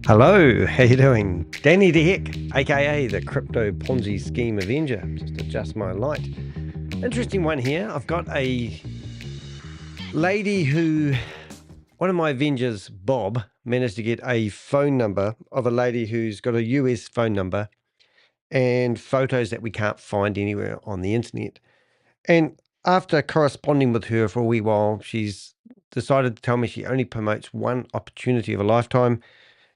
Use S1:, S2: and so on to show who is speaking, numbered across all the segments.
S1: Hello, how you doing? Danny the Heck, aka the Crypto Ponzi Scheme Avenger. Just adjust my light. Interesting one here. I've got a lady who, one of my Avengers, Bob, managed to get a phone number of a lady who's got a US phone number and photos that we can't find anywhere on the internet. And after corresponding with her for a wee while, she's decided to tell me she only promotes one opportunity of a lifetime.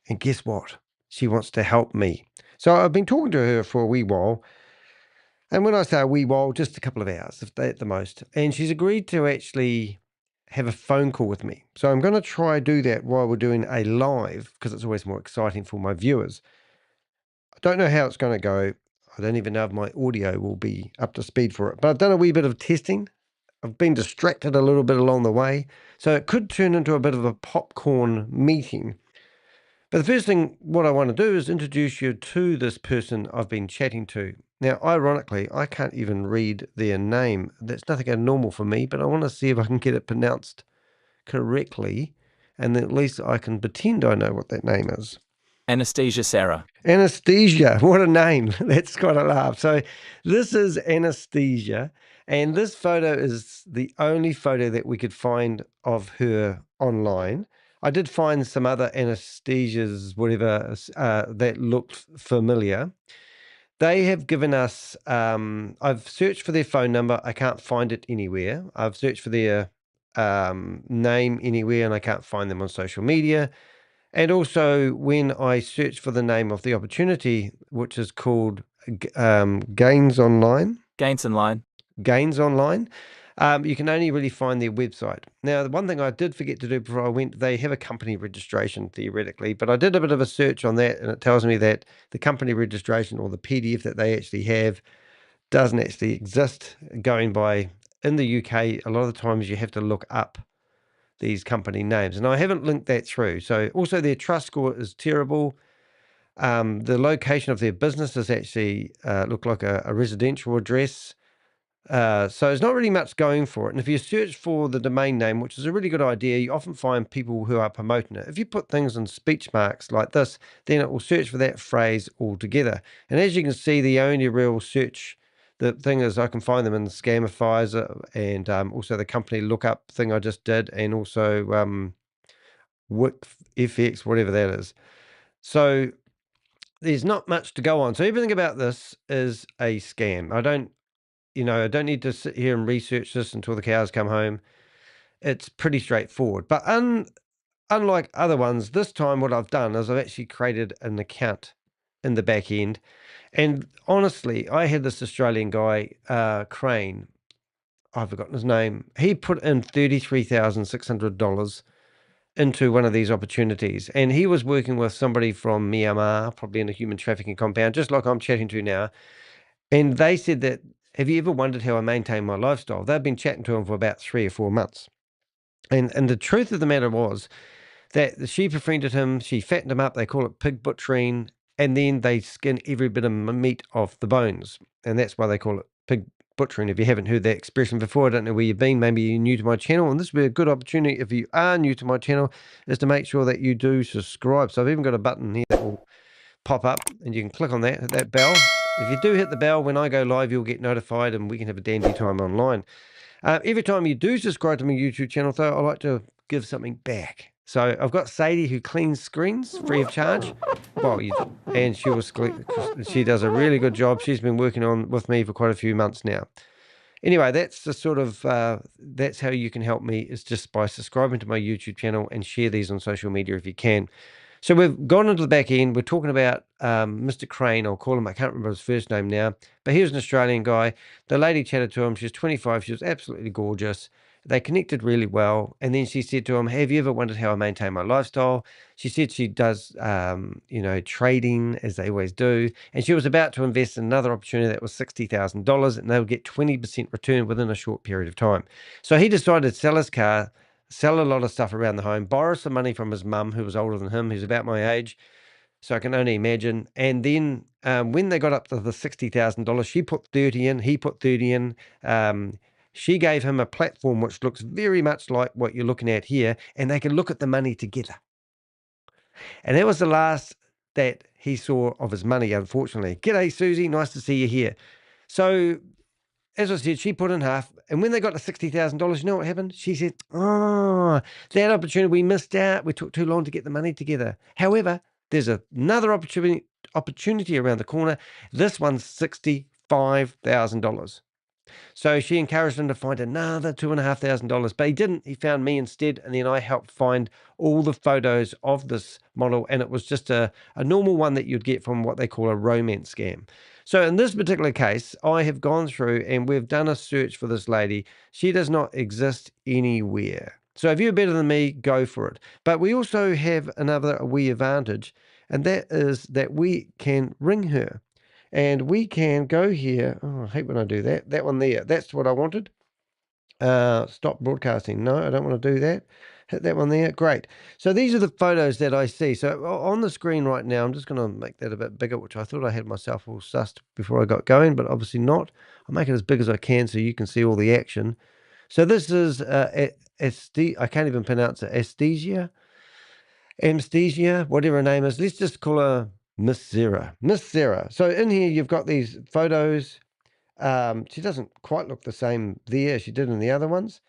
S1: And guess what? She wants to help me. So I've been talking to her for a wee while. And when I say a wee while, just a couple of hours at the most. And she's agreed to actually have a phone call with me. So I'm going to try do that while we're doing a live, because it's always more exciting for my viewers. I don't know how it's going to go. I don't even know if my audio will be up to speed for it. But I've done a wee bit of testing. I've been distracted a little bit along the way. So it could turn into a bit of a popcorn meeting. But the first thing, what I want to do is introduce you to this person I've been chatting to. Now, ironically, I can't even read their name. That's nothing abnormal for me, but I want to see if I can get it pronounced correctly, and then at least I can pretend I know what that name is.
S2: Anastasia Sarah.
S1: Anastasia, what a name. That's got a laugh. So this is Anastasia, and this photo is the only photo that we could find of her online. I did find some other Anastasias, whatever, that looked familiar. They have given us, I've searched for their phone number. I can't find it anywhere. I've searched for their name anywhere, and I can't find them on social media. And also, when I search for the name of the opportunity, which is called Gains Online,
S2: Gains in line.
S1: you can only really find their website. Now, the one thing I did forget to do before I went, they have a company registration theoretically, but I did a bit of a search on that, and it tells me that the company registration, or the PDF that they actually have, doesn't actually exist. Going by, in the UK, a lot of the times you have to look up these company names, and I haven't linked that through. So also their trust score is terrible. The location of their business is actually look like a residential address. So there's not really much going for it. And if you search for the domain name, which is a really good idea, you often find people who are promoting it. If you put things in speech marks like this, then it will search for that phrase altogether. And as you can see, the only real search, the thing is, I can find them in the Scamifiers and also the company lookup thing I just did, and also WikFX, whatever that is. So there's not much to go on. So everything about this is a scam. I don't need to sit here and research this until the cows come home. It's pretty straightforward. But unlike other ones, this time what I've done is I've actually created an account in the back end. And honestly, I had this Australian guy, Crane, I've forgotten his name. He put in $33,600 into one of these opportunities. And he was working with somebody from Myanmar, probably in a human trafficking compound, just like I'm chatting to now. And they said that, have you ever wondered how I maintain my lifestyle? They've been chatting to him for about 3 or 4 months. And the truth of the matter was that she befriended him, she fattened him up, they call it pig butchering, and then they skin every bit of meat off the bones. And that's why they call it pig butchering. If you haven't heard that expression before, I don't know where you've been, maybe you're new to my channel, and this would be a good opportunity, if you are new to my channel, is to make sure that you do subscribe. So I've even got a button here that will pop up, and you can click on that, hit that bell. If you do hit the bell, when I go live, you'll get notified, and we can have a dandy time online. Every time you do subscribe to my YouTube channel, though, I like to give something back. So I've got Sadie, who cleans screens free of charge. Well, and she does a really good job. She's been working on with me for quite a few months now. Anyway, that's the sort of that's how you can help me, is just by subscribing to my YouTube channel and share these on social media if you can. So we've gone into the back end. We're talking about Mr. Crane. I'll call him. I can't remember his first name now, but he was an Australian guy. The lady chatted to him. She's 25. She was absolutely gorgeous. They connected really well. And then she said to him, have you ever wondered how I maintain my lifestyle? She said she does, trading, as they always do. And she was about to invest in another opportunity that was $60,000, and they would get 20% return within a short period of time. So he decided to sell his car, sell a lot of stuff around the home, borrow some money from his mum, who was older than him, who's about my age. So I can only imagine. And then when they got up to the $60,000, she put 30 in, he put 30 in. She gave him a platform which looks very much like what you're looking at here, and they can look at the money together. And that was the last that he saw of his money, unfortunately. "G'day, Susie. Nice to see you here." So, as I said, she put in half. And when they got to $60,000, you know what happened? She said, "Oh, that opportunity, we missed out. We took too long to get the money together." However, there's another opportunity around the corner. This one's $65,000. So she encouraged him to find another $2,500, but he didn't. He found me instead, and then I helped find all the photos of this model, and it was just a normal one that you'd get from what they call a romance scam. So in this particular case, I have gone through and we've done a search for this lady. She does not exist anywhere. So if you're better than me, go for it. But we also have another wee advantage, and that is that we can ring her. And we can go here. Oh, I hate when I do that. That one there. That's what I wanted. Stop broadcasting. No, I don't want to do that. Hit that one there. Great. So these are the photos that I see. So on the screen right now, I'm just going to make that a bit bigger, which I thought I had myself all sussed before I got going, but obviously not. I'll make it as big as I can so you can see all the action. So this is I can't even pronounce it. Anesthesia, whatever her name is. Let's just call her Miss Sarah. Miss Sarah. So in here, you've got these photos. She doesn't quite look the same there as she did in the other ones,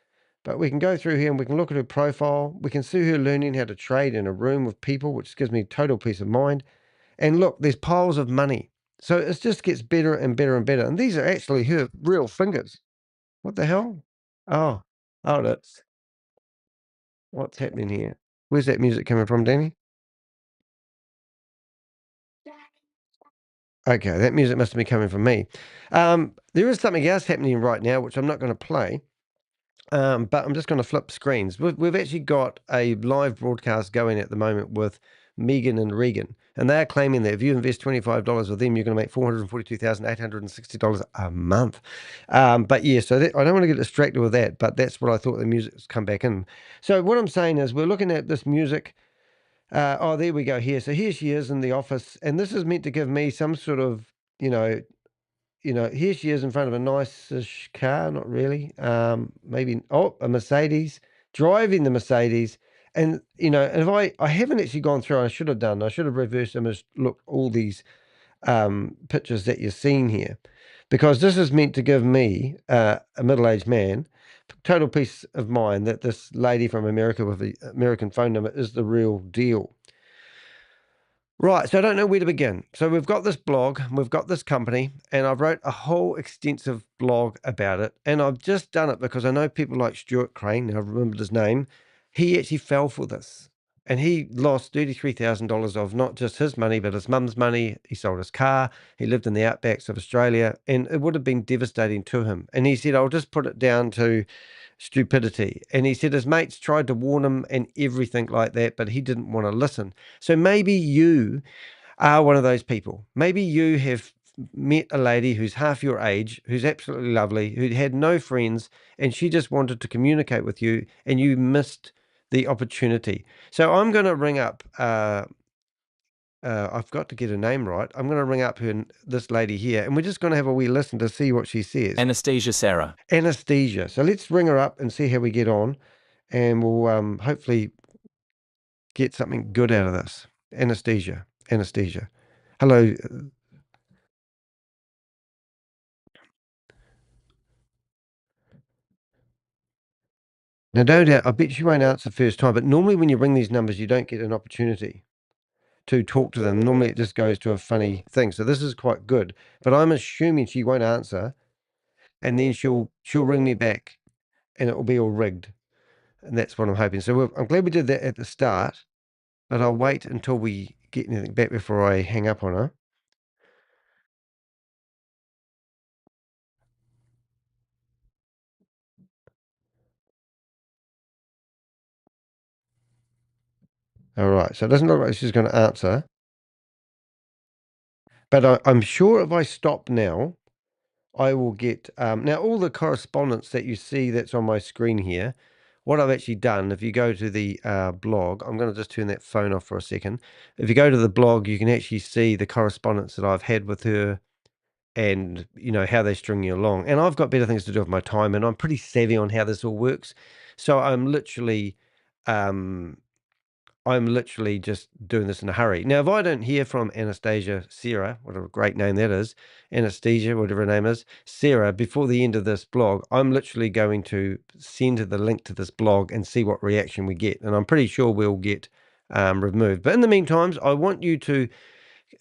S1: but we can go through here and we can look at her profile. We can see her learning how to trade in a room with people, which gives me total peace of mind. And look, there's piles of money. So it just gets better and better and better. And these are actually her real fingers. What the hell? Oh, hold it. What's happening here? Where's that music coming from, Danny? Okay, that music must have been coming from me. There is something else happening right now, which I'm not going to play, but I'm just going to flip screens. We've actually got a live broadcast going at the moment with Megan and Regan, and they are claiming that if you invest $25 with them, you're going to make $442,860 a month. But yeah, so I don't want to get distracted with that, but that's what I thought the music's come back in. So what I'm saying is we're looking at this music. Oh, there we go here. So here she is in the office, and this is meant to give me some sort of, you know, here she is in front of a nice-ish car, not really. Maybe, oh, a Mercedes, driving the Mercedes. And, and if I haven't actually gone through, I should have done, I should have reverse imaged, look, all these pictures that you're seeing here, because this is meant to give me, a middle-aged man, total peace of mind that this lady from America with the American phone number is the real deal. Right, so I don't know where to begin. So we've got this blog, we've got this company, and I've wrote a whole extensive blog about it. And I've just done it because I know people like Stuart Crane, now I've remembered his name. He actually fell for this. And he lost $33,000 of not just his money, but his mum's money. He sold his car. He lived in the outbacks of Australia, and it would have been devastating to him. And he said, I'll just put it down to stupidity. And he said his mates tried to warn him and everything like that, but he didn't want to listen. So maybe you are one of those people. Maybe you have met a lady who's half your age, who's absolutely lovely, who had no friends, and she just wanted to communicate with you, and you missed the opportunity. So I'm going to ring up. I've got to get her name right. I'm going to ring up this lady here, and we're just going to have a wee listen to see what she says.
S2: Anastasia Sarah.
S1: Anastasia. So let's ring her up and see how we get on, and we'll hopefully get something good out of this. Anastasia. Anastasia. Hello. Now, no doubt, I bet you won't answer first time, but normally when you ring these numbers, you don't get an opportunity to talk to them. Normally it just goes to a funny thing. So this is quite good, but I'm assuming she won't answer, and then she'll ring me back and it will be all rigged. And that's what I'm hoping. So I'm glad we did that at the start, but I'll wait until we get anything back before I hang up on her. All right. So it doesn't look like she's going to answer, but I'm sure if I stop now, I will get now all the correspondence that you see that's on my screen here. What I've actually done, if you go to the blog, I'm going to just turn that phone off for a second. If you go to the blog, you can actually see the correspondence that I've had with her, and how they string you along. And I've got better things to do with my time, and I'm pretty savvy on how this all works. So I'm literally, um, I'm literally just doing this in a hurry. Now, if I don't hear from Anastasia, Sarah, whatever a great name that is, Anastasia, whatever her name is, Sarah, before the end of this blog, I'm literally going to send her the link to this blog and see what reaction we get. And I'm pretty sure we'll get removed. But in the meantime, I want you to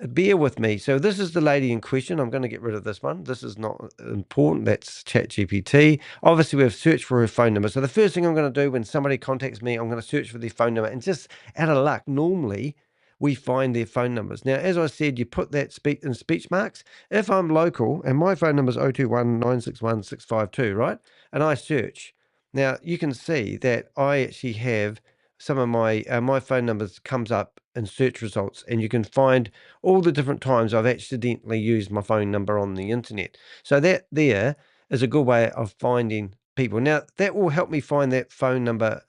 S1: bear with me. So this is the lady in question. I'm going to get rid of this one. This is not important. That's ChatGPT. Obviously, we've searched for her phone number. So the first thing I'm going to do when somebody contacts me, I'm going to search for their phone number. And just out of luck, normally we find their phone numbers. Now, as I said, you put that in speech marks. If I'm local and my phone number is 021 961 652, right? And I search. Now, you can see that I actually have some of my phone numbers comes up in search results, and you can find all the different times I've accidentally used my phone number on the internet. So that there is a good way of finding people. Now that will help me find that phone number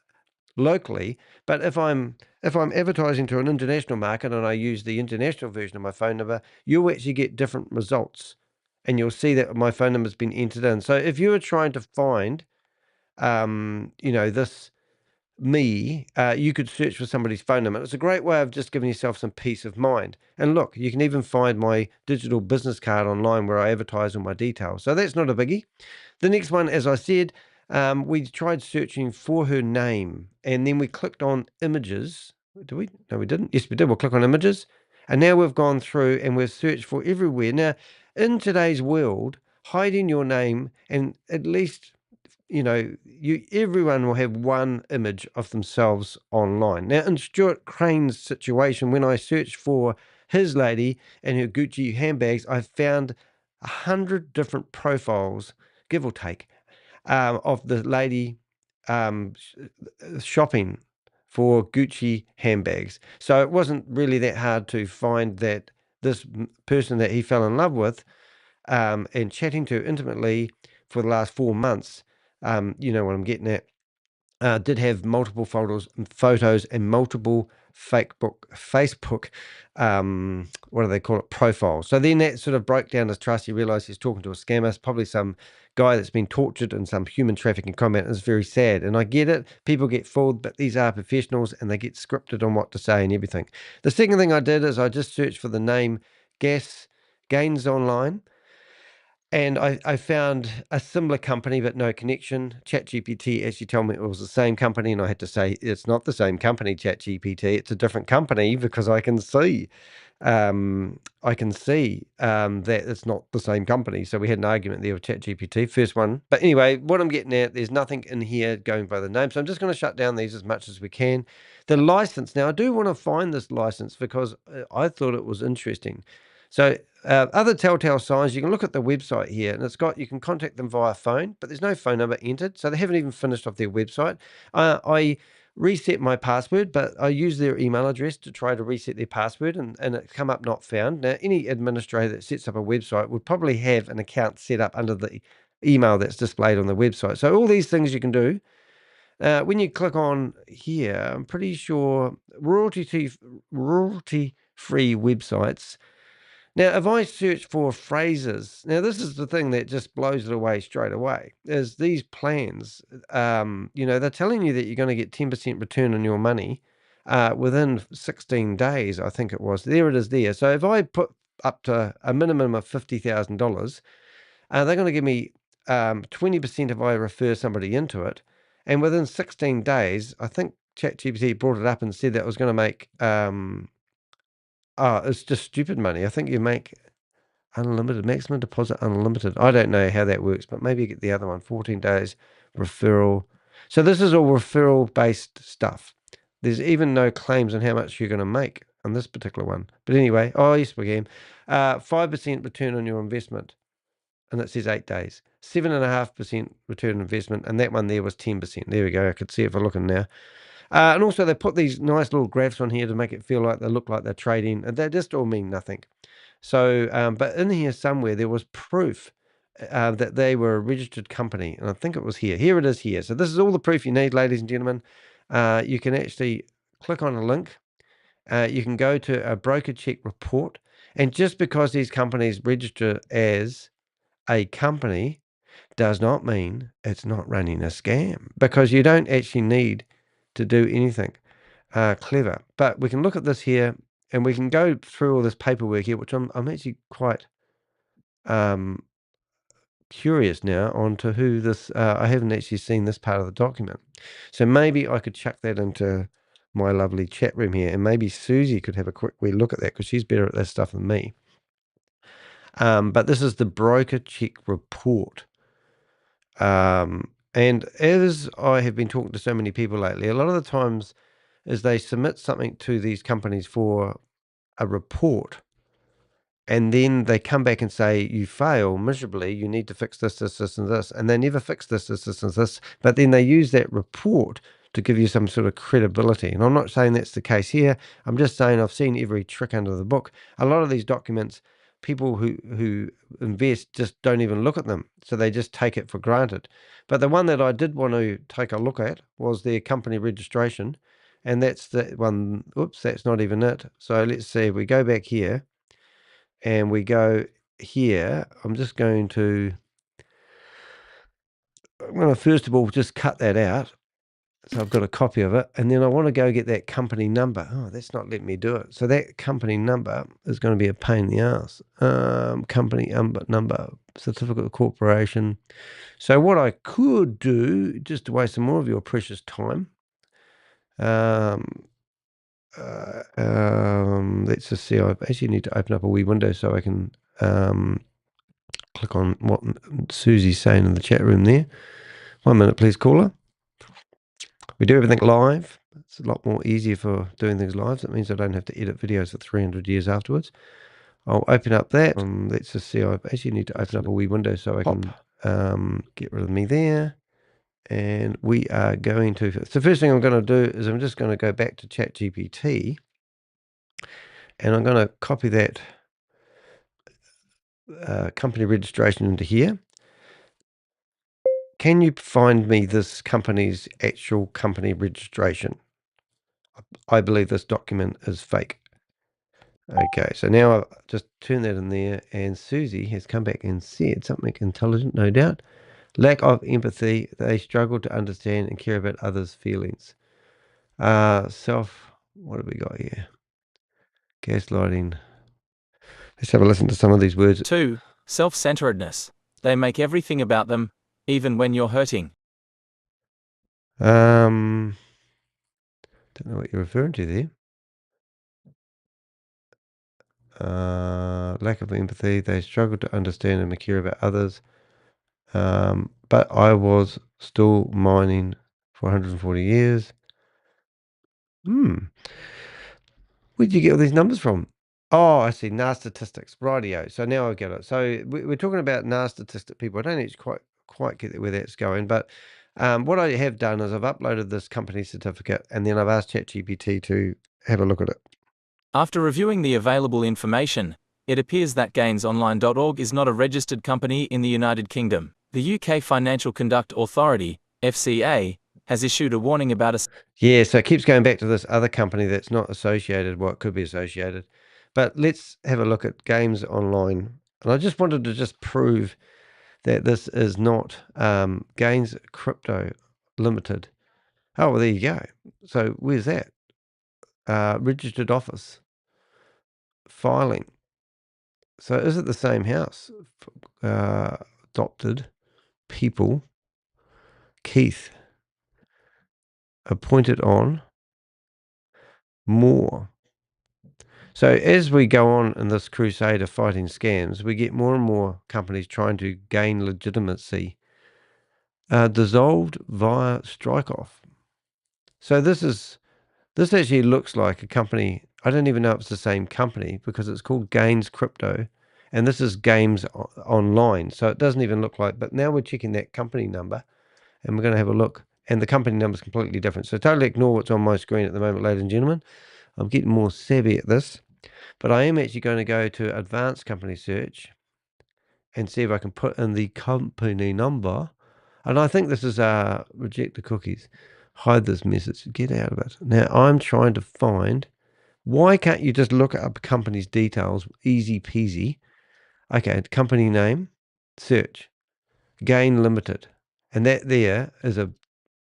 S1: locally, but if I'm advertising to an international market and I use the international version of my phone number, you'll actually get different results, and you'll see that my phone number's been entered in. So if you were trying to find this you could search for somebody's phone number. It's a great way of just giving yourself some peace of mind. And look, you can even find my digital business card online where I advertise all my details. So that's not a biggie. The next one, as I said, we tried searching for her name, and then we clicked on images. Did we? No, we didn't. Yes, we did. We'll click on images. And now we've gone through and we've searched for everywhere. Now, in today's world, hiding your name and at least everyone will have one image of themselves online. Now, in Stuart Crane's situation, when I searched for his lady and her Gucci handbags, I found 100 different profiles, give or take, of the lady shopping for Gucci handbags. So it wasn't really that hard to find that this person that he fell in love with and chatting to intimately for the last 4 months, you know what I'm getting at, did have multiple photos and multiple Facebook, what do they call it, profiles. So then that sort of broke down his trust. He realized he's talking to a scammer, probably some guy that's been tortured in some human trafficking combat. It's very sad. And I get it. People get fooled, but these are professionals and they get scripted on what to say and everything. The second thing I did is I just searched for the name Gas Gains online. And I found a similar company, but no connection. ChatGPT actually told me it was the same company, and I had to say, it's not the same company, ChatGPT. It's a different company because I can see that it's not the same company. So we had an argument there with ChatGPT, first one. But anyway, what I'm getting at, there's nothing in here going by the name. So I'm just going to shut down these as much as we can. The license. Now, I do want to find this license because I thought it was interesting. So other telltale signs, you can look at the website here, and you can contact them via phone, but there's no phone number entered, so they haven't even finished off their website. I reset my password, but I use their email address to try to reset their password, and it's come up not found. Now, any administrator that sets up a website would probably have an account set up under the email that's displayed on the website. So all these things you can do. When you click on here, I'm pretty sure royalty-free websites. Now, if I search for phrases, now this is the thing that just blows it away straight away, is these plans, they're telling you that you're going to get 10% return on your money within 16 days, I think it was. There it is there. So if I put up to a minimum of $50,000, they're going to give me 20% if I refer somebody into it. And within 16 days, I think ChatGPT brought it up and said that it was going to make it's just stupid money. I think you make unlimited, maximum deposit unlimited. I don't know how that works, but maybe you get the other one, 14 days referral. So this is all referral-based stuff. There's even no claims on how much you're going to make on this particular one. But anyway, yes, we can. 5% return on your investment, and it says 8 days. 7.5% return on investment, and that one there was 10%. There we go. I could see it for looking now. And also they put these nice little graphs on here to make it feel like they look like they're trading. And they just all mean nothing. So, but in here somewhere there was proof that they were a registered company. And I think it was here. Here it is here. So this is all the proof you need, ladies and gentlemen. You can actually click on a link. You can go to a broker check report. And just because these companies register as a company does not mean it's not running a scam, because you don't actually need to do anything. Clever. But we can look at this here, and we can go through all this paperwork here, which I'm actually quite curious now onto who this. I haven't actually seen this part of the document, so maybe I could chuck that into my lovely chat room here, and maybe Susie could have a quick wee look at that because she's better at that stuff than me. But this is the broker check report. And as I have been talking to so many people lately, a lot of the times is they submit something to these companies for a report, and then they come back and say, you fail miserably, you need to fix this, this, this, and this. And they never fix this, this, this, and this. But then they use that report to give you some sort of credibility. And I'm not saying that's the case here. I'm just saying I've seen every trick under the book. A lot of these documents, people who invest just don't even look at them. So they just take it for granted. But the one that I did want to take a look at was their company registration. And that's the one. Oops, that's not even it. So let's see if we go back here. And we go here, I'm going to first of all just cut that out. So I've got a copy of it, and then I want to go get that company number. Oh, that's not letting me do it. So that company number is going to be a pain in the ass. Company number, certificate of corporation. So what I could do, just to waste some more of your precious time, let's just see. I actually need to open up a wee window so I can click on what Susie's saying in the chat room there. 1 minute, please, caller. We do everything live. It's a lot more easier for doing things live. That means I don't have to edit videos for 300 years afterwards. I'll open up that. Let's just see. I actually need to open up a wee window so I can get rid of me there. And we are going to. So the first thing I'm going to do is I'm just going to go back to ChatGPT, and I'm going to copy that company registration into here. Can you find me this company's actual company registration? I believe this document is fake. Okay, so now I've just turned that in there, and Susie has come back and said something intelligent, no doubt. Lack of empathy. They struggle to understand and care about others' feelings. What have we got here? Gaslighting. Let's have a listen to some of these words.
S2: 2. Self-centeredness. They make everything about them, even when you're hurting.
S1: Don't know what you're referring to there. Lack of empathy. They struggle to understand and care about others. But I was still mining for 140 years. Where'd you get all these numbers from? Oh, I see. NAR statistics. Rightio. So now I get it. So we're talking about NAR statistic people. I don't actually quite get where that's going. But what I have done is I've uploaded this company certificate, and then I've asked ChatGPT to have a look at it.
S2: After reviewing the available information, it appears that gainsonline.org is not a registered company in the United Kingdom. The UK Financial Conduct Authority, FCA, has issued a warning about a...
S1: Yeah, so it keeps going back to this other company that's not associated, well, it could be associated. But let's have a look at Games Online. And I just wanted to just prove that this is not Gains Crypto Limited. Oh, well, there you go. So where's that? Registered office. Filing. So is it the same house? Adopted. People. Keith. Appointed on. More. So as we go on in this crusade of fighting scams, we get more and more companies trying to gain legitimacy, dissolved via strike-off. So this actually looks like a company. I don't even know if it's the same company because it's called Gains Crypto, and this is Games Online. So it doesn't even look like. But now we're checking that company number, and we're going to have a look. And the company number is completely different. So totally ignore what's on my screen at the moment, ladies and gentlemen. I'm getting more savvy at this. But I am actually going to go to advanced company search and see if I can put in the company number. And I think this is reject the cookies. Hide this message. Get out of it. Now I'm trying to find, why can't you just look up company's details? Easy peasy. Okay, company name, search, Gain Limited. And that there is a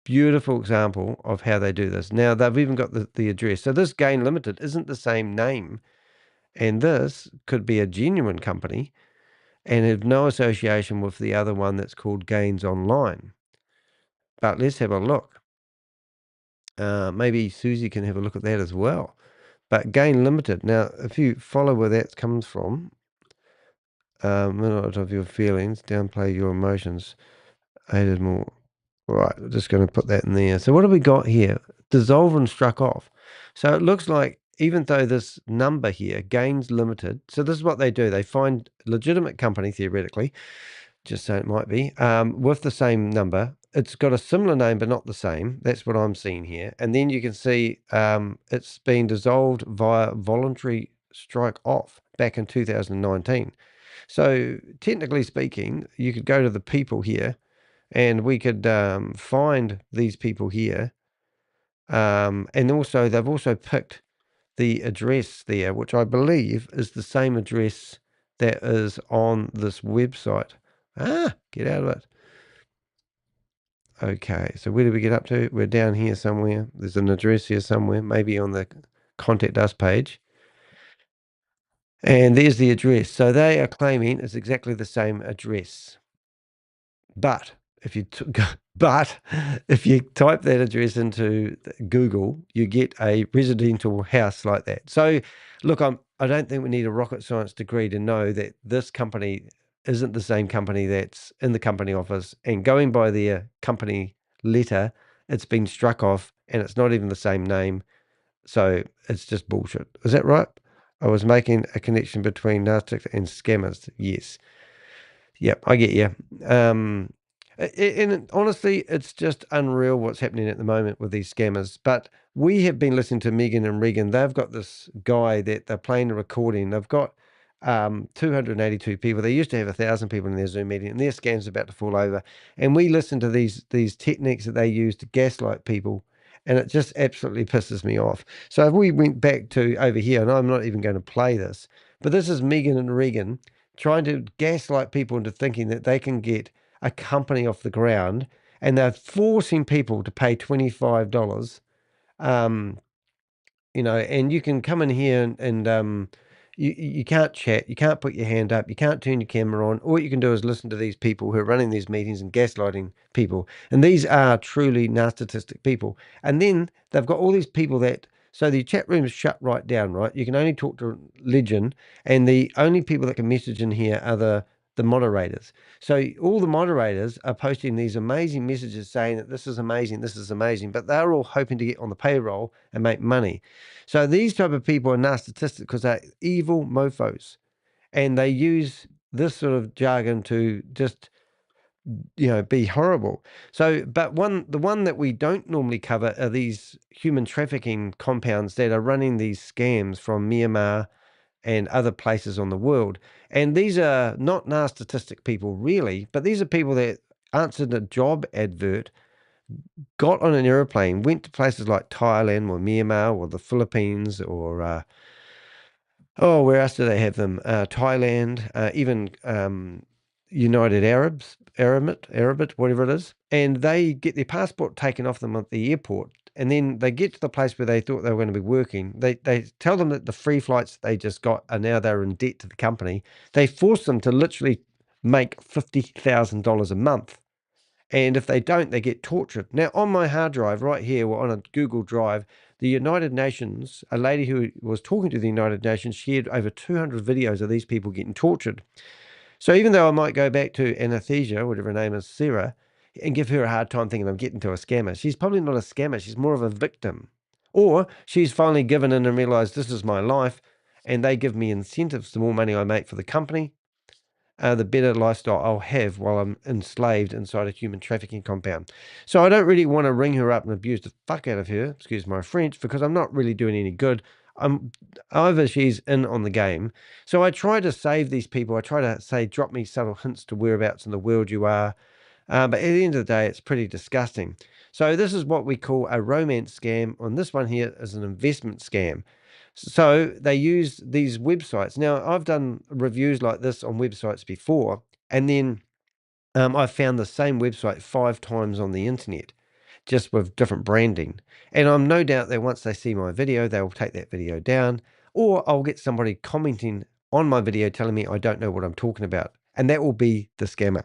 S1: beautiful example of how they do this. Now, they've even got the address. So this Gain Limited isn't the same name, and this could be a genuine company and have no association with the other one that's called Gains Online. But let's have a look. Maybe Susie can have a look at that as well. But Gain Limited. Now, if you follow where that comes from, minute of your feelings, downplay your emotions, aided more. Right, we're just going to put that in there. So what have we got here? Dissolve and struck off. So it looks like even though this number here, Gains Limited, so this is what they do. They find legitimate company, theoretically, just so it might be, with the same number. It's got a similar name, but not the same. That's what I'm seeing here. And then you can see it's been dissolved via voluntary strike off back in 2019. So technically speaking, you could go to the people here and we could find these people here. And also, they've also picked the address there, which I believe is the same address that is on this website. Get out of it. Okay, so where did we get up to? We're down here somewhere. There's an address here somewhere, maybe on the Contact Us page. And there's the address. So they are claiming it's exactly the same address. But if you but if you type that address into Google, you get a residential house like that. So look, I don't think we need a rocket science degree to know that this company isn't the same company that's in the company office, and going by their company letter, it's been struck off and it's not even the same name. So it's just bullshit. Is that right? I was making a connection between narcissists and scammers. Yes. Yep, I get you. And honestly, it's just unreal what's happening at the moment with these scammers. But we have been listening to Megan and Regan. They've got this guy that they're playing a recording. They've got 282 people. They used to have 1,000 people in their Zoom meeting, and their scam's about to fall over. And we listen to these techniques that they use to gaslight people, and it just absolutely pisses me off. So if we went back to over here, and I'm not even going to play this, but this is Megan and Regan trying to gaslight people into thinking that they can get a company off the ground, and they're forcing people to pay $25. Um, and you can come in here and you can't chat, you can't put your hand up, you can't turn your camera on. All you can do is listen to these people who are running these meetings and gaslighting people. And these are truly narcissistic people. And then they've got all these people so the chat room is shut right down, right? You can only talk to Legend, and the only people that can message in here are the moderators. So all the moderators are posting these amazing messages saying that this is amazing, but they're all hoping to get on the payroll and make money. So these type of people are narcissistic because they're evil mofos, and they use this sort of jargon to just be horrible. So, but the one that we don't normally cover are these human trafficking compounds that are running these scams from Myanmar and other places on the world. And these are not narcissistic people really, but these are people that answered a job advert, got on an airplane, went to places like Thailand or Myanmar or the Philippines or where else do they have them? Thailand, even United Arab, whatever it is. And they get their passport taken off them at the airport. And then they get to the place where they thought they were going to be working. They tell them that the free flights they just got are now they're in debt to the company. They force them to literally make $50,000 a month. And if they don't, they get tortured. Now, on my hard drive right here, or on a Google Drive, the United Nations, a lady who was talking to the United Nations, shared over 200 videos of these people getting tortured. So even though I might go back to Anesthesia, whatever her name is, Sarah, and give her a hard time thinking I'm getting to a scammer, she's probably not a scammer. She's more of a victim. Or she's finally given in and realized this is my life, and they give me incentives. The more money I make for the company, the better lifestyle I'll have while I'm enslaved inside a human trafficking compound. So I don't really want to ring her up and abuse the fuck out of her, excuse my French, because I'm not really doing any good. Either she's in on the game. So I try to save these people. I try to say, drop me subtle hints to whereabouts in the world you are. But at the end of the day, it's pretty disgusting. So this is what we call a romance scam. And this one here is an investment scam. So they use these websites. Now, I've done reviews like this on websites before, and then I found the same website 5 times on the internet. just with different branding. And I'm no doubt that once they see my video, they'll take that video down, or I'll get somebody commenting on my video telling me I don't know what I'm talking about. And that will be the scammer.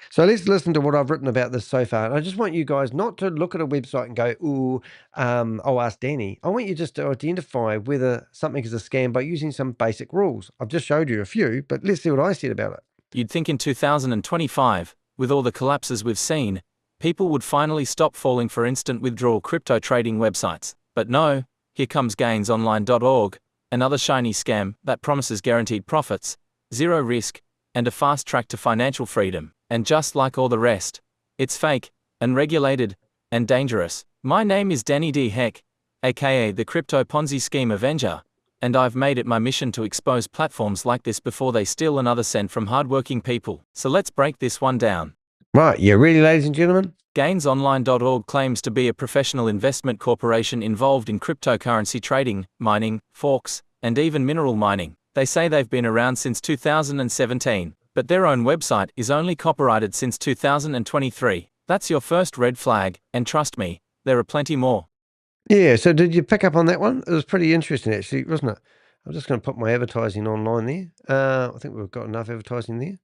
S1: So let's listen to what I've written about this so far. And I just want you guys not to look at a website and go, ooh, I'll ask Danny. I want you just to identify whether something is a scam by using some basic rules. I've just showed you a few, but let's see what I said about it.
S2: You'd think in 2025, with all the collapses we've seen, people would finally stop falling for instant withdrawal crypto trading websites. But no, here comes gainsonline.org, another shiny scam that promises guaranteed profits, zero risk, and a fast track to financial freedom. And just like all the rest, it's fake, unregulated, and dangerous. My name is Danny D. Heck, aka the Crypto Ponzi Scheme Avenger, and I've made it my mission to expose platforms like this before they steal another cent from hardworking people. So let's break this one down.
S1: Right, you ready, ladies and gentlemen?
S2: Gainsonline.org claims to be a professional investment corporation involved in cryptocurrency trading, mining, forks, and even mineral mining. They say they've been around since 2017, but their own website is only copyrighted since 2023. That's your first red flag, and trust me, there are plenty more.
S1: Yeah, so did you pick up on that one? It was pretty interesting, actually, wasn't it? I'm just going to put my advertising online there. I think we've got enough advertising there.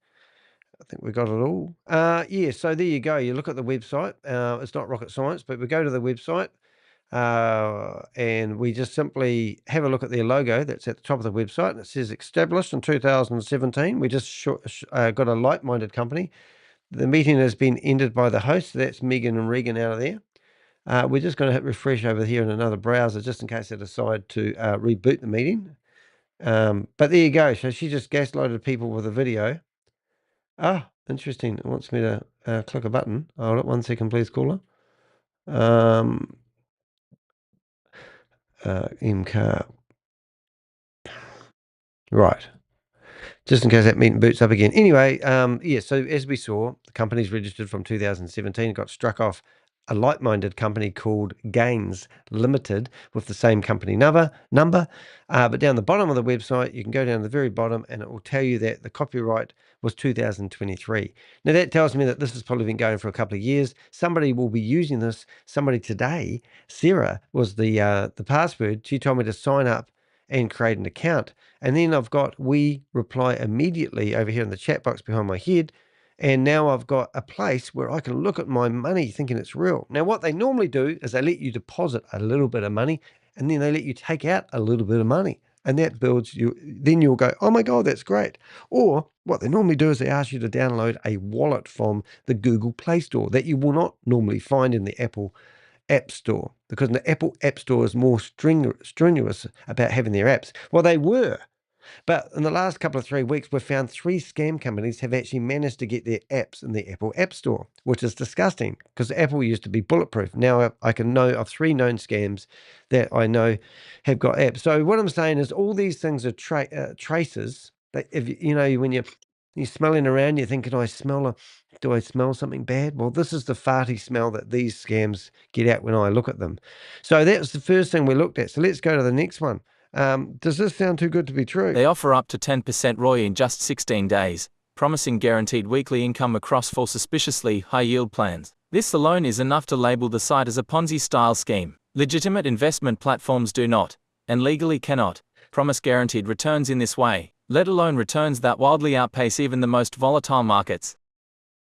S1: I think we got it all. Yeah, so there you go. You look at the website. It's not rocket science, but we go to the website and we just simply have a look at their logo that's at the top of the website, and it says established in 2017. We just got a like-minded company. The meeting has been ended by the host. So that's Megan and Regan out of there. We're just going to hit refresh over here in another browser just in case they decide to reboot the meeting. But there you go. So she just gaslighted people with a video. Ah, interesting. It wants me to click a button. Hold it 1 second, please, caller. MCAR. Right. Just in case that meeting boots up again. Anyway, yeah, so as we saw, the company's registered from 2017, got struck off a like-minded company called Gains Limited with the same company number. But down the bottom of the website, you can go down to the very bottom and it will tell you that the copyright was 2023. Now, that tells me that this has probably been going for a couple of years. Somebody will be using this. Somebody today, Sarah was the password. She told me to sign up and create an account. And then I've got we reply immediately over here in the chat box behind my head. And now I've got a place where I can look at my money thinking it's real. Now, what they normally do is they let you deposit a little bit of money and then they let you take out a little bit of money. And that builds you, then you'll go, oh my God, that's great. Or what they normally do is they ask you to download a wallet from the Google Play Store that you will not normally find in the Apple App Store, because the Apple App Store is more strenuous about having their apps. Well, they were. But in the last couple of 3 weeks, we've found 3 scam companies have actually managed to get their apps in the Apple App Store, which is disgusting because Apple used to be bulletproof. Now I can know of 3 known scams that I know have got apps. So what I'm saying is all these things are traces. That if you know when you're smelling around, you're thinking, do I smell something bad? Well, this is the farty smell that these scams get out when I look at them. So that's the first thing we looked at. So let's go to the next one. Does this sound too good to be true?
S2: They offer up to 10% ROI in just 16 days, promising guaranteed weekly income across 4 suspiciously high-yield plans. This alone is enough to label the site as a Ponzi-style scheme. Legitimate investment platforms do not, and legally cannot, promise guaranteed returns in this way, let alone returns that wildly outpace even the most volatile markets.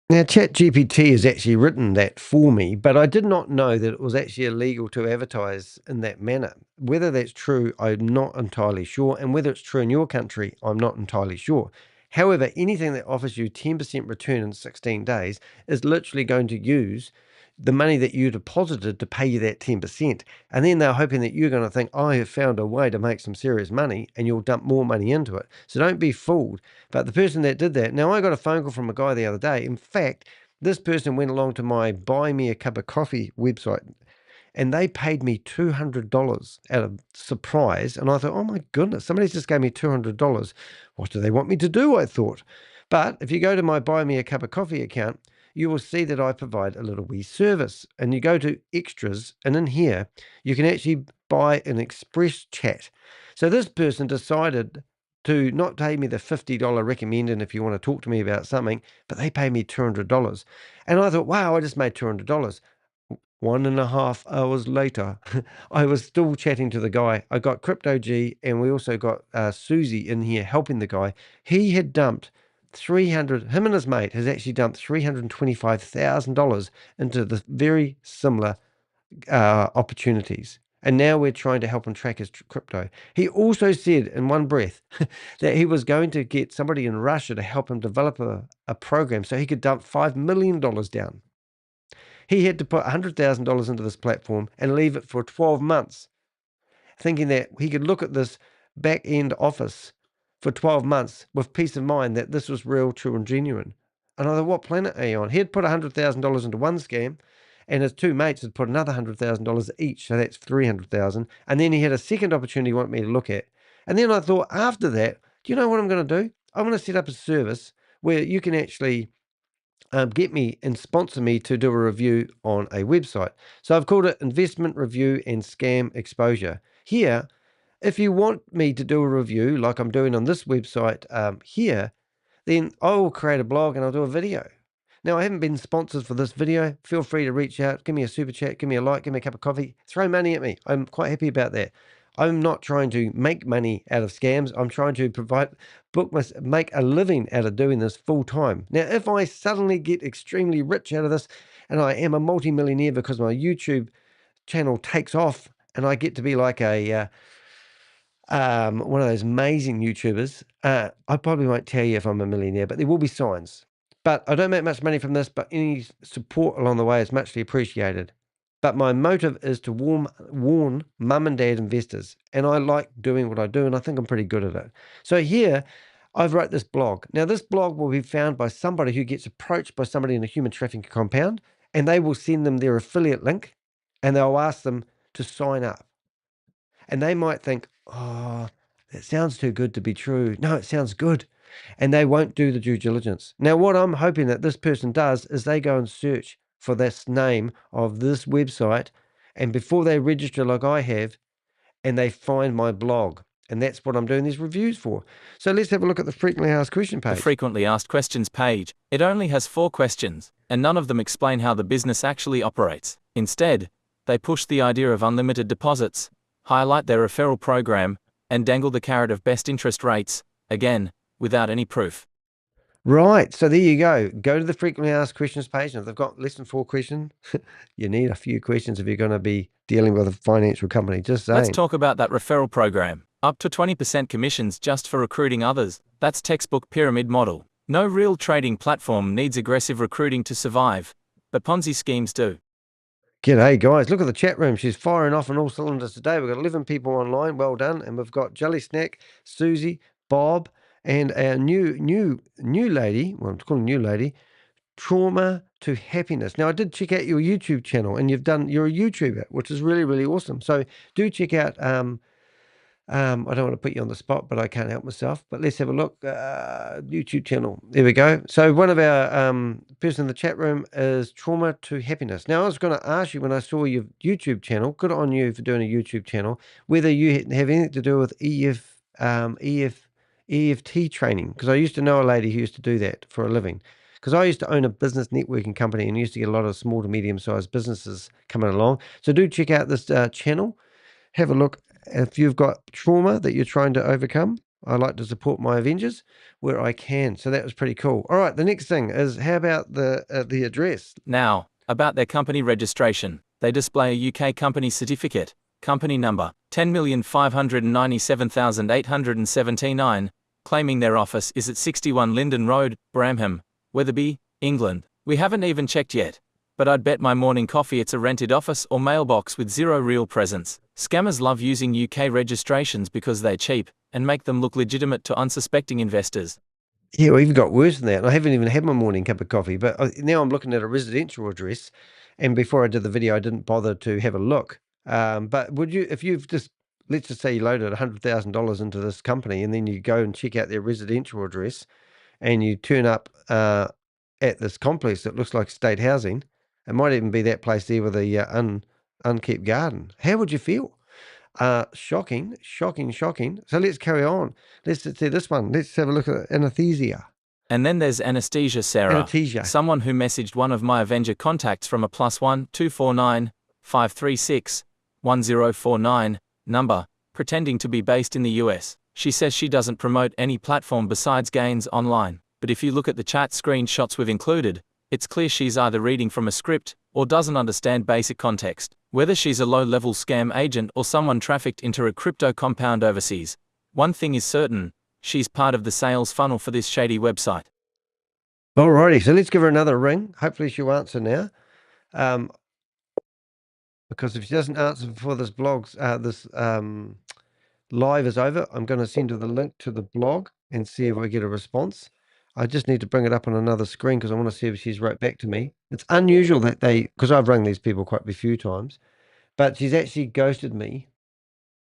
S1: Now, ChatGPT has actually written that for me, but I did not know that it was actually illegal to advertise in that manner. Whether that's true, I'm not entirely sure, and whether it's true in your country, I'm not entirely sure. However, anything that offers you 10% return in 16 days is literally going to use the money that you deposited to pay you that 10%. And then they're hoping that you're going to think, I have found a way to make some serious money, and you'll dump more money into it. So don't be fooled. But the person that did that, now I got a phone call from a guy the other day. In fact, this person went along to my Buy Me a Cup of Coffee website and they paid me $200 out of surprise. And I thought, oh my goodness, somebody's just gave me $200. What do they want me to do? I thought. But if you go to my Buy Me a Cup of Coffee account, you will see that I provide a little wee service. And you go to extras, and in here, you can actually buy an express chat. So this person decided to not pay me the $50 recommending if you want to talk to me about something, but they pay me $200. And I thought, wow, I just made $200. 1.5 hours later, I was still chatting to the guy. I got Crypto G, and we also got Susie in here helping the guy. He had dumped 300, him and his mate has actually dumped $325,000 into the very similar opportunities. And now we're trying to help him track his crypto. He also said in one breath that he was going to get somebody in Russia to help him develop a program so he could dump $5 million down. He had to put $100,000 into this platform and leave it for 12 months, thinking that he could look at this back end office for 12 months with peace of mind that this was real, true, and genuine. And I thought, what planet are you on? He had put $100,000 into one scam, and his two mates had put another $100,000 each, so that's $300,000. And then he had a second opportunity he wanted me to look at. And then I thought, after that, do you know what I'm going to do? I'm going to set up a service where you can actually get me and sponsor me to do a review on a website. So I've called it Investment Review and Scam Exposure. Here, if you want me to do a review like I'm doing on this website here, then I will create a blog and I'll do a video. Now, I haven't been sponsored for this video. Feel free to reach out, give me a super chat, give me a like, give me a cup of coffee, throw money at me. I'm quite happy about that. I'm not trying to make money out of scams. I'm trying to make a living out of doing this full time. Now, if I suddenly get extremely rich out of this and I am a multimillionaire because my YouTube channel takes off and I get to be like a one of those amazing YouTubers, I probably won't tell you if I'm a millionaire, but there will be signs. But I don't make much money from this, but any support along the way is muchly appreciated. But my motive is to warn mum and dad investors, and I like doing what I do, and I think I'm pretty good at it. So here, I've wrote this blog. Now, this blog will be found by somebody who gets approached by somebody in a human trafficking compound, and they will send them their affiliate link, and they'll ask them to sign up. And they might think, oh, that sounds too good to be true. No, it sounds good. And they won't do the due diligence. Now, what I'm hoping that this person does is they go and search for this name of this website. And before they register like I have, and they find my blog. And that's what I'm doing these reviews for. So let's have a look at the frequently asked question
S2: The
S1: page.
S2: frequently asked questions page, it only has 4 questions, and none of them explain how the business actually operates. Instead, they push the idea of unlimited deposits, highlight their referral program, and dangle the carrot of best interest rates, again, without any proof.
S1: Right, so there you go. Go to the frequently asked questions page, and if they've got less than 4 questions, you need a few questions if you're going to be dealing with a financial company. Just saying.
S2: Let's talk about that referral program. Up to 20% commissions just for recruiting others. That's textbook pyramid model. No real trading platform needs aggressive recruiting to survive, but Ponzi schemes do.
S1: G'day guys, look at the chat room. She's firing off on all cylinders today. We've got 11 people online, well done. And we've got Jelly Snack, Susie, Bob, and our new lady, well, I'm calling new lady, Trauma to Happiness. Now, I did check out your YouTube channel, and you're a YouTuber, which is really, really awesome. So do check out, I don't want to put you on the spot, but I can't help myself. But let's have a look. YouTube channel. There we go. So one of our person in the chat room is Trauma to Happiness. Now, I was going to ask you when I saw your YouTube channel, good on you for doing a YouTube channel, whether you have anything to do with EFT training. Because I used to know a lady who used to do that for a living. Because I used to own a business networking company and used to get a lot of small to medium-sized businesses coming along. So do check out this channel. Have a look. If you've got trauma that you're trying to overcome, I like to support my Avengers where I can. So that was pretty cool. All right, the next thing is, how about the address?
S2: Now, about their company registration. They display a UK company certificate, company number 10,597,879, claiming their office is at 61 Linden Road, Bramham, Wetherby, England. We haven't even checked yet, but I'd bet my morning coffee it's a rented office or mailbox with zero real presence. Scammers love using UK registrations because they're cheap and make them look legitimate to unsuspecting investors.
S1: Yeah, we even got worse than that. I haven't even had my morning cup of coffee, but now I'm looking at a residential address. And before I did the video, I didn't bother to have a look. But would you, if you've just, let's just say you loaded $100,000 into this company and then you go and check out their residential address and you turn up at this complex that looks like state housing, it might even be that place there with a unkept garden. How would you feel? Shocking, shocking, shocking. So let's carry on. Let's see this one. Let's have a look at anesthesia.
S2: And then there's Anesthesia Sarah,
S1: Anesthesia.
S2: someone who messaged one of my Avenger contacts from a +1 249 536 1049 number, pretending to be based in the US. She says she doesn't promote any platform besides Gains Online, but if you look at the chat screenshots we've included, it's clear she's either reading from a script or doesn't understand basic context. Whether she's a low-level scam agent or someone trafficked into a crypto compound overseas, one thing is certain, she's part of the sales funnel for this shady website.
S1: Alrighty, so let's give her another ring. Hopefully she'll answer now. Because if she doesn't answer before this live is over, I'm going to send her the link to the blog and see if I get a response. I just need to bring it up on another screen because I want to see if she's wrote back to me. It's unusual that because I've rung these people quite a few times, but she's actually ghosted me.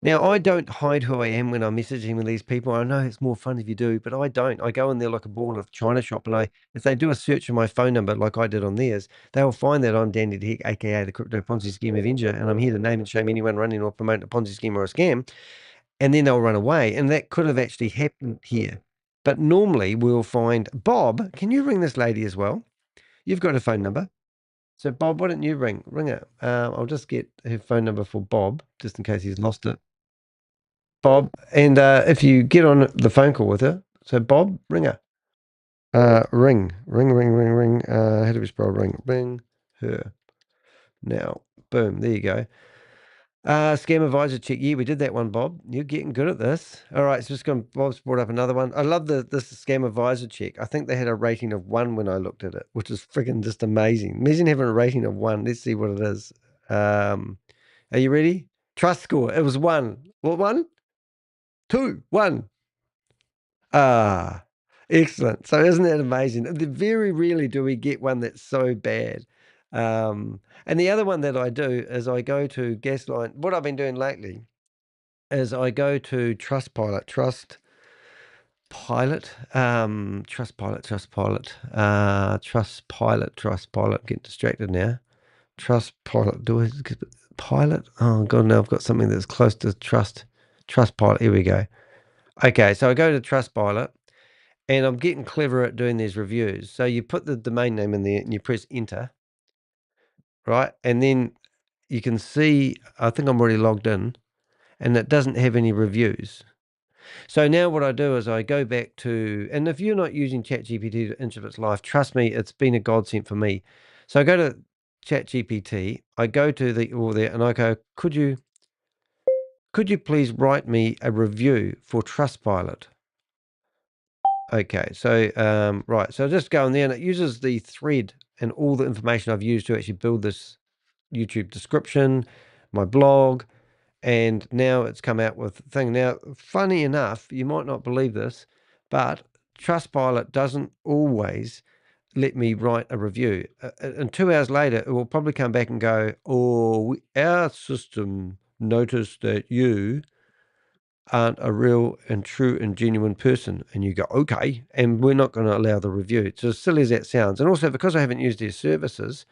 S1: Now, I don't hide who I am when I'm messaging with these people. I know it's more fun if you do, but I don't. I go in there like a ball of china shop, and if they do a search of my phone number like I did on theirs, they will find that I'm Danny the Heck, aka the Crypto Ponzi Scheme Avenger, and I'm here to name and shame anyone running or promoting a Ponzi scheme or a scam, and then they'll run away. And that could have actually happened here. But normally we'll find, Bob, can you ring this lady as well? You've got her phone number. So, Bob, why don't you ring it? I'll just get her phone number for Bob, just in case he's lost it. Bob, and if you get on the phone call with her, so Bob, ring her. Ring. How do we spell ring? Ring her. Now, boom, there you go. Scam advisor check. Yeah, we did that one, Bob. You're getting good at this. All right, so Bob's brought up another one. I love this scam advisor check. I think they had a rating of 1 when I looked at it, which is freaking just amazing. Imagine having a rating of 1. Let's see what it is. Are you ready? Trust score. It was 1. What 1? 2, 1. Ah, excellent. So isn't that amazing? Very rarely do we get one that's so bad. And the other one that I do is I go to Gasline. What I've been doing lately is I go to Trustpilot, Trustpilot. Get distracted now. Trustpilot. Pilot? Oh God, now I've got something that's close to Trustpilot. Here we go. Okay, so I go to Trustpilot, and I'm getting clever at doing these reviews. So you put the domain name in there and you press enter, right? And then you can see, I think I'm already logged in, and it doesn't have any reviews. So now what I do is I go back to, and if you're not using ChatGPT to inch of its life, trust me, it's been a godsend for me. So I go to ChatGPT, I go to all there, and I go, could you please write me a review for Trustpilot? Okay, so right, so just go in there, and it uses the thread and all the information I've used to actually build this YouTube description, my blog, and now it's come out with the thing. Now, funny enough, you might not believe this, but Trustpilot doesn't always let me write a review. And 2 hours later, it will probably come back and go, "Oh, our system noticed that you aren't a real and true and genuine person." And you go, okay, and we're not going to allow the review. It's as silly as that sounds. And also, because I haven't used their services,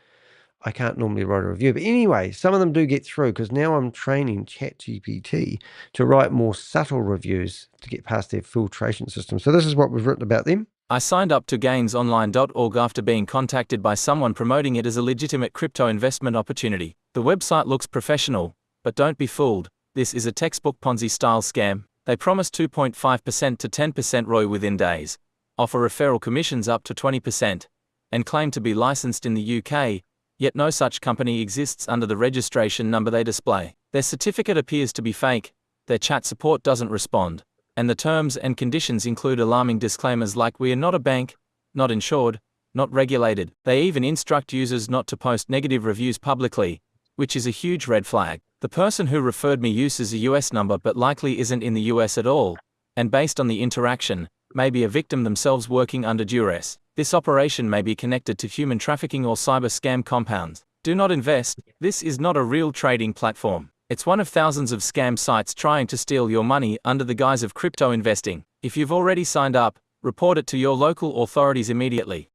S1: I can't normally write a review. But anyway, some of them do get through because now I'm training ChatGPT to write more subtle reviews to get past their filtration system. So this is what we've written about them.
S2: I signed up to gainsonline.org after being contacted by someone promoting it as a legitimate crypto investment opportunity. The website looks professional, but don't be fooled. This is a textbook Ponzi-style scam. They promise 2.5% to 10% ROI within days, offer referral commissions up to 20%, and claim to be licensed in the UK, yet no such company exists under the registration number they display. Their certificate appears to be fake, their chat support doesn't respond, and the terms and conditions include alarming disclaimers like "we are not a bank, not insured, not regulated." They even instruct users not to post negative reviews publicly, which is a huge red flag. The person who referred me uses a US number but likely isn't in the US at all, and based on the interaction, may be a victim themselves working under duress. This operation may be connected to human trafficking or cyber scam compounds. Do not invest. This is not a real trading platform. It's one of thousands of scam sites trying to steal your money under the guise of crypto investing. If you've already signed up, report it to your local authorities immediately.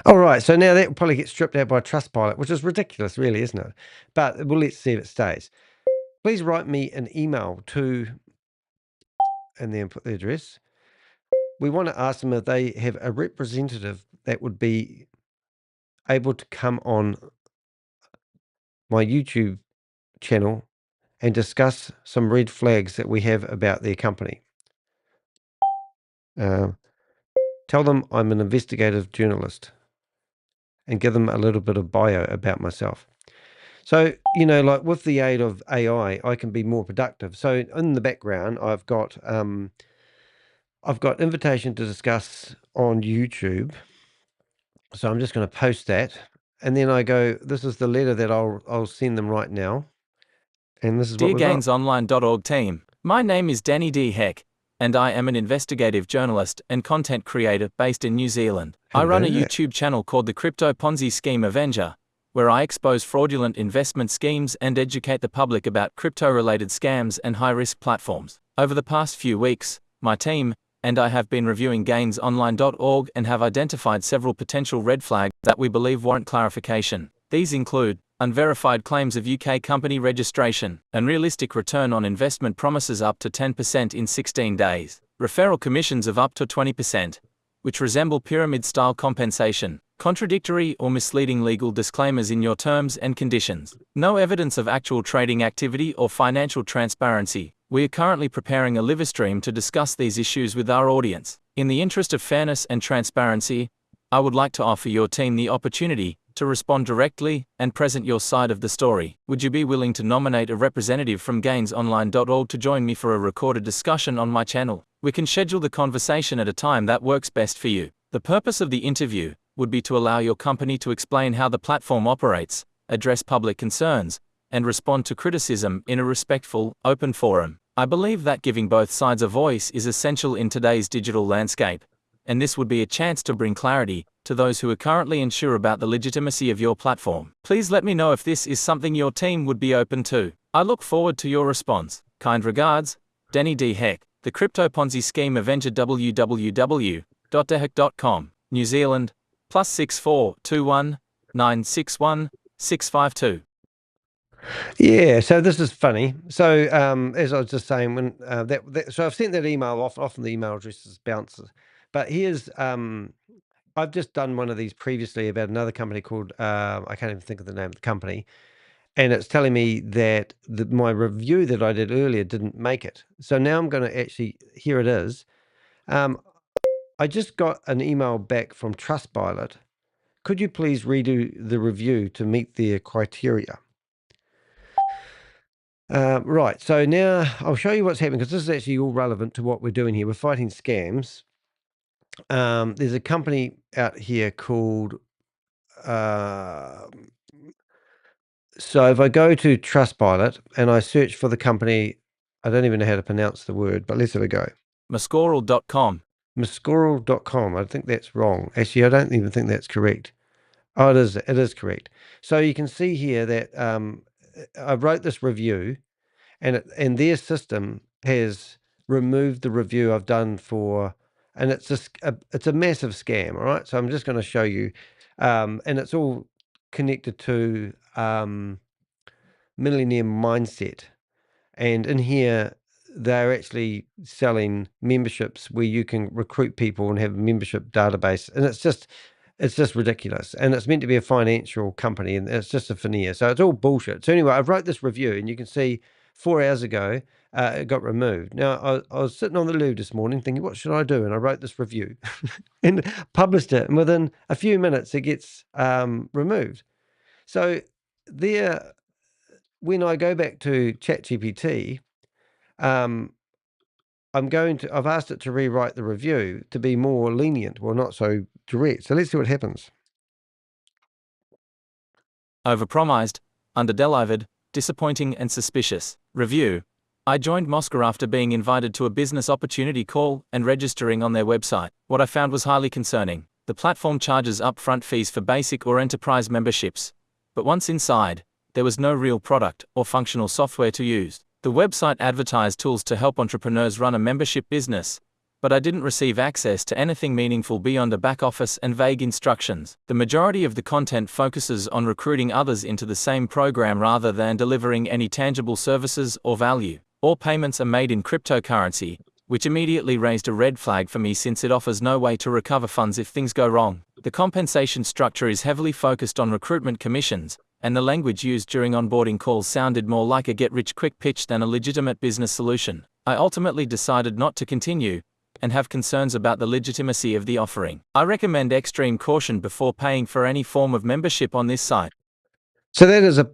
S1: All right, so now that will probably get stripped out by Trustpilot, which is ridiculous, really, isn't it? But well, let's see if it stays. Please write me an email to, and then put the address. we want to ask them if they have a representative that would be able to come on my YouTube channel and discuss some red flags that we have about their company. Uh, Tell them I'm an investigative journalist and give them a little bit of bio about myself. So, like with the aid of AI, I can be more productive. So in the background, I've got invitation to discuss on YouTube. So I'm just going to post that. And then I go, this is the letter that I'll send them right now. And this is what
S2: Dear
S1: we've got.
S2: GainsOnline.org team, my name is Danny D. Heck, and I am an investigative journalist and content creator based in New Zealand. I run a
S1: Hello there.
S2: YouTube channel called the Crypto Ponzi Scheme Avenger, where I expose fraudulent investment schemes and educate the public about crypto-related scams and high-risk platforms. Over the past few weeks, my team and I have been reviewing GainsOnline.org and have identified several potential red flags that we believe warrant clarification. These include unverified claims of UK company registration, unrealistic return on investment promises up to 10% in 16 days, referral commissions of up to 20%, which resemble pyramid-style compensation, contradictory or misleading legal disclaimers in your terms and conditions, no evidence of actual trading activity or financial transparency. We are currently preparing a live stream to discuss these issues with our audience. In the interest of fairness and transparency, I would like to offer your team the opportunity to respond directly and present your side of the story. Would you be willing to nominate a representative from GainsOnline.org to join me for a recorded discussion on my channel? We can schedule the conversation at a time that works best for you. The purpose of the interview would be to allow your company to explain how the platform operates, address public concerns, and respond to criticism in a respectful, open forum. I believe that giving both sides a voice is essential in today's digital landscape, and this would be a chance to bring clarity to those who are currently unsure about the legitimacy of your platform. Please let me know if this is something your team would be open to. I look forward to your response. Kind regards, Danny D. Heck, the Crypto Ponzi Scheme Avenger, www.deheck.com, New Zealand, +64 21 961 652.
S1: Yeah, so this is funny. So, as I was just saying, when so I've sent that email off. Often the email addresses bounces, but here's I've just done one of these previously about another company called I can't even think of the name of the company, and it's telling me that my review that I did earlier didn't make it. So now I'm going to actually, here it is. Um, I just got an email back from Trustpilot. Could you please redo the review to meet their criteria? Right, so now I'll show you what's happening because this is actually all relevant to what we're doing here. We're fighting scams. There's a company out here called, uh, so if I go to Trustpilot and I search for the company, I don't even know how to pronounce the word, but let's have a go.
S2: Mascoral.com.
S1: Mascoral.com. I think that's wrong. Actually, I don't even think that's correct. Oh, it is correct. So you can see here that I wrote this review and their system has removed the review I've done for, and it's a massive scam. All right, so I'm just going to show you, and it's all connected to Millionaire Mindset, and in here they're actually selling memberships where you can recruit people and have a membership database, and it's just ridiculous. And it's meant to be a financial company, and it's just a veneer. So it's all bullshit. So anyway, I've wrote this review, and you can see 4 hours ago, it got removed. Now, I was sitting on the loo this morning thinking, what should I do? And I wrote this review and published it. And within a few minutes, it gets removed. So there, when I go back to ChatGPT, um, I've asked it to rewrite the review to be more lenient, well, not so direct. So let's see what happens.
S2: Overpromised, underdelivered, disappointing and suspicious. Review. I joined Mosca after being invited to a business opportunity call and registering on their website. What I found was highly concerning. The platform charges upfront fees for basic or enterprise memberships. But once inside, there was no real product or functional software to use. The website advertised tools to help entrepreneurs run a membership business, but I didn't receive access to anything meaningful beyond a back office and vague instructions. The majority of the content focuses on recruiting others into the same program rather than delivering any tangible services or value. All payments are made in cryptocurrency, which immediately raised a red flag for me since it offers no way to recover funds if things go wrong. The compensation structure is heavily focused on recruitment commissions, and the language used during onboarding calls sounded more like a get-rich-quick pitch than a legitimate business solution. I ultimately decided not to continue, and have concerns about the legitimacy of the offering. I recommend extreme caution before paying for any form of membership on this site.
S1: So that is a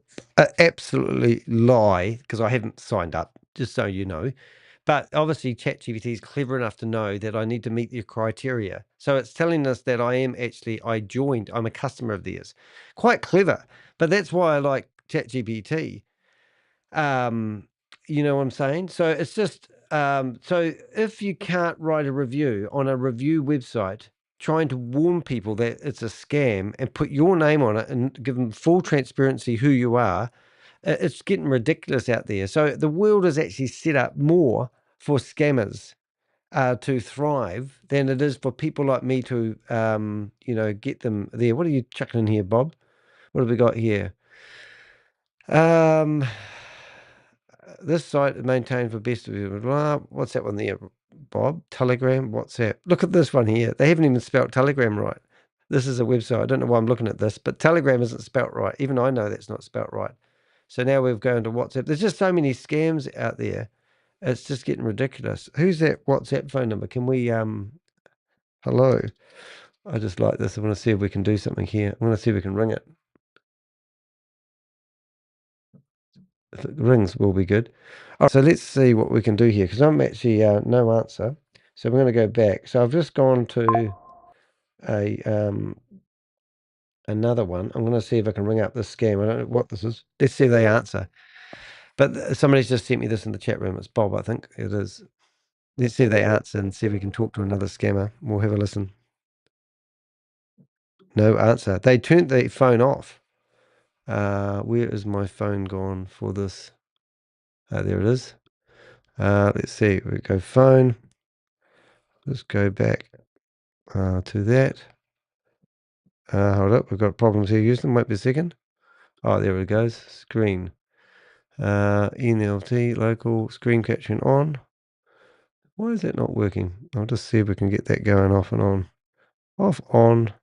S1: absolutely lie, because I haven't signed up, just so you know. But obviously ChatGPT is clever enough to know that I need to meet the criteria. So it's telling us that I'm a customer of theirs. Quite clever. But that's why I like ChatGPT. You know what I'm saying? So it's just, so if you can't write a review on a review website, trying to warn people that it's a scam and put your name on it and give them full transparency who you are, it's getting ridiculous out there. So the world is actually set up more for scammers to thrive than it is for people like me to, get them there. What are you chucking in here, Bob? What have we got here? Um, this site is maintained for best of you. What's that one there, Bob? Telegram? What's that? Look at this one here. They haven't even spelt Telegram right. This is a website. I don't know why I'm looking at this, but Telegram isn't spelt right. Even I know that's not spelt right. So now we've gone to WhatsApp. There's just so many scams out there. It's just getting ridiculous. Who's that WhatsApp phone number? Can we, hello? I just like this. I want to see if we can do something here. I want to see if we can ring it. If it rings, will be good. All right, so let's see what we can do here, because I'm actually no answer. So we're going to go back. So I've just gone to a another one. I'm going to see if I can ring up this scam. I don't know what this is. Let's see if they answer. But somebody's just sent me this in the chat room. It's Bob, I think it is. Let's see if they answer and see if we can talk to another scammer. We'll have a listen. No answer. They turned the phone off. Where is my phone gone for this? There it is. Let's see. We go phone. Let's go back to that. Hold up. We've got problems here. Houston. Wait a second. Oh, there it goes. Screen. NLT local screen capturing on. Why is that not working? I'll just see if we can get that going off and on. Off, on.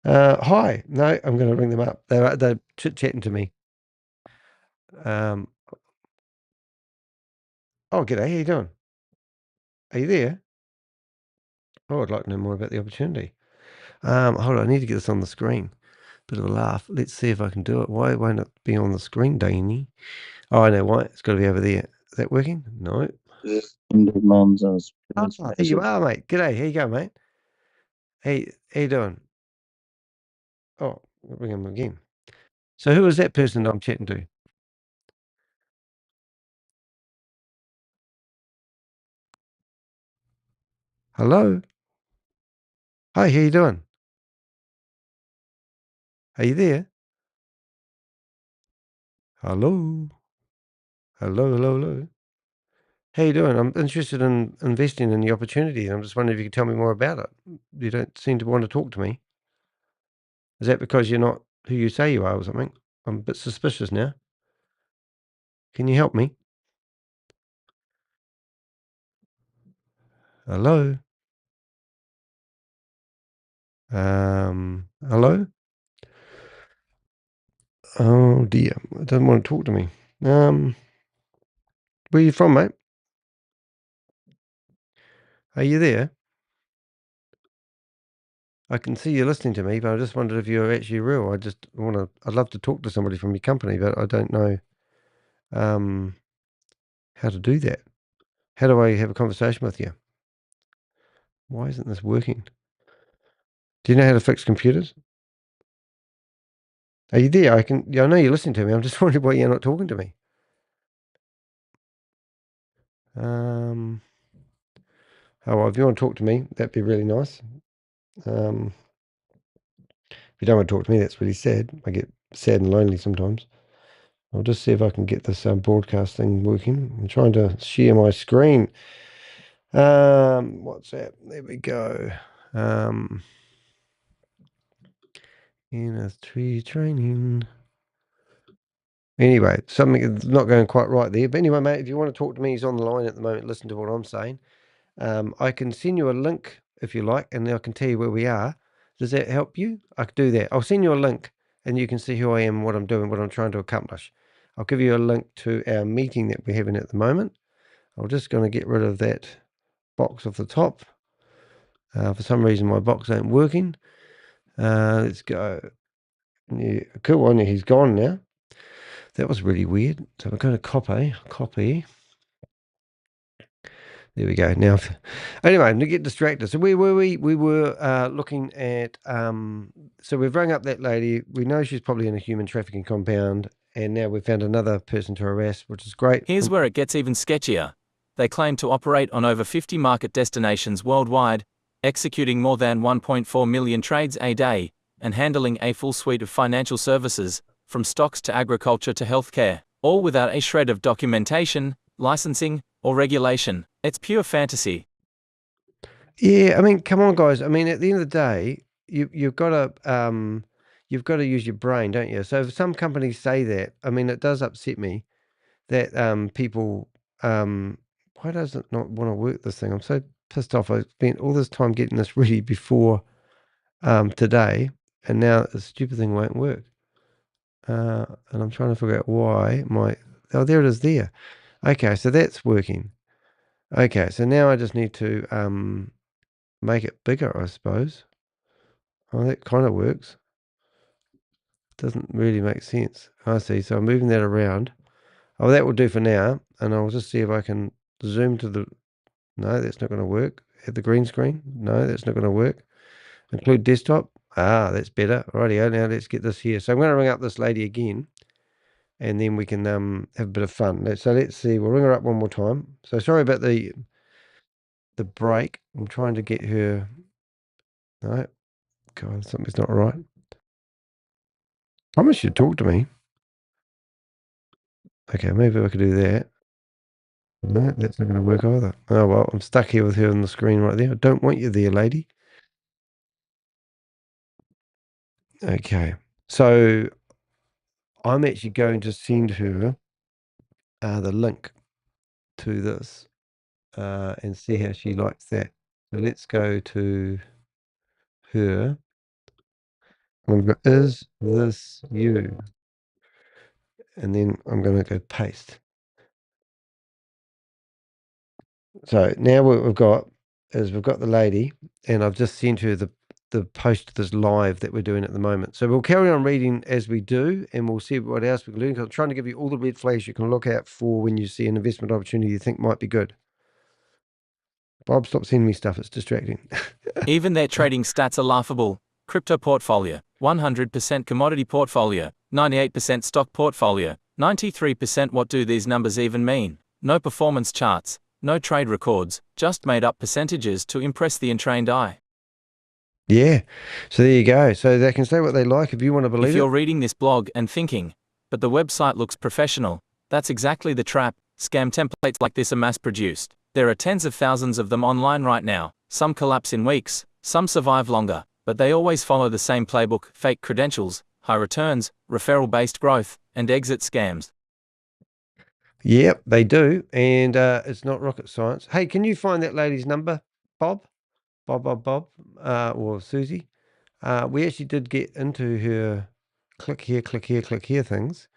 S1: Hi. No, I'm going to ring them up. They're chit-chatting to me. Oh, g'day. How you doing? Are you there? Oh, I'd like to know more about the opportunity. Hold on. I need to get this on the screen. Bit of a laugh. Let's see if I can do it. Why won't it be on the screen, Danny? Oh, I know why. It's got to be over there. Is that working? No. Oh, here you are, mate. G'day. How you going, mate? Hey, how you doing? Oh, I'll ring him again. So who is that person I'm chatting to? Hello? Hi, how you doing? Are you there? Hello? Hello, hello, hello. How you doing? I'm interested in investing in the opportunity. I'm just wondering if you could tell me more about it. You don't seem to want to talk to me. Is that because you're not who you say you are or something? I'm a bit suspicious now. Can you help me? Hello? Hello? Oh dear. It doesn't want to talk to me. Where you from, mate? Are you there? I can see you listening to me, but I just wondered if you're actually real. I'd love to talk to somebody from your company, but I don't know um, how to do that. How do I have a conversation with you? Why isn't this working? Do you know how to fix computers? Are you there? Yeah, I know you're listening to me. I'm just wondering why you're not talking to me. Um, well, if you want to talk to me, that'd be really nice. If you don't want to talk to me, that's really sad. I get sad and lonely sometimes. I'll just see if I can get this broadcast thing working. I'm trying to share my screen. What's that? There we go. In a tree training. Anyway, something is not going quite right there. But anyway, mate, if you want to talk to me, he's on the line at the moment. Listen to what I'm saying. I can send you a link if you like, and I can tell you where we are. Does that help you? I could do that. I'll send you a link, and you can see who I am, what I'm doing, what I'm trying to accomplish. I'll give you a link to our meeting that we're having at the moment. I'm just going to get rid of that box off the top. For some reason, my box ain't working. Let's go. Yeah, cool on you. He's gone now. That was really weird. So we're going to copy. There we go. Now, anyway, to get distracted. So where were we? We were looking at. So we've rung up that lady. We know she's probably in a human trafficking compound, and now we've found another person to harass, which is great.
S2: Here's where it gets even sketchier. They claim to operate on over 50 market destinations worldwide, executing more than 1.4 million trades a day, and handling a full suite of financial services, from stocks to agriculture to healthcare, all without a shred of documentation, licensing, or regulation. It's pure fantasy.
S1: Yeah, I mean, come on, guys. I mean, at the end of the day, you've got to use your brain, don't you? So if some companies say that, I mean, it does upset me that people why does it not want to work this thing? I'm so pissed off. I spent all this time getting this ready before today, and now the stupid thing won't work. And I'm trying to figure out why oh, there it is there. Okay, so that's working. Okay, so now I just need to make it bigger, I suppose. Oh, that kind of works. Doesn't really make sense. I see. So I'm moving that around. Oh, that will do for now. And I'll just see if I can zoom to the... No, that's not going to work. Add the green screen. No, that's not going to work. Include desktop. Ah, that's better. Rightio, now let's get this here. So I'm going to ring up this lady again, and then we can have a bit of fun. So let's see. We'll ring her up one more time. So sorry about the break. I'm trying to get her... No, God, something's not right. I promise you talk to me. Okay, maybe I could do that. No, that's not going to work either. Oh, well, I'm stuck here with her on the screen right there. I don't want you there, lady. Okay. So I'm actually going to send her the link to this and see how she likes that. So let's go to her. I'm going to go, is this you? And then I'm going to go paste. So now what we've got is we've got the lady, and I've just sent her the post to this live that we're doing at the moment. So we'll carry on reading as we do, and we'll see what else we can learn. 'Cause I'm trying to give you all the red flags you can look out for when you see an investment opportunity you think might be good. Bob, stop sending me stuff. It's distracting.
S2: Even their trading stats are laughable. Crypto portfolio, 100% commodity portfolio, 98% stock portfolio, 93%. What do these numbers even mean? No performance charts, no trade records, just made up percentages to impress the untrained eye.
S1: Yeah. So there you go. So they can say what they like if you want to believe
S2: If
S1: it.
S2: you're reading this blog and thinking, but the website looks professional, that's exactly the trap. Scam templates like this are mass-produced. There are tens of thousands of them online right now. Some collapse in weeks, some survive longer, but they always follow the same playbook: fake credentials, high returns, referral-based growth, and exit scams.
S1: Yep, they do. And it's not rocket science. Hey, can you find that lady's number, Bob? Bob, or Susie? We actually did get into her click here things.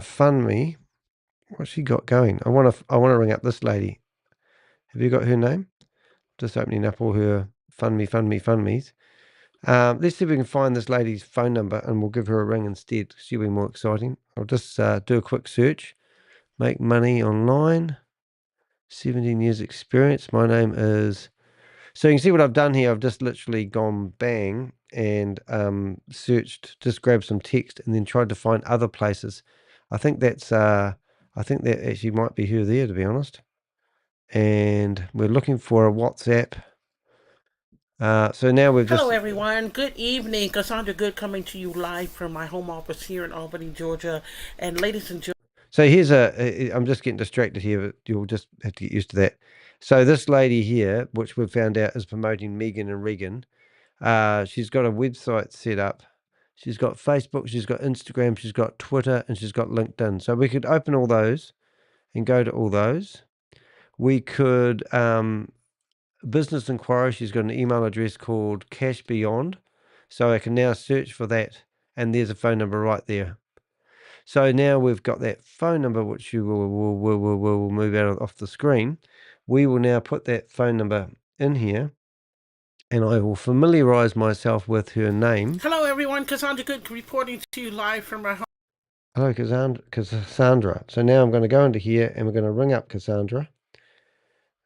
S1: Fund me. What's she got going? I want to ring up this lady. Have you got her name? Just opening up all her fund me's. Let's see if we can find this lady's phone number, and we'll give her a ring instead. She'll be more exciting. I'll just do a quick search. Make money online. 17 years experience. My name is... So you can see what I've done here. I've just literally gone bang and searched, just grabbed some text and then tried to find other places. I think that's I think that actually might be her there, to be honest. And we're looking for a WhatsApp. So now we've
S3: Hello,
S1: just...
S3: everyone. Good evening. Cassandra Good coming to you live from my home office here in Albany, Georgia. And ladies and gentlemen,
S1: So here's I'm just getting distracted here, but you'll just have to get used to that. So this lady here, which we've found out is promoting Megan and Regan. She's got a website set up. She's got Facebook, she's got Instagram, she's got Twitter, and she's got LinkedIn. So we could open all those and go to all those. We could, business inquiry, she's got an email address called Cash Beyond. So I can now search for that, and there's a phone number right there. So now we've got that phone number, which you will move off the screen. We will now put that phone number in here, and I will familiarize myself with her name.
S3: Hello, everyone. Cassandra Good reporting to you live from my home.
S1: Hello, Cassandra. So now I'm going to go into here, and we're going to ring up Cassandra,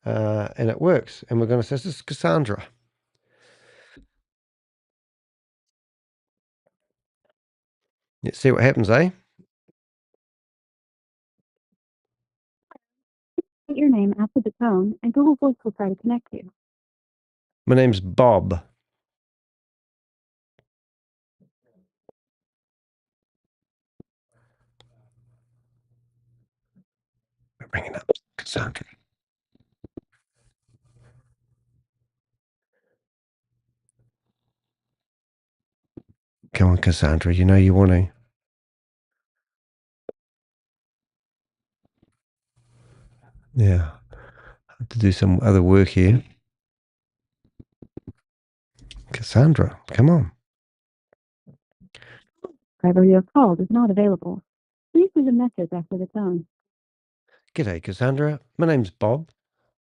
S1: and it works. And we're going to say, this is Cassandra. Let's see what happens, eh?
S4: Put your name after the tone, and Google Voice will try to connect you.
S1: My name's Bob. We're ringing up Cassandra. Come on, Cassandra. You know you want to. Yeah. I have to do some other work here. Cassandra, come on.
S4: Driver you have called is not available. Please leave a message after the tone.
S1: G'day, Cassandra. My name's Bob.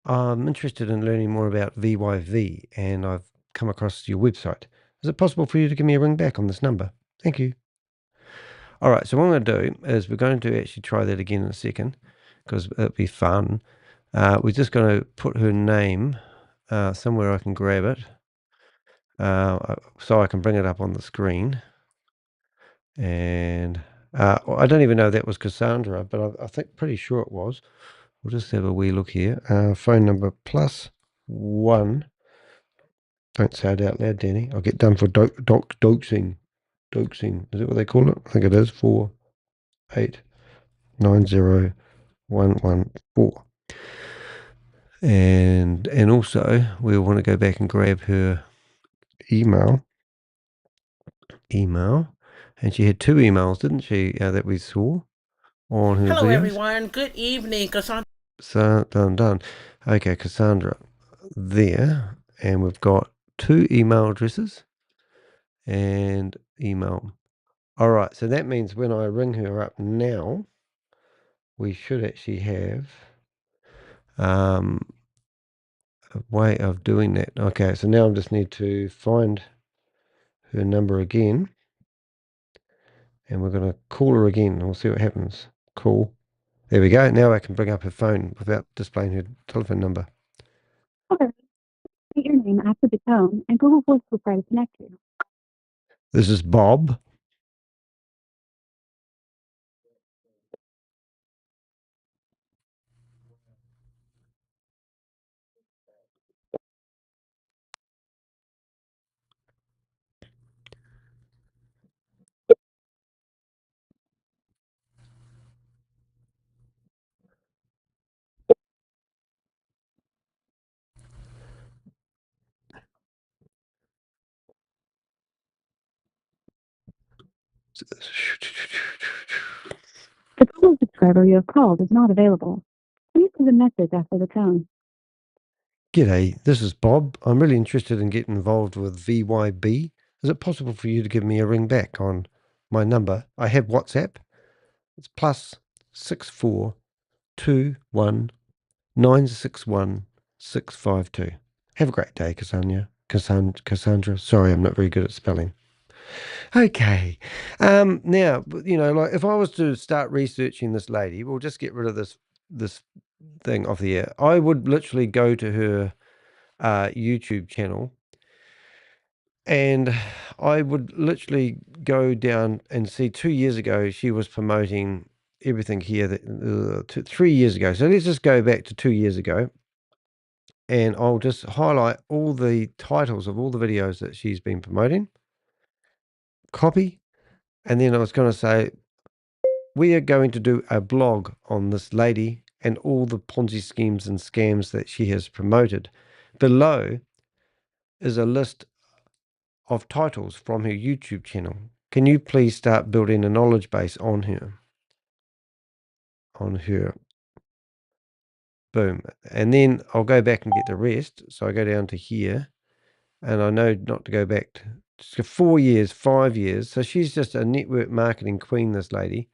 S1: I'm interested in learning more about VYV, and I've come across your website. Is it possible for you to give me a ring back on this number? Thank you. All right, so what I'm going to do is we're going to actually try that again in a second, because it'll be fun. We're just going to put her name somewhere I can grab it, so I can bring it up on the screen. And I don't even know that was Cassandra, but I think pretty sure it was. We'll just have a wee look here. Phone number +1. Don't say it out loud, Danny. I'll get done for doxing. Doxing. Is that what they call it? I think it is. 4890114. And also we'll want to go back and grab her email. And she had 2 emails, didn't she, that we saw on her
S3: Hello,
S1: videos?
S3: everyone. Good evening, Cassandra.
S1: So done. Okay, Cassandra there, and we've got 2 email addresses and email. All right, so that means when I ring her up now, we should actually have a way of doing that. Okay, so now I just need to find her number again, and we're going to call her again, and we'll see what happens. Call. There we go. Now I can bring up her phone without displaying her telephone number.
S4: Okay. Put your name after the tone, and Google Voice will try to connect you.
S1: This is Bob.
S4: The Google subscriber you have called is not available. Please leave a message after the tone.
S1: G'day, this is Bob. I'm really interested in getting involved with VYB. Is it possible for you to give me a ring back on my number? I have WhatsApp. It's +642196165 Have a great day, Cassandra. Sorry, I'm not very good at spelling. Okay. Now, like if I was to start researching this lady, we'll just get rid of this thing off the air. I would literally go to her YouTube channel, and I would literally go down and see 2 years ago she was promoting everything here that 3 years ago. So let's just go back to 2 years ago, and I'll just highlight all the titles of all the videos that she's been promoting. Copy, and then I was going to say we are going to do a blog on this lady and all the Ponzi schemes and scams that she has promoted. Below is a list of titles from her YouTube channel. Can you please start building a knowledge base on her? Boom. And then I'll go back and get the rest. So I go down to here, and I know not to go back to 4 years, 5 years. So she's just a network marketing queen, this lady.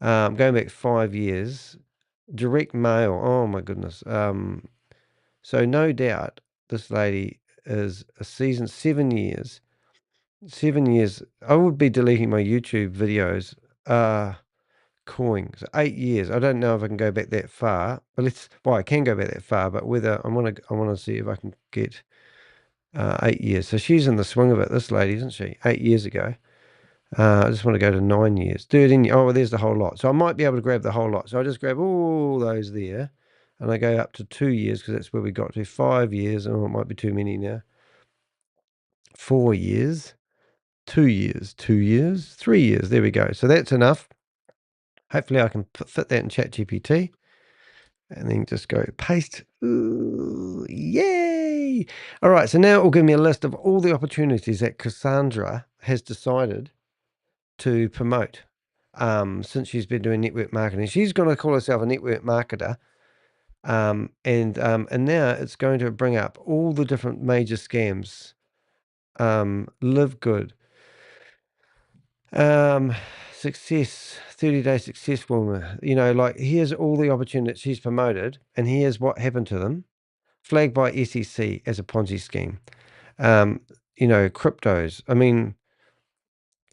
S1: Going back 5 years, direct mail. Oh my goodness. So no doubt this lady is a seasoned 7 years. 7 years. I would be deleting my YouTube videos. Coins. 8 years. I don't know if I can go back that far, but I can go back that far, but whether I wanna see if I can get 8 years. So she's in the swing of it, this lady, isn't she? 8 years ago. I just want to go to 9 years. 13. Oh, well, there's the whole lot. So I might be able to grab the whole lot. So I just grab all those there, and I go up to 2 years because that's where we got to. 5 years. Oh, it might be too many now. 4 years. 2 years. 2 years. 3 years. There we go. So that's enough. Hopefully I can fit that in ChatGPT. And then just go paste. Ooh, yay! All right, so now it will give me a list of all the opportunities that Cassandra has decided to promote since she's been doing network marketing. She's going to call herself a network marketer. And now it's going to bring up all the different major scams. Live good. Success, 30-day success formula. You know, like here's all the opportunities she's promoted, and here's what happened to them. Flagged by SEC as a Ponzi scheme. You know, cryptos. I mean,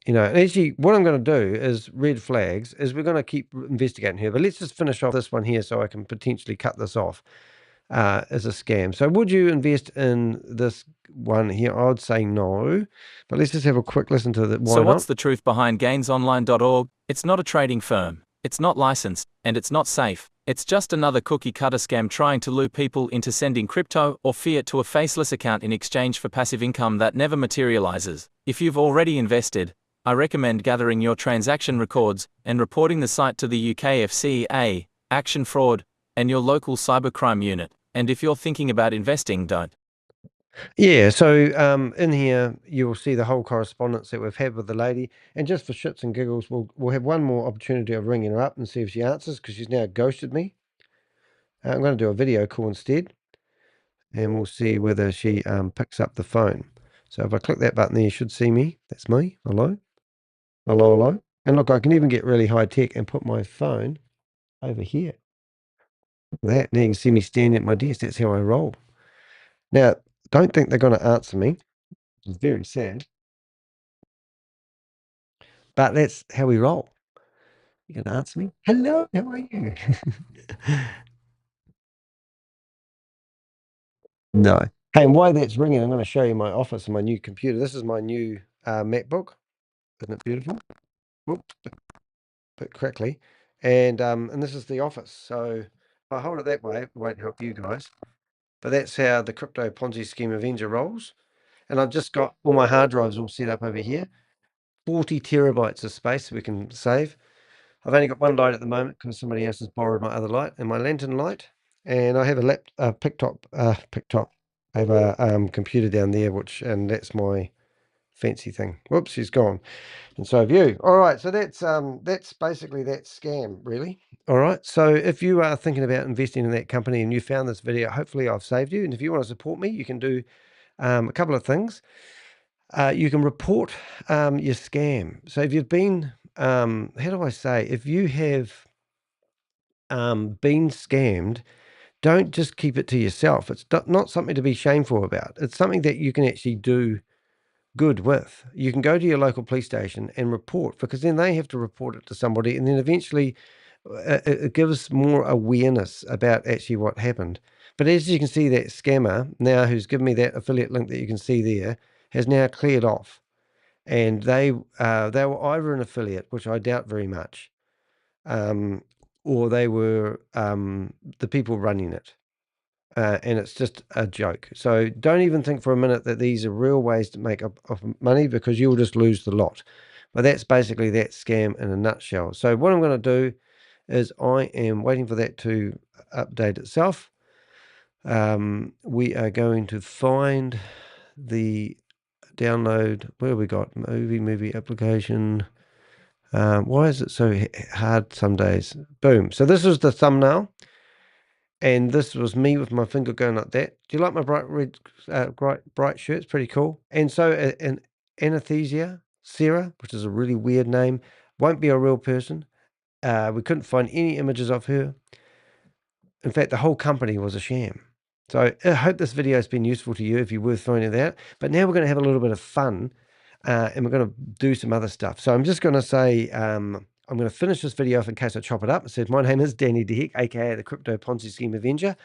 S1: you know, and actually, what I'm going to do is red flags. Is we're going to keep investigating here, but let's just finish off this one here so I can potentially cut this off as a scam. So, would you invest in this one here? I would say no, but let's just have a quick listen to the why
S2: So
S1: not.
S2: what's the truth behind gainsonline.org? It's not a trading firm. It's not licensed, and it's not safe. It's just another cookie-cutter scam trying to lure people into sending crypto or fiat to a faceless account in exchange for passive income that never materializes. If you've already invested, I recommend gathering your transaction records and reporting the site to the UK FCA, Action Fraud, and your local cybercrime unit. And if you're thinking about investing, don't.
S1: Yeah, so in here you'll see the whole correspondence that we've had with the lady, and just for shits and giggles, we'll have one more opportunity of ringing her up and see if she answers because she's now ghosted me. I'm going to do a video call instead, and we'll see whether she picks up the phone. So if I click that button there, you should see me. That's me. Hello, hello, hello. And look, I can even get really high tech and put my phone over here. Look at that. Now you can see me standing at my desk. That's how I roll. Now, don't think they're going to answer me. It's very sad. But that's how we roll. You can answer me. Hello, how are you? No. Hey, and while that's ringing, I'm going to show you my office and my new computer. This is my new MacBook. Isn't it beautiful? Whoops, bit crackly. And this is the office. So if I hold it that way, it won't help you guys. But that's how the crypto Ponzi scheme Avenger rolls. And I've just got all my hard drives all set up over here. 40 terabytes of space we can save. I've only got one light at the moment because somebody else has borrowed my other light and my lantern light. And I have a picktop. I have a computer down there, and that's my fancy thing. Whoops, she's gone. And so have you. All right, so that's basically that scam, really. All right, so if you are thinking about investing in that company and you found this video, hopefully I've saved you. And if you want to support me, you can do a couple of things. You can report your scam. So if you've been, how do I say, if you have been scammed, don't just keep it to yourself. It's not something to be shameful about. It's something that you can actually do good with. You can go to your local police station and report, because then they have to report it to somebody, and then eventually it gives more awareness about actually what happened. But as you can see, that scammer now, who's given me that affiliate link that you can see there, has now cleared off. And they were either an affiliate, which I doubt very much, or they were the people running it. And it's just a joke. So don't even think for a minute that these are real ways to make up money, because you'll just lose the lot. But that's basically that scam in a nutshell. So what I'm going to do is I am waiting for that to update itself. We are going to find the download. Where we got movie application. Why is it so hard some days? Boom. So this is the thumbnail. And this was me with my finger going like that. Do you like my bright red, bright shirt? It's pretty cool. And so an anesthesia, Sarah, which is a really weird name, won't be a real person. We couldn't find any images of her. In fact, the whole company was a sham. So I hope this video has been useful to you if you're worth finding that out. But now we're going to have a little bit of fun and we're going to do some other stuff. So I'm just going to say, I'm going to finish this video off in case I chop it up. It says, my name is Danny DeHeck, aka the Crypto Ponzi Scheme Avenger.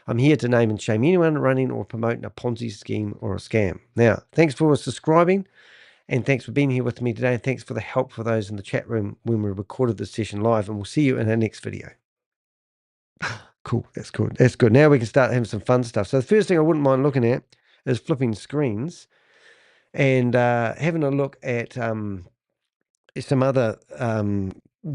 S1: I'm here to name and shame anyone running or promoting a Ponzi scheme or a scam. Now, thanks for subscribing and thanks for being here with me today. And thanks for the help for those in the chat room when we recorded this session live. And we'll see you in our next video. Cool. That's good. That's good. Now we can start having some fun stuff. So the first thing I wouldn't mind looking at is flipping screens and having a look at some other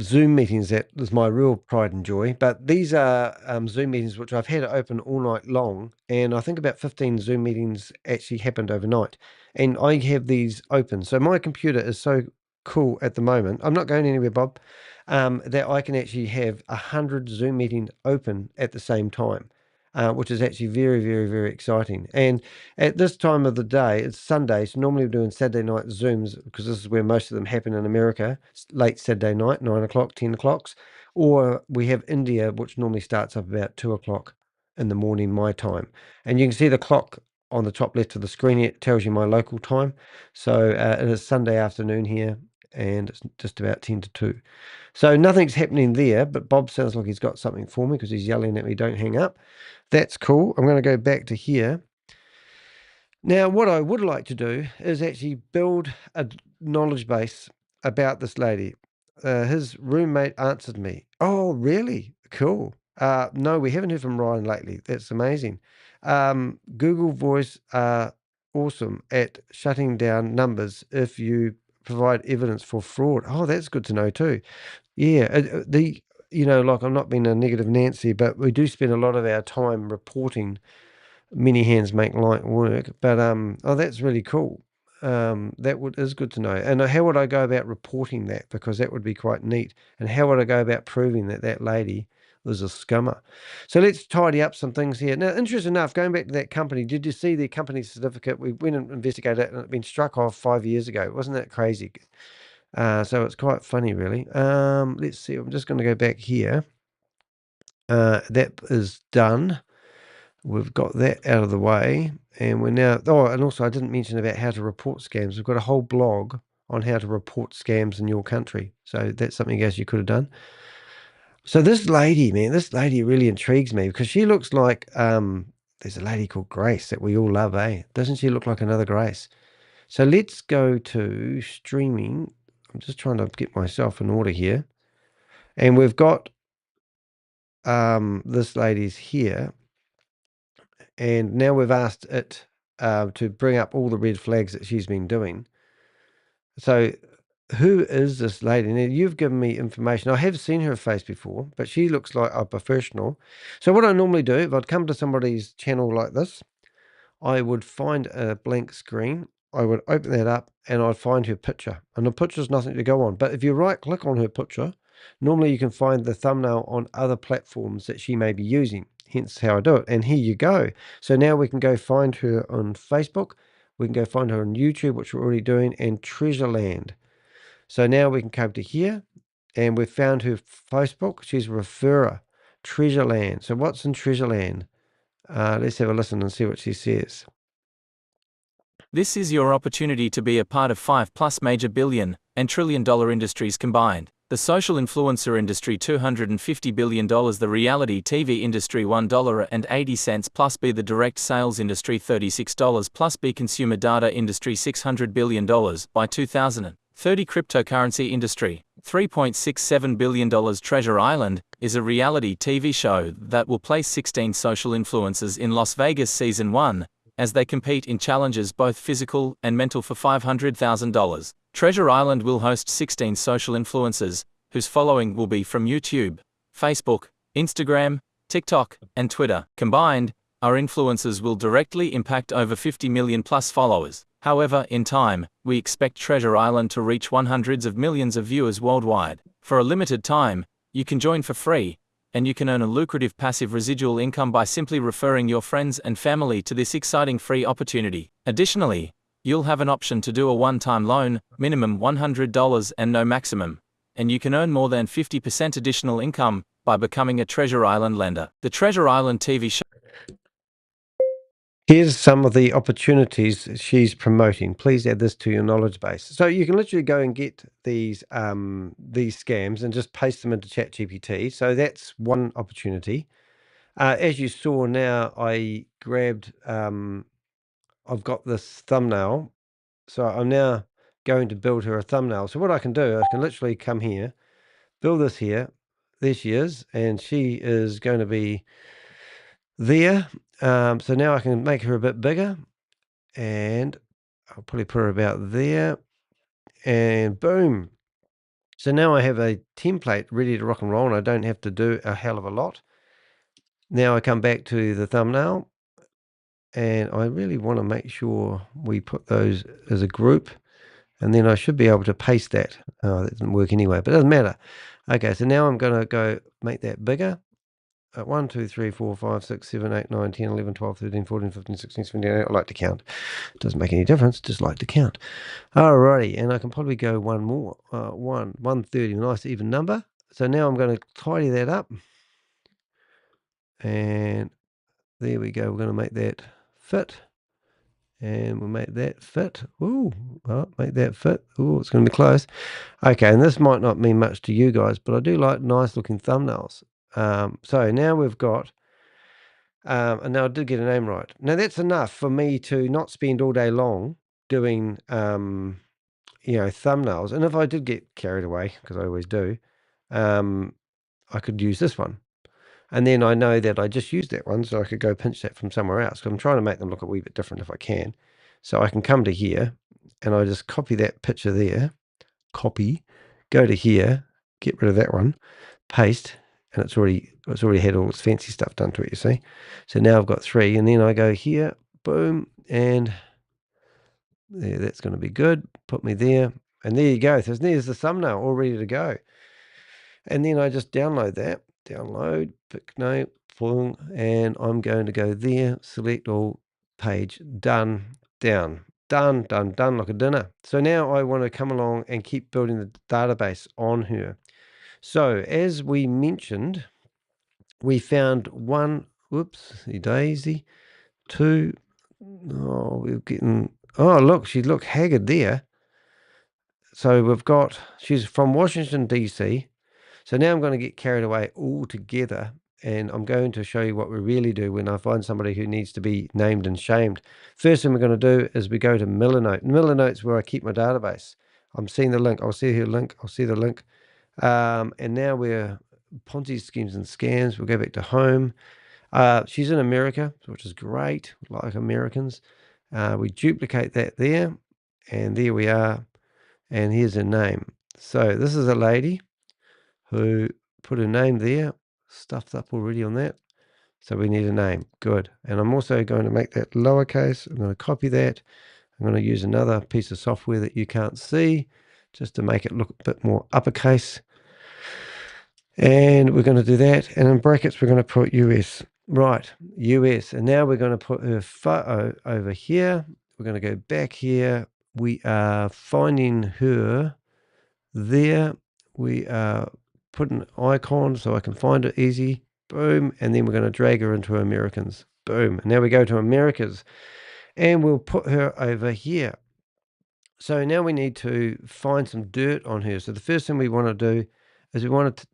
S1: Zoom meetings that is my real pride and joy. But these are Zoom meetings which I've had open all night long. And I think about 15 Zoom meetings actually happened overnight. And I have these open. So my computer is so cool at the moment. I'm not going anywhere, Bob. That I can actually have 100 Zoom meetings open at the same time, which is actually very, very, very exciting. And at this time of the day, it's Sunday, so normally we're doing Saturday night Zooms because this is where most of them happen in America. It's late Saturday night, 9 o'clock, 10 o'clocks. Or we have India, which normally starts up about 2 o'clock in the morning, my time. And you can see the clock on the top left of the screen here. It tells you my local time. So it is Sunday afternoon here, and it's just about 10 to 2. So nothing's happening there, but Bob sounds like he's got something for me because he's yelling at me, don't hang up. That's cool. I'm going to go back to here. Now, what I would like to do is actually build a knowledge base about this lady. His roommate answered me. Oh, really? Cool. No, we haven't heard from Ryan lately. That's amazing. Google Voice are awesome at shutting down numbers if you provide evidence for fraud. Oh, that's good to know too. Yeah, like I'm not being a negative Nancy, but we do spend a lot of our time reporting many hands make light work. But oh, that's really cool. Is good to know. And how would I go about reporting that? Because that would be quite neat. And how would I go about proving that that lady was a scammer? So let's tidy up some things here. Now, interesting enough, going back to that company, did you see their company certificate? We went and investigated it, and it had been struck off 5 years ago. Wasn't that crazy? So it's quite funny, really. Let's see. I'm just going to go back here. That is done. We've got that out of the way, and we're now. Oh, and also I didn't mention about how to report scams. We've got a whole blog on how to report scams in your country. So that's something else you could have done. So this lady, man, this lady really intrigues me because she looks like there's a lady called Grace that we all love, eh? Doesn't she look like another Grace? So let's go to streaming. I'm just trying to get myself in order here. And we've got this lady's here. And now we've asked it to bring up all the red flags that she's been doing. So who is this lady? Now, you've given me information. I have seen her face before, but she looks like a professional. So what I normally do, if I'd come to somebody's channel like this, I would find a blank screen. I would open that up and I'd find her picture. And the picture's nothing to go on. But if you right click on her picture, normally you can find the thumbnail on other platforms that she may be using. Hence how I do it. And here you go. So now we can go find her on Facebook. We can go find her on YouTube, which we're already doing, and Treasureland. So now we can come to here and we've found her Facebook. She's a referrer, Treasureland. So what's in Treasureland? Let's have a listen and see what she says.
S2: This is your opportunity to be a part of 5+ major billion and trillion-dollar industries combined. The social influencer industry $250 billion, the reality TV industry $1.80 plus B, the direct sales industry $36 plus B, consumer data industry $600 billion by 2030, cryptocurrency industry $3.67 billion. Treasure Island is a reality TV show that will place 16 social influencers in Las Vegas Season 1 as they compete in challenges both physical and mental for $500,000. Treasure Island will host 16 social influencers, whose following will be from YouTube, Facebook, Instagram, TikTok, and Twitter. Combined, our influencers will directly impact over 50 million plus followers. However, in time, we expect Treasure Island to reach hundreds of millions of viewers worldwide. For a limited time, you can join for free, and you can earn a lucrative passive residual income by simply referring your friends and family to this exciting free opportunity. Additionally, you'll have an option to do a one-time loan, minimum $100 and no maximum, and you can earn more than 50% additional income by becoming a Treasure Island lender. The Treasure Island TV show.
S1: Here's some of the opportunities she's promoting. Please add this to your knowledge base. So you can literally go and get these scams and just paste them into ChatGPT. So that's one opportunity. As you saw now, I grabbed, I've got this thumbnail. So I'm now going to build her a thumbnail. So what I can do, I can literally come here, build this here. There she is, and she is going to be there. So now I can make her a bit bigger, and I'll probably put her about there, and boom. So now I have a template ready to rock and roll, and I don't have to do a hell of a lot. Now I come back to the thumbnail, and I really want to make sure we put those as a group, and then I should be able to paste that. Oh, that didn't work anyway, but it doesn't matter. Okay, so now I'm going to go make that bigger. 1, 2, 3, 4, 5, 6, 7, 8, 9, 10, 11, 12, 13, 14, 15, 16, 17, 18. I like to count. Doesn't make any difference, just like to count. Alrighty, and I can probably go one more. 130, nice even number. So now I'm going to tidy that up. And there we go. We're going to make that fit. And we'll make that fit. Ooh, well, make that fit. Ooh, it's going to be close. Okay, and this might not mean much to you guys, but I do like nice looking thumbnails. So now we've got, and now I did get a name right. Now that's enough for me to not spend all day long doing, thumbnails. And if I did get carried away, because I always do, I could use this one. And then I know that I just used that one, so I could go pinch that from somewhere else. 'Cause I'm trying to make them look a wee bit different if I can. So I can come to here, and I just copy that picture there, copy, go to here, get rid of that one, paste, and it's already had all its fancy stuff done to it, you see. So now I've got 3, and then I go here, boom, and there, that's going to be good. Put me there, and there you go. So there's the thumbnail all ready to go. And then I just download that, pick no, boom, and I'm going to go there, select all, page, done, down, done, like a dinner. So now I want to come along and keep building the database on her. So as we mentioned, we found 1, whoopsie daisy, 2, oh, we're getting, oh, look, she looked haggard there. So we've got, she's from Washington, D.C., so now I'm going to get carried away altogether, and I'm going to show you what we really do when I find somebody who needs to be named and shamed. First thing we're going to do is we go to Millernote. Millernote's where I keep my database. I'm seeing the link. I'll see her link. I'll see the link. And now we're Ponzi schemes and scams. We'll go back to home. She's in America, which is great, like Americans. We duplicate that there, and there we are. And here's her name. So this is a lady who put a name there, stuffed up already on that. So we need a name. Good. And I'm also going to make that lowercase. I'm going to copy that. I'm going to use another piece of software that you can't see just to make it look a bit more uppercase. And we're going to do that. And in brackets, we're going to put US. Right, US. And now we're going to put her photo over here. We're going to go back here. We are finding her there. We are putting an icon so I can find it easy. Boom. And then we're going to drag her into Americans. Boom. And now we go to Americas, and we'll put her over here. So now we need to find some dirt on her. So the first thing we want to do is we want to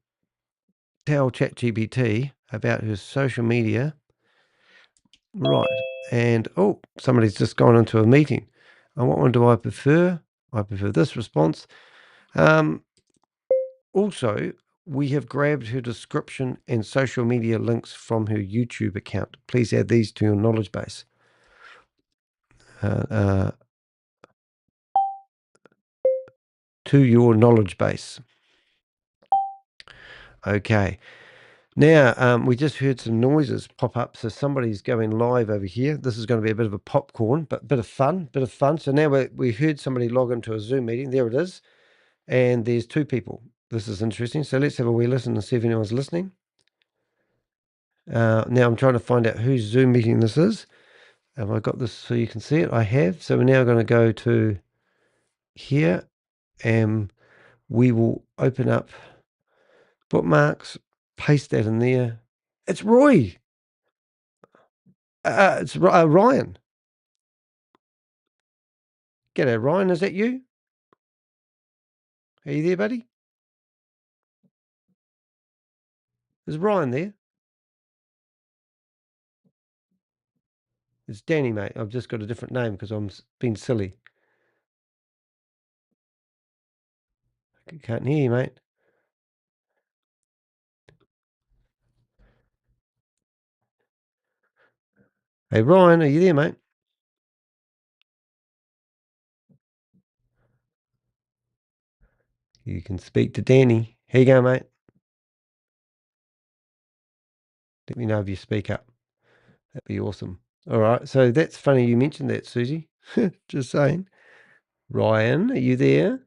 S1: tell ChatGPT about her social media. Right. And, oh, somebody's just gone into a meeting. And what one do I prefer? I prefer this response. Also, we have grabbed her description and social media links from her YouTube account. Please add these to your knowledge base. To your knowledge base. Okay. Now, we just heard some noises pop up, so somebody's going live over here. This is going to be a bit of a popcorn, but a bit of fun. So now we heard somebody log into a Zoom meeting. There it is. And there's 2 people. This is interesting. So let's have a wee listen and see if anyone's listening. Now I'm trying to find out whose Zoom meeting this is. Have I got this so you can see it? I have. So we're now going to go to here, and we will open up bookmarks, paste that in there. It's Roy. It's Ryan. G'day, Ryan. Is that you? Are you there, buddy? Is Ryan there? It's Danny, mate. I've just got a different name because I'm being silly. I can't hear you, mate. Hey, Ryan, are you there, mate? You can speak to Danny. Here you go, mate. Let me know if you speak up. That'd be awesome. All right. So that's funny you mentioned that, Susie. Just saying. Ryan, are you there?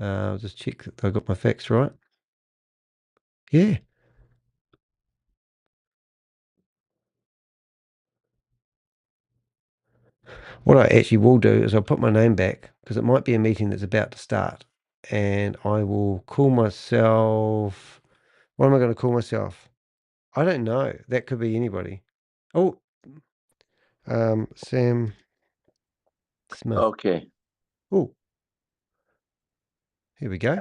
S1: I'll just check that I got my facts right. Yeah. What I actually will do is I'll put my name back because it might be a meeting that's about to start. And I will call myself. What am I going to call myself? I don't know. That could be anybody. Oh, Sam Smith.
S5: Okay.
S1: Oh, here we go.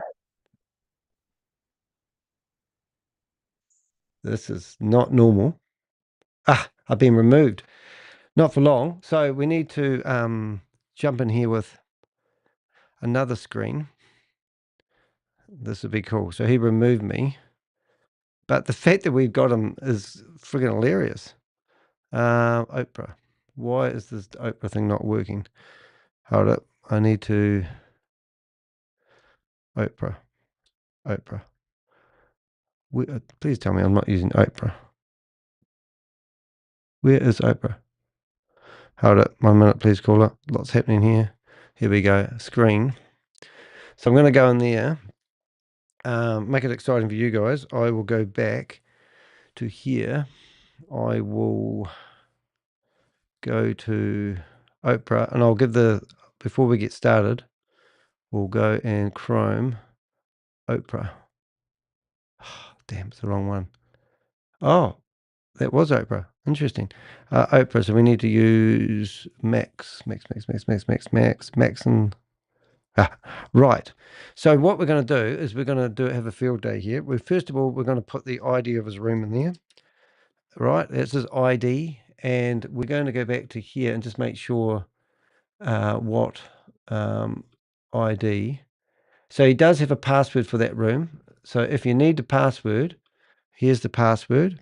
S1: This is not normal. I've been removed. Not for long. So we need to jump in here with another screen. This would be cool. So he removed me. But the fact that we've got him is friggin' hilarious. Oprah. Why is this Oprah thing not working? Hold up. I need to... Oprah. Please tell me I'm not using Oprah. Where is Oprah? Hold up. 1 minute, please, caller. Lots happening here. Here we go. Screen. So I'm going to go in there. Make it exciting for you guys. I will go back to here. I will go to Oprah, and I'll give before we get started, we'll go and Chrome Oprah. Oh, damn, it's the wrong one. Oh, that was Oprah. Interesting. Oprah, so we need to use Max, and right. So what we're going to do is we're going to have a field day here. First of all, we're going to put the ID of his room in there. Right, that's his ID, and we're going to go back to here and just make sure what ID. So he does have a password for that room. So if you need the password, here's the password,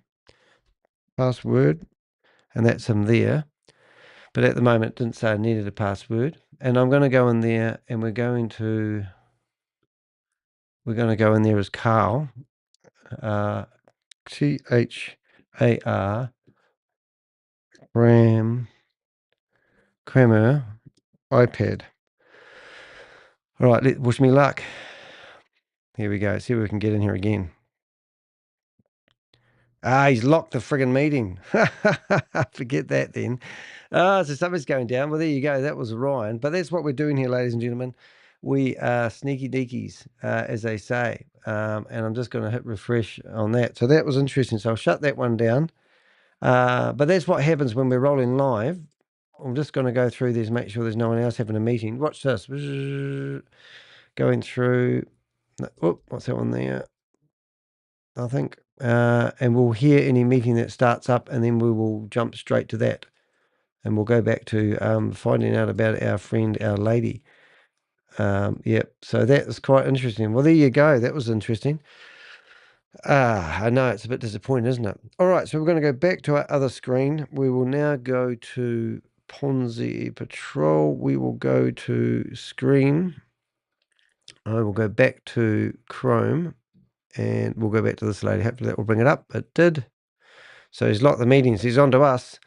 S1: and that's him there. But at the moment, it didn't say I needed a password. And I'm going to go in there, and we're going to go in there as Carl, Char, Kramer, iPad. All right, wish me luck. Here we go. See if we can get in here again. He's locked the friggin' meeting. Forget that then. So something's going down. Well, there you go. That was Ryan. But that's what we're doing here, ladies and gentlemen. We are sneaky deekies, as they say. And I'm just going to hit refresh on that. So that was interesting. So I'll shut that one down. But that's what happens when we're rolling live. I'm just going to go through these, make sure there's no one else having a meeting. Watch this. Going through. Oh, what's that one there? I think. And we'll hear any meeting that starts up, and then we will jump straight to that. And we'll go back to finding out about our friend, our lady. Yep. So that is quite interesting. Well, there you go. That was interesting. I know it's a bit disappointing, isn't it? All right. So we're going to go back to our other screen. We will now go to Ponzi Patrol. We will go to screen. I will go back to Chrome. And we'll go back to this lady. Hopefully that will bring it up. It did. So he's locked the meetings. He's on to us.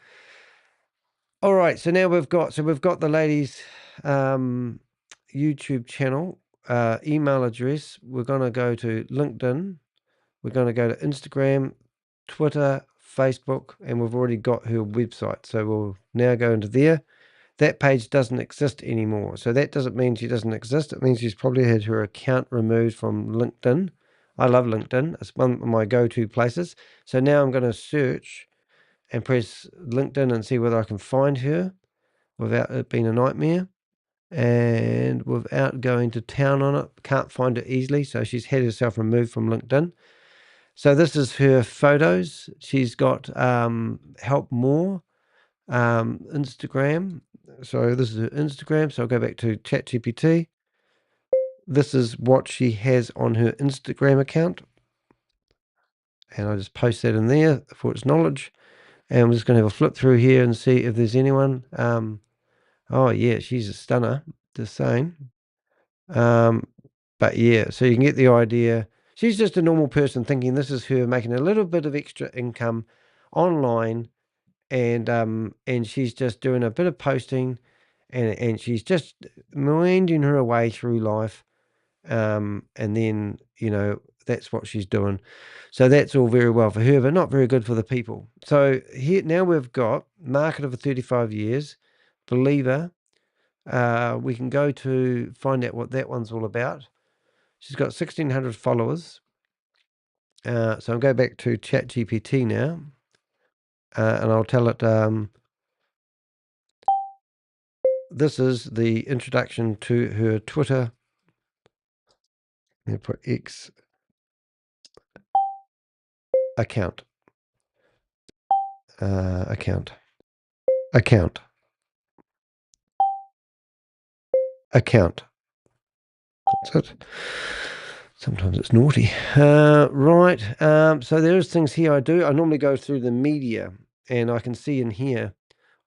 S1: All right. So now we've got the lady's YouTube channel, email address. We're going to go to LinkedIn. We're going to go to Instagram, Twitter, Facebook, and we've already got her website. So we'll now go into there. That page doesn't exist anymore. So that doesn't mean she doesn't exist. It means she's probably had her account removed from LinkedIn. I love LinkedIn. It's one of my go-to places. So now I'm going to search and press LinkedIn and see whether I can find her without it being a nightmare and without going to town on it. Can't find it easily. So she's had herself removed from LinkedIn. So this is her photos. She's got help more, Instagram. So this is her Instagram. So I'll go back to ChatGPT. This is what she has on her Instagram account. And I'll just post that in there for its knowledge. And I'm just going to have a flip through here and see if there's anyone. Oh, yeah, she's a stunner, just saying. But yeah, so you can get the idea. She's just a normal person thinking this is her making a little bit of extra income online, and she's just doing a bit of posting, and she's just meandering her way through life, and then that's what she's doing. So that's all very well for her, but not very good for the people. So here now we've got marketer for 35 years, believer. We can go to find out what that one's all about. She's got 1,600 followers. So I'll go back to ChatGPT now, and I'll tell it, this is the introduction to her Twitter. I'm put X account. Account. That's it. Sometimes it's naughty. Right. So there's things here I do. I normally go through the media, and I can see in here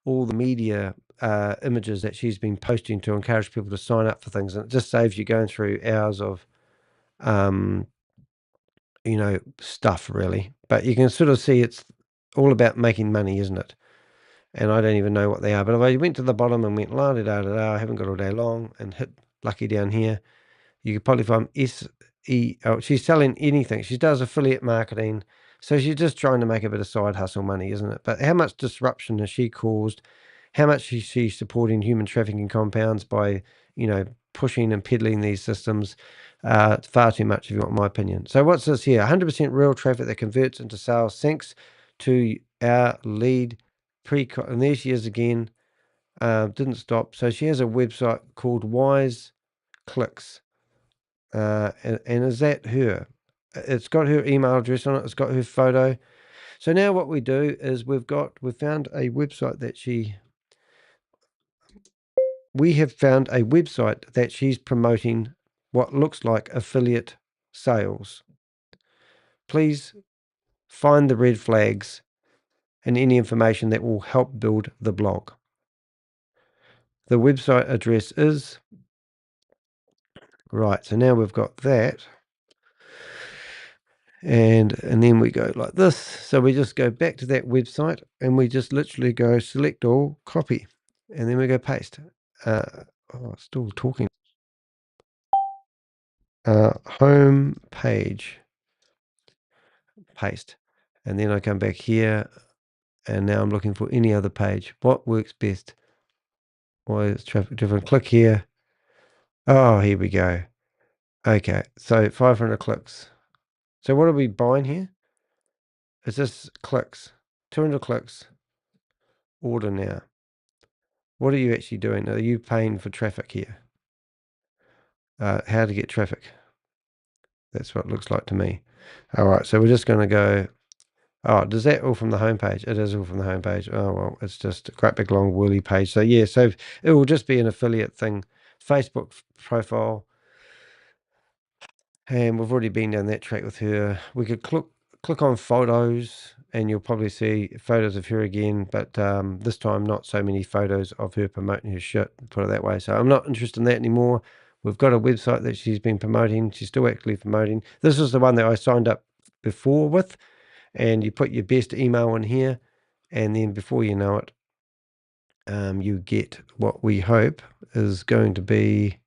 S1: all the media images that she's been posting to encourage people to sign up for things. And it just saves you going through hours of, stuff, really. But you can sort of see it's all about making money, isn't it? And I don't even know what they are. But if I went to the bottom and went la da da da, I haven't got all day long, and hit lucky down here, you could probably find SEO. She's selling anything. She does affiliate marketing. So she's just trying to make a bit of side hustle money, isn't it? But how much disruption has she caused? How much is she supporting human trafficking compounds by, pushing and peddling these systems? Far too much, if you want my opinion. So what's this here? 100% real traffic that converts into sales thanks to our lead and there she is again. Didn't stop. So she has a website called Wise Clicks. And is that her? It's got her email address on it. It's got her photo. So now what we do is we've found a website we have found a website that she's promoting what looks like affiliate sales. Please find the red flags and any information that will help build the blog. The website address is right. So now we've got that. And then we go like this. So we just go back to that website and we just literally go select all, copy, and then we go paste. Still talking. Home page, paste. And then I come back here and now I'm looking for any other page. What works best? Why is traffic different? Click here. Oh, here we go. Okay, so 500 clicks. So what are we buying here? Is this clicks? 200 clicks. Order now. What are you actually doing? Are you paying for traffic here? How to get traffic. That's what it looks like to me. All right, so we're just going to go. Oh, does that all from the homepage? It is all from the homepage. Oh, well, it's just a great big long woolly page. So yeah, so it will just be an affiliate thing. Facebook profile. And we've already been down that track with her. We could click on photos and you'll probably see photos of her again, but this time not so many photos of her promoting her shit, put it that way. So I'm not interested in that anymore. We've got a website that she's been promoting. She's still actively promoting. This is the one that I signed up before with, and you put your best email in here, and then before you know it, you get what we hope is going to be,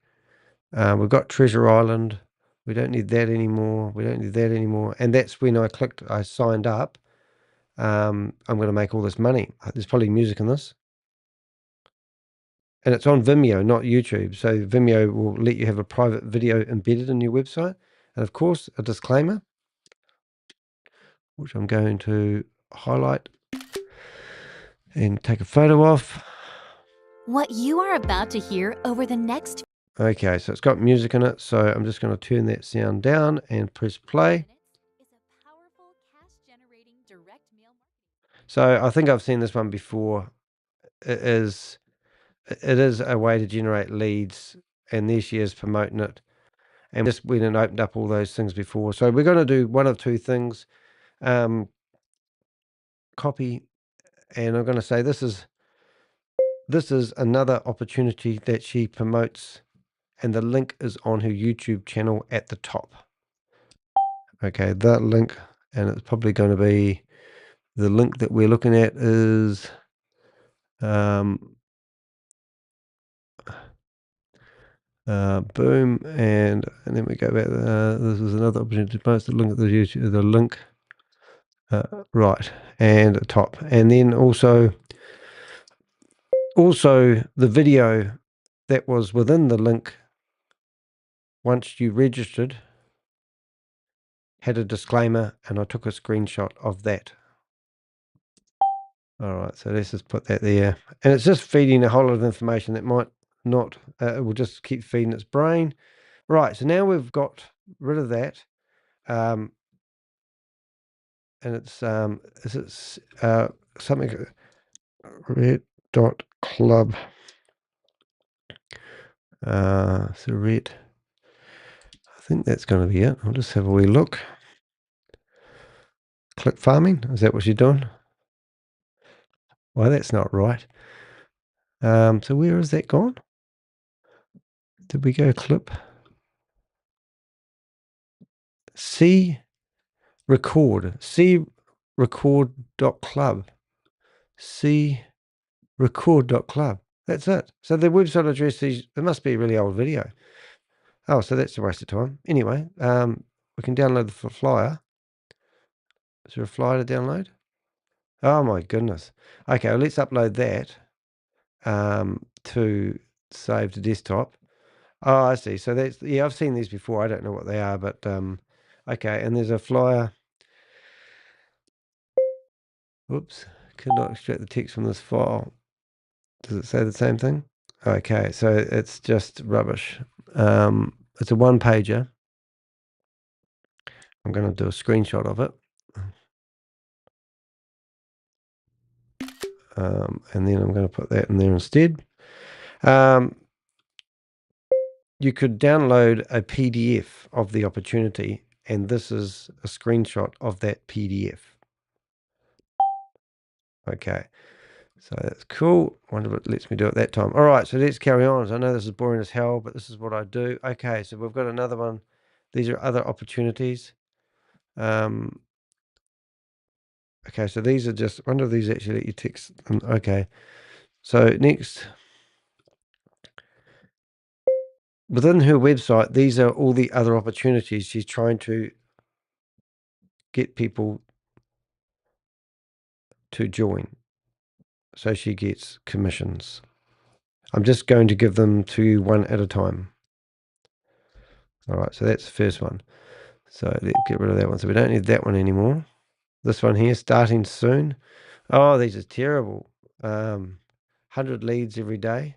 S1: we've got Treasure Island. We don't need that anymore. We don't need that anymore. And that's when I signed up. I'm going to make all this money. There's probably music in this. And it's on Vimeo, not YouTube. So Vimeo will let you have a private video embedded in your website. And of course, a disclaimer, which I'm going to highlight and take a photo of.
S5: What you are about to hear over the next
S1: Okay, so it's got music in it. So I'm just going to turn that sound down and press play.
S5: is a powerful cash-generating direct mail marketing.
S1: So I think I've seen this one before. It is a way to generate leads, and there she is promoting it. And just went and opened up all those things before. So we're going to do one of two things. Copy, and I'm going to say this is another opportunity that she promotes, and the link is on her YouTube channel at the top. Okay, that link, and it's probably going to be the link that we're looking at is boom, and then we go back. This is another opportunity to post the link at the YouTube, the link right, and top, and then also the video that was within the link once you registered had a disclaimer, and I took a screenshot of that. All right, so let's just put that there, and it's just feeding a whole lot of information that might not. It will just keep feeding its brain. Right, so now we've got rid of that, and it's something red.club. So red. I think that's going to be it. I'll just have a wee look. Click farming. Is that what you're doing? Well, that's not right. So where is that gone? Did we go clip? C record. C record.club. C record.club. That's it. So the website address is, it must be a really old video. Oh, so that's a waste of time. Anyway, we can download the flyer. Is there a flyer to download? Oh my goodness. Okay, well, let's upload that to save to desktop. Oh, I see. So that's, yeah, I've seen these before. I don't know what they are, but okay, and there's a flyer. Oops, could not extract the text from this file. Does it say the same thing? Okay, so it's just rubbish. It's a one pager. I'm going to do a screenshot of it. And then I'm going to put that in there instead. You could download a PDF of the opportunity, and this is a screenshot of that PDF. Okay, so that's cool. Wonder what it lets me do at that time. All right, so let's carry on. I know this is boring as hell, but this is what I do. Okay, so we've got another one. These are other opportunities. Okay, so these are just, I wonder if these actually let you text them. Okay, so next, within her website, these are all the other opportunities she's trying to get people to join. So she gets commissions. I'm just going to give them to you one at a time. All right, so that's the first one. So let's get rid of that one. So we don't need that one anymore. This one here, starting soon. Oh, these are terrible. 100 leads every day.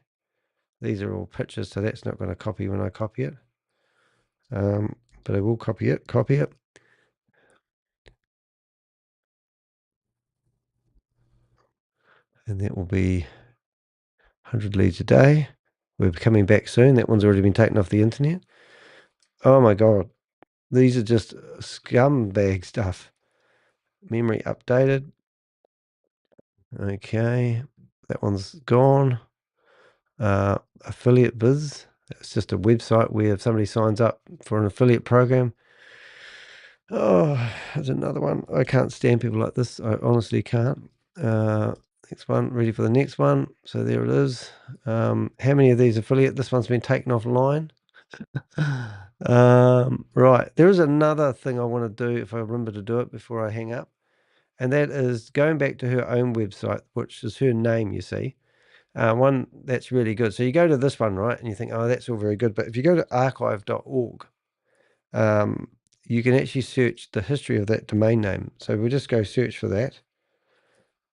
S1: These are all pictures, so that's not going to copy when I copy it. But I will copy it. And that will be 100 leads a day. We're coming back soon. That one's already been taken off the internet. Oh my God. These are just scumbag stuff. Memory updated. Okay. That one's gone. Affiliate biz. It's just a website where if somebody signs up for an affiliate program. Oh, there's another one. I can't stand people like this. I honestly can't. Next one. Ready for the next one. So there it is. How many of these affiliate? This one's been taken offline. Right. There is another thing I want to do if I remember to do it before I hang up. And that is going back to her own website, which is her name, you see. One that's really good. So you go to this one, right? And you think, oh, that's all very good. But if you go to archive.org, you can actually search the history of that domain name. So we'll just go search for that.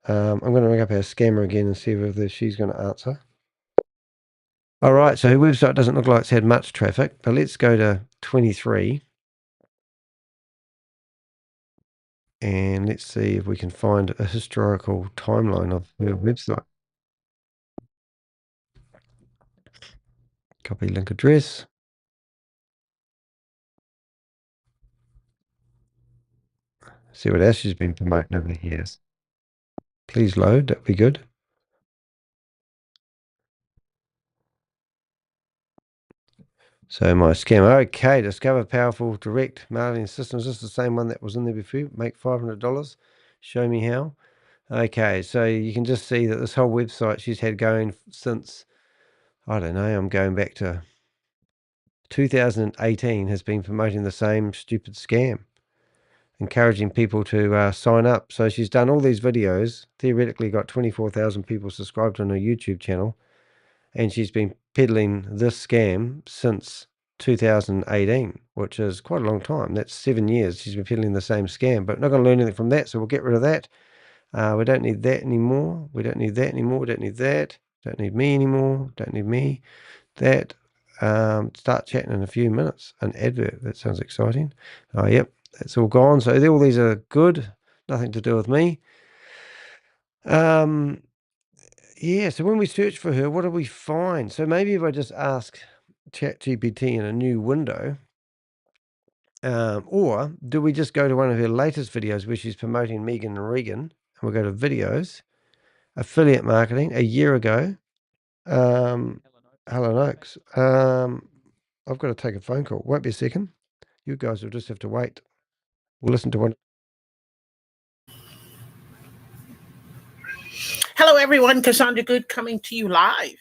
S1: I'm going to ring up our scammer again and see whether she's going to answer. All right, so her website doesn't look like it's had much traffic, but let's go to 23. And let's see if we can find a historical timeline of her website. Copy link address. See what else she's been promoting over the years. Please load, that'd be good. So my scam, okay, discover powerful direct marketing systems. This is the same one that was in there before. Make $500. Show me how. Okay, so you can just see that this whole website she's had going since, I don't know, I'm going back to 2018, has been promoting the same stupid scam, encouraging people to sign up. So she's done all these videos, theoretically got 24,000 people subscribed on her YouTube channel, and she's been peddling this scam since 2018, which is quite a long time. That's 7 years she's been peddling the same scam, but not going to learn anything from that, so we'll get rid of that. We don't need that anymore. We don't need that anymore. We don't need that. Don't need me anymore. Don't need me. That. Start chatting in a few minutes. An advert. That sounds exciting. Oh, yep. That's all gone. So all these are good. Nothing to do with me. Yeah, so when we search for her, what do we find? So maybe if I just ask ChatGPT in a new window, or do we just go to one of her latest videos where she's promoting Megan and Regan, and we'll go to videos, affiliate marketing, a year ago, Helen Oaks. I've got to take a phone call. Won't be a second. You guys will just have to wait. We'll listen to one.
S3: Hello, everyone. Cassandra Good coming to you live.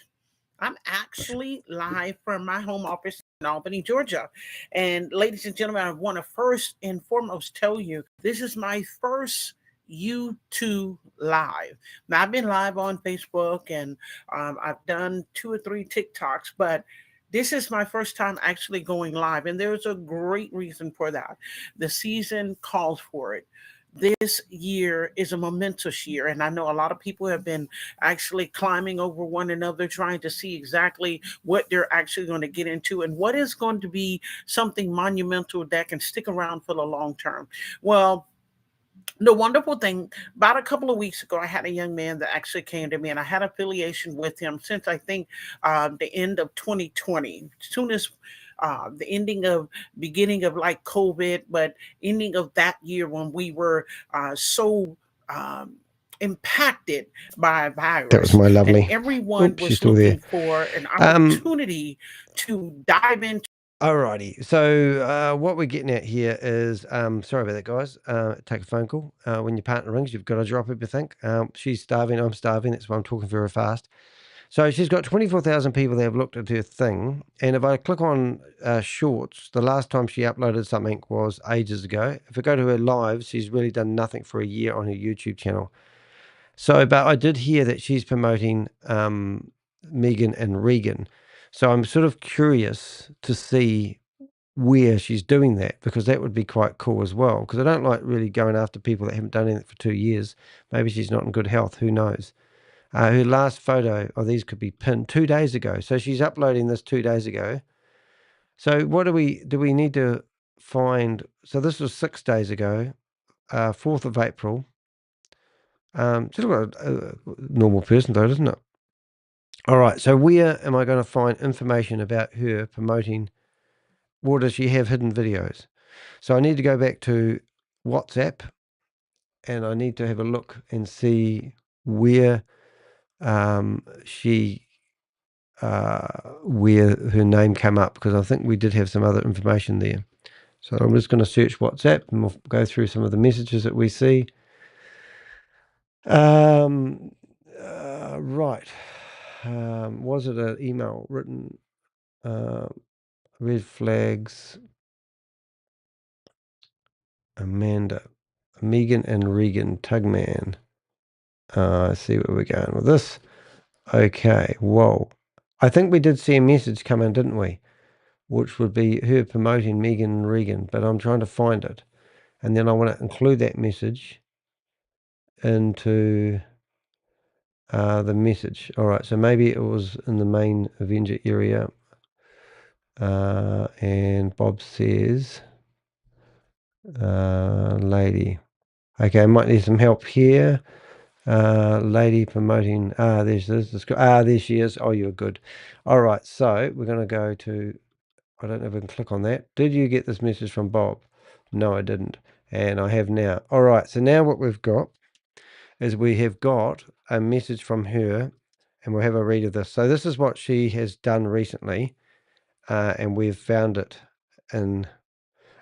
S3: I'm actually live from my home office in Albany, Georgia. And ladies and gentlemen, I want to first and foremost tell you this is my first YouTube live. Now, I've been live on Facebook and I've done 2 or 3 TikToks, but this is my first time actually going live. And there's a great reason for that. The season calls for it. This year is a momentous year, and I know a lot of people have been actually climbing over one another, trying to see exactly what they're actually going to get into and what is going to be something monumental that can stick around for the long term. Well, the wonderful thing about a couple of weeks ago, I had a young man that actually came to me, and I had affiliation with him since I think the end of 2020. As soon as the ending of beginning of like COVID, but ending of that year when we were so impacted by a
S1: That was
S3: virus,
S1: my
S3: and
S1: lovely.
S3: everyone
S1: Oops, she's
S3: was
S1: still there.
S3: looking for an opportunity to dive into.
S1: Alrighty. So what we're getting at here is, sorry about that, guys. Take a phone call. When your partner rings, you've got to drop everything. She's starving. I'm starving. That's why I'm talking very fast. So she's got 24,000 people that have looked at her thing. And if I click on shorts, the last time she uploaded something was ages ago. If I go to her lives, she's really done nothing for a year on her YouTube channel. So, but I did hear that she's promoting Megan and Regan. So I'm sort of curious to see where she's doing that, because that would be quite cool as well. Because I don't like really going after people that haven't done anything for 2 years. Maybe she's not in good health. Who knows? Her last photo of these could be pinned 2 days ago. So she's uploading this 2 days ago. So what do we need to find? So this was 6 days ago, 4th of April. Just like a normal person though, doesn't it? All right. So where am I going to find information about her promoting? Or does she have hidden videos? So I need to go back to WhatsApp, and I need to have a look and see where she where her name came up, because I think we did have some other information there. So I'm just going to search WhatsApp and we'll go through some of the messages that we see. Right. Was it an email written? Red flags. Amanda. Megan and Regan. Tugman. I see where we're going with this. Okay. Whoa. I think we did see a message come in, didn't we? Which would be her promoting Megan and Regan, but I'm trying to find it. And then I want to include that message into the message. All right, so maybe it was in the main Avenger area. And Bob says, lady. Okay, I might need some help here. Lady promoting. There she is. Oh, you're good. All right, so we're going to go to, I don't know if I can click on that. Did you get this message from Bob? No, I didn't. And I have now. All right, so now what we've got is we have got a message from her, and we'll have a read of this. So this is what she has done recently, and we've found it in.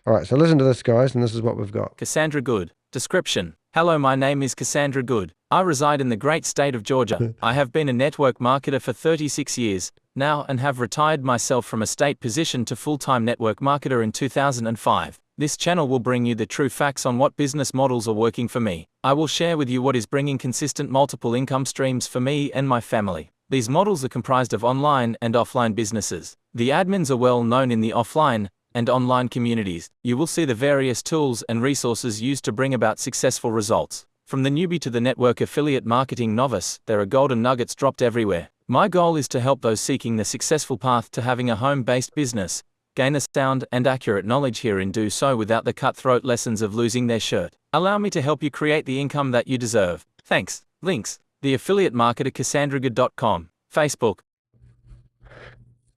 S1: All right, so listen to this, guys, and this is what we've got.
S2: Cassandra Good. Description. Hello, my name is Cassandra Good. I reside in the great state of Georgia. I have been a network marketer for 36 years now and have retired myself from a state position to full-time network marketer in 2005. This channel will bring you the true facts on what business models are working for me. I will share with you what is bringing consistent multiple income streams for me and my family. These models are comprised of online and offline businesses. The admins are well known in the offline and online communities. You will see the various tools and resources used to bring about successful results. From the newbie to the network affiliate marketing novice, there are golden nuggets dropped everywhere. My goal is to help those seeking the successful path to having a home-based business gain a sound and accurate knowledge here and do so without the cutthroat lessons of losing their shirt. Allow me to help you create the income that you deserve. Thanks. Links: the affiliate marketer CassandraGood.com, Facebook.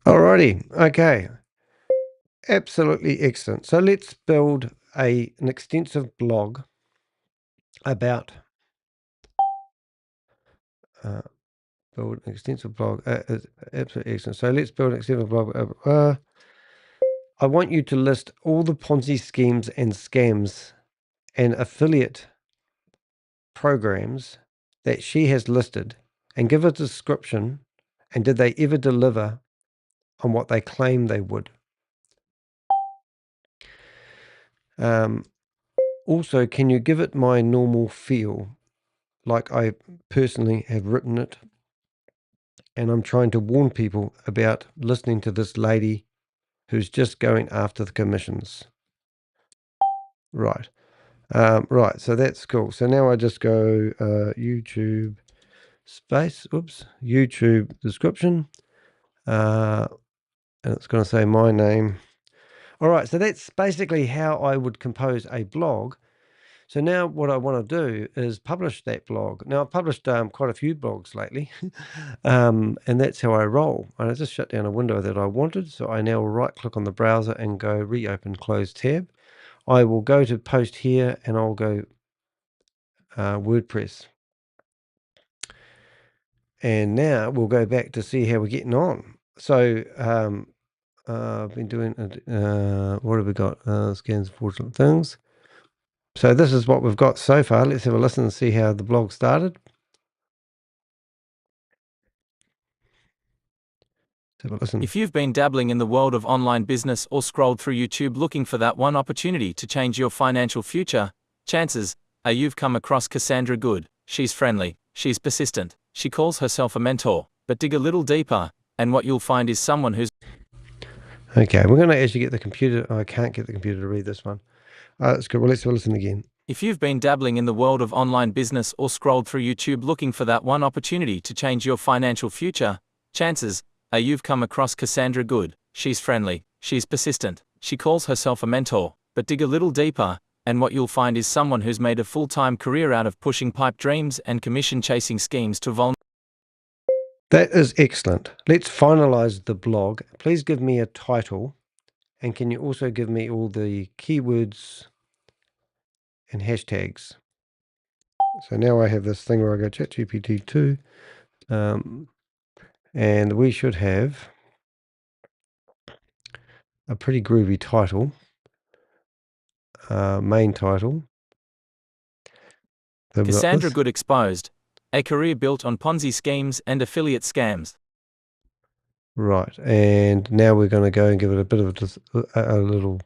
S1: Alrighty, okay. Absolutely excellent. So let's build an extensive blog about build an extensive blog. Absolutely excellent. So let's build an extensive blog. I want you to list all the Ponzi schemes and scams and affiliate programs that she has listed, and give a description, and did they ever deliver on what they claim they would. Also, can you give it my normal feel, like I personally have written it, and I'm trying to warn people about listening to this lady who's just going after the commissions. Right. Right, so that's cool. So now I just go YouTube space, YouTube description, and it's going to say my name. All right, so that's basically how I would compose a blog. So now what I want to do is publish that blog. Now, I've published quite a few blogs lately, and that's how I roll. And I just shut down a window that I wanted. So I now right-click on the browser and go reopen close tab. I will go to post here, and I'll go WordPress. And now we'll go back to see how we're getting on. So I've been doing, what have we got? Scans fraudulent things. So this is what we've got so far. Let's have a listen and see how the blog started. Let's have a listen.
S2: If you've been dabbling in the world of online business or scrolled through YouTube looking for that one opportunity to change your financial future, chances are you've come across Cassandra Good. She's friendly, she's persistent, she calls herself a mentor, but dig a little deeper, and what you'll find is someone who's...
S1: Okay, we're going to actually get the computer. I can't get the computer to read this one. That's good. Well, let's have a listen again.
S2: If you've been dabbling in the world of online business or scrolled through YouTube looking for that one opportunity to change your financial future, chances are you've come across Cassandra Good. She's friendly, she's persistent, she calls herself a mentor, but dig a little deeper, and what you'll find is someone who's made a full-time career out of pushing pipe dreams and commission-chasing schemes to vulnerable...
S1: That is excellent. Let's finalize the blog. Please give me a title, and can you also give me all the keywords and hashtags? So now I have this thing where I go ChatGPT 2, And we should have a pretty groovy title, main title. Then we've got
S2: Cassandra
S1: this.
S2: Good Exposed. A career built on Ponzi schemes and affiliate scams.
S1: Right, and now we're going to go and give it a bit of a little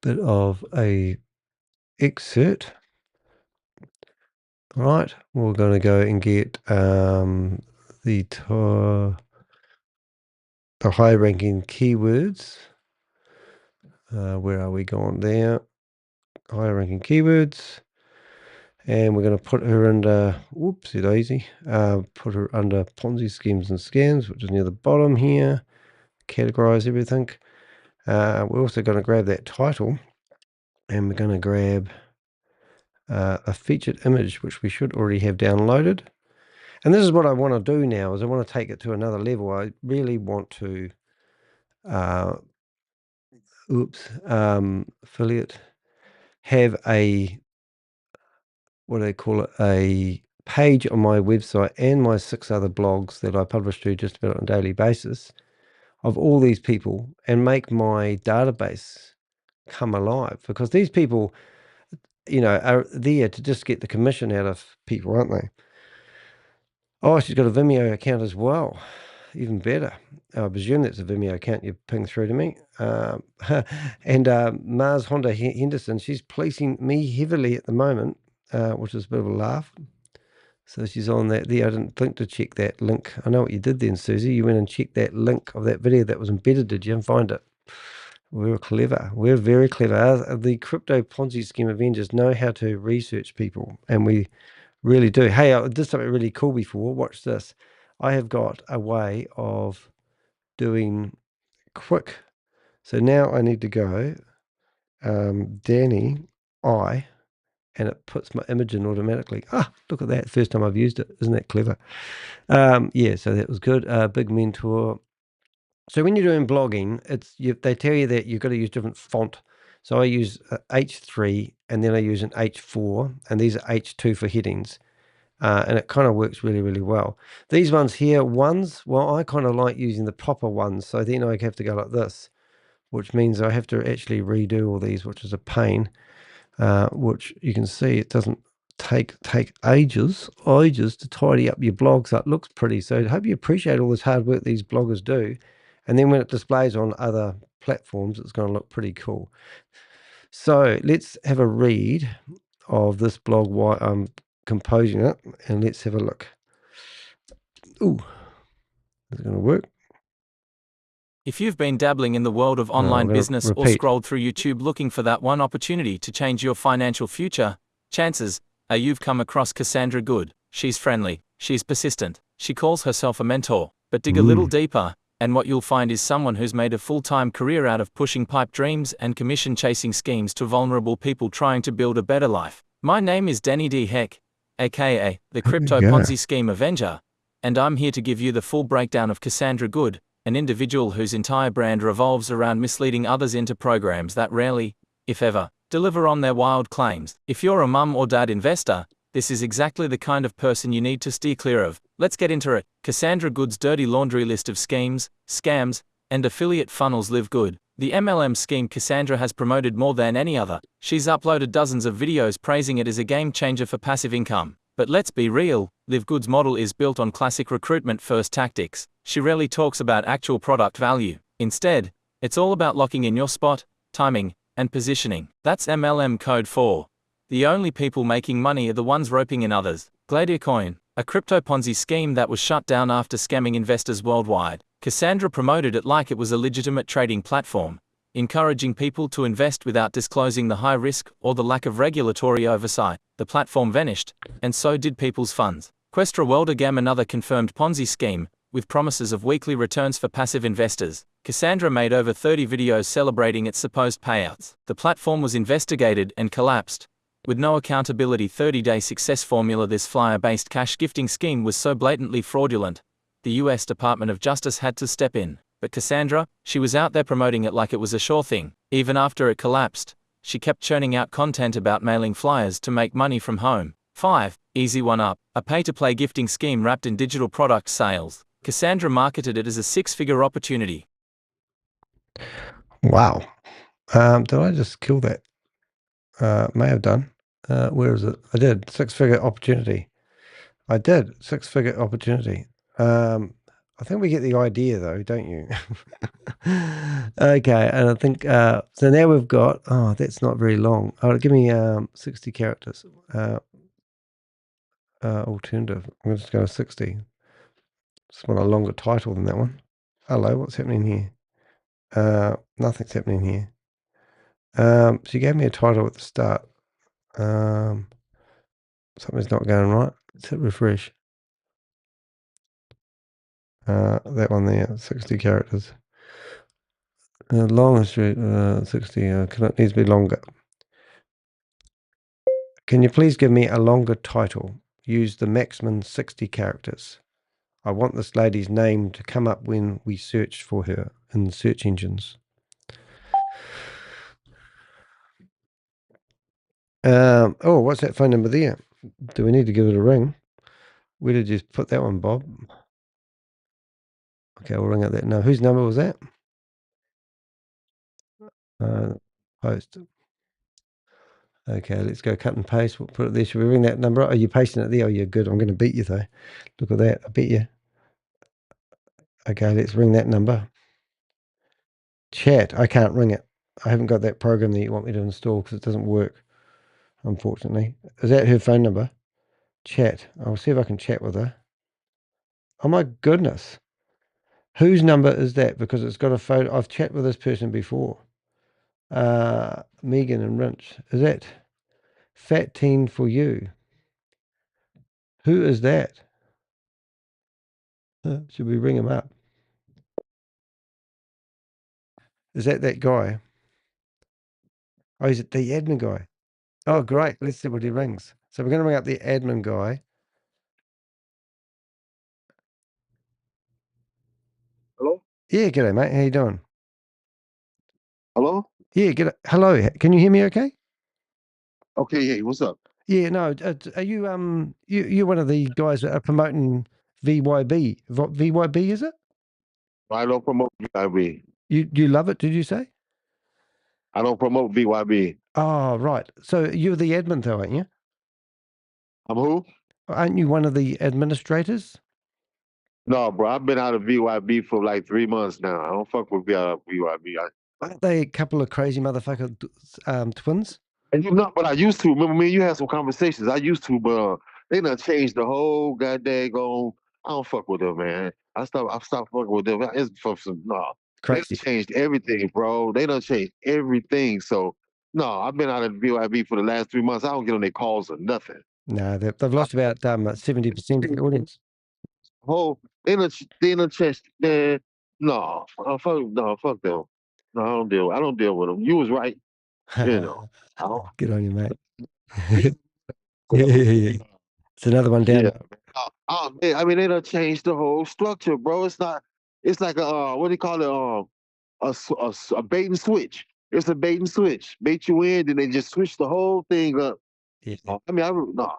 S1: bit of a excerpt. Right, we're going to go and get the high-ranking keywords. Where are we going there? High-ranking keywords. And we're going to put her under, whoopsie daisy, put her under Ponzi schemes and scams, which is near the bottom here. Categorize everything. We're also going to grab that title, and we're going to grab a featured image, which we should already have downloaded. And this is what I want to do now, is I want to take it to another level. I really want to, affiliate, have a, what do they call it, a page on my website and my 6 other blogs that I publish to just about on a daily basis of all these people, and make my database come alive, because these people, are there to just get the commission out of people, aren't they? Oh, she's got a Vimeo account as well. Even better. I presume that's a Vimeo account you pinged through to me. And Mars Honda Henderson, she's policing me heavily at the moment, which is a bit of a laugh. So she's on that there. I didn't think to check that link. I know what you did then, Susie. You went and checked that link of that video that was embedded, did you, and find it? We're clever. We're very clever. The crypto Ponzi scheme Avengers know how to research people, and we really do. Hey, I did something really cool before. Watch this. I have got a way of doing quick. So now I need to go Danny and it puts my image in automatically. Ah, look at that. First time I've used it. Isn't that clever? Yeah, so that was good. Big mentor. So when you're doing blogging, they tell you that you've got to use different font. So I use H3, and then I use an H4, and these are H2 for headings. And it kind of works really, really well. These ones here, well, I kind of like using the proper ones. So then I have to go like this, which means I have to actually redo all these, which is a pain. Which you can see it doesn't take ages to tidy up your blog so it looks pretty. So I hope you appreciate all this hard work these bloggers do. And then when it displays on other platforms, it's going to look pretty cool. So let's have a read of this blog while I'm composing it, and let's have a look. Ooh, is it going to work?
S2: If you've been dabbling in the world of online business or scrolled through YouTube looking for that one opportunity to change your financial future, chances are you've come across Cassandra Good. She's friendly, she's persistent, she calls herself a mentor, but dig a little deeper, and what you'll find is someone who's made a full-time career out of pushing pipe dreams and commission-chasing schemes to vulnerable people trying to build a better life. My name is Danny D. Heck, aka the Crypto Ponzi Scheme Avenger, and I'm here to give you the full breakdown of Cassandra Good, an individual whose entire brand revolves around misleading others into programs that rarely, if ever, deliver on their wild claims. If you're a mum or dad investor, this is exactly the kind of person you need to steer clear of. Let's get into it. Cassandra Good's dirty laundry list of schemes, scams, and affiliate funnels live good. The MLM scheme Cassandra has promoted more than any other. She's uploaded dozens of videos praising it as a game changer for passive income. But let's be real, Live Good's model is built on classic recruitment-first tactics. She rarely talks about actual product value. Instead, it's all about locking in your spot, timing, and positioning. That's MLM code for the only people making money are the ones roping in others. Coin, a crypto Ponzi scheme that was shut down after scamming investors worldwide. Cassandra promoted it like it was a legitimate trading platform, encouraging people to invest without disclosing the high risk or the lack of regulatory oversight. The platform vanished, and so did people's funds. Questra Weldegam, another confirmed Ponzi scheme, with promises of weekly returns for passive investors. Cassandra made over 30 videos celebrating its supposed payouts. The platform was investigated and collapsed. With no accountability 30-day success formula, this flyer-based cash gifting scheme was so blatantly fraudulent, the US Department of Justice had to step in. But Cassandra, she was out there promoting it like it was a sure thing. Even after it collapsed, she kept churning out content about mailing flyers to make money from home. 5. Easy One Up, a pay-to-play gifting scheme wrapped in digital product sales. Cassandra marketed it as a 6-figure opportunity.
S1: Wow. Did I just kill that? May have done. Where is it? I did. 6-figure opportunity. I did. 6-figure opportunity. I think we get the idea though, don't you? Okay, and I think so now we've got, oh, that's not very long. Oh, give me 60 characters. Alternative. I'm just going to 60. Just want a longer title than that one. Hello, what's happening here? Nothing's happening here. She gave me a title at the start. Something's not going right. Let's hit refresh. That one there, 60 characters. Long history, 60. It needs to be longer. Can you please give me a longer title? Use the maximum 60 characters. I want this lady's name to come up when we search for her in the search engines. Oh, what's that phone number there? Do we need to give it a ring? Where did you put that one, Bob? Okay, we'll ring out that. No, whose number was that? Post. Okay, let's go cut and paste. We'll put it there. Should we ring that number up? Are you pasting it there? Oh, you're good. I'm going to beat you, though. Look at that. I beat you. Okay, let's ring that number. Chat. I can't ring it. I haven't got that program that you want me to install because it doesn't work, unfortunately. Is that her phone number? Chat. I'll see if I can chat with her. Oh, my goodness. Whose number is that? Because it's got a photo. I've chatted with this person before. Megan and Rinch. Is that Fat Teen for you? Who is that? Should we ring him up? Is that guy? Oh, is it the admin guy? Oh, great. Let's see what he rings. So we're going to ring up the admin guy.
S6: Hello?
S1: Yeah, g'day, mate. How you doing?
S6: Hello?
S1: Yeah, g'day. Hello. Can you hear me okay?
S6: Okay, hey, what's up?
S1: Yeah, no. Are you you're one of the guys that are promoting VYB? VYB, is it?
S6: I don't promote VYB.
S1: You love it? Did you say?
S6: I don't promote VYB.
S1: Oh, right. So you're the admin, though, aren't you?
S6: I'm who?
S1: Aren't you one of the administrators?
S6: No, bro, I've been out of VYB for like 3 months now. I don't fuck with VYB.
S1: Aren't they a couple of crazy motherfucker twins?
S6: And you know, but I used to. Remember me and you had some conversations. I used to, but they done changed the whole goddamn go. I don't fuck with them, man. I stopped fucking with them. It's for some no. They done
S1: Crazy.
S6: changed everything, bro. They done changed everything. So no, I've been out of VYB for the last 3 months. I don't get on their calls or nothing.
S1: No, they've lost about 70% of the audience.
S6: Whole they done changed. Man, no, fuck them. No, I don't deal with them. You was right. You know. I don't,
S1: Good on you, mate. Yeah. It's another one down.
S6: yeah. I mean, they done changed the whole structure, bro. It's not. It's like a what do you call it? A bait and switch. It's a bait and switch. Bait you in, then they just switch the whole thing up.
S1: Yeah.
S6: I mean, no.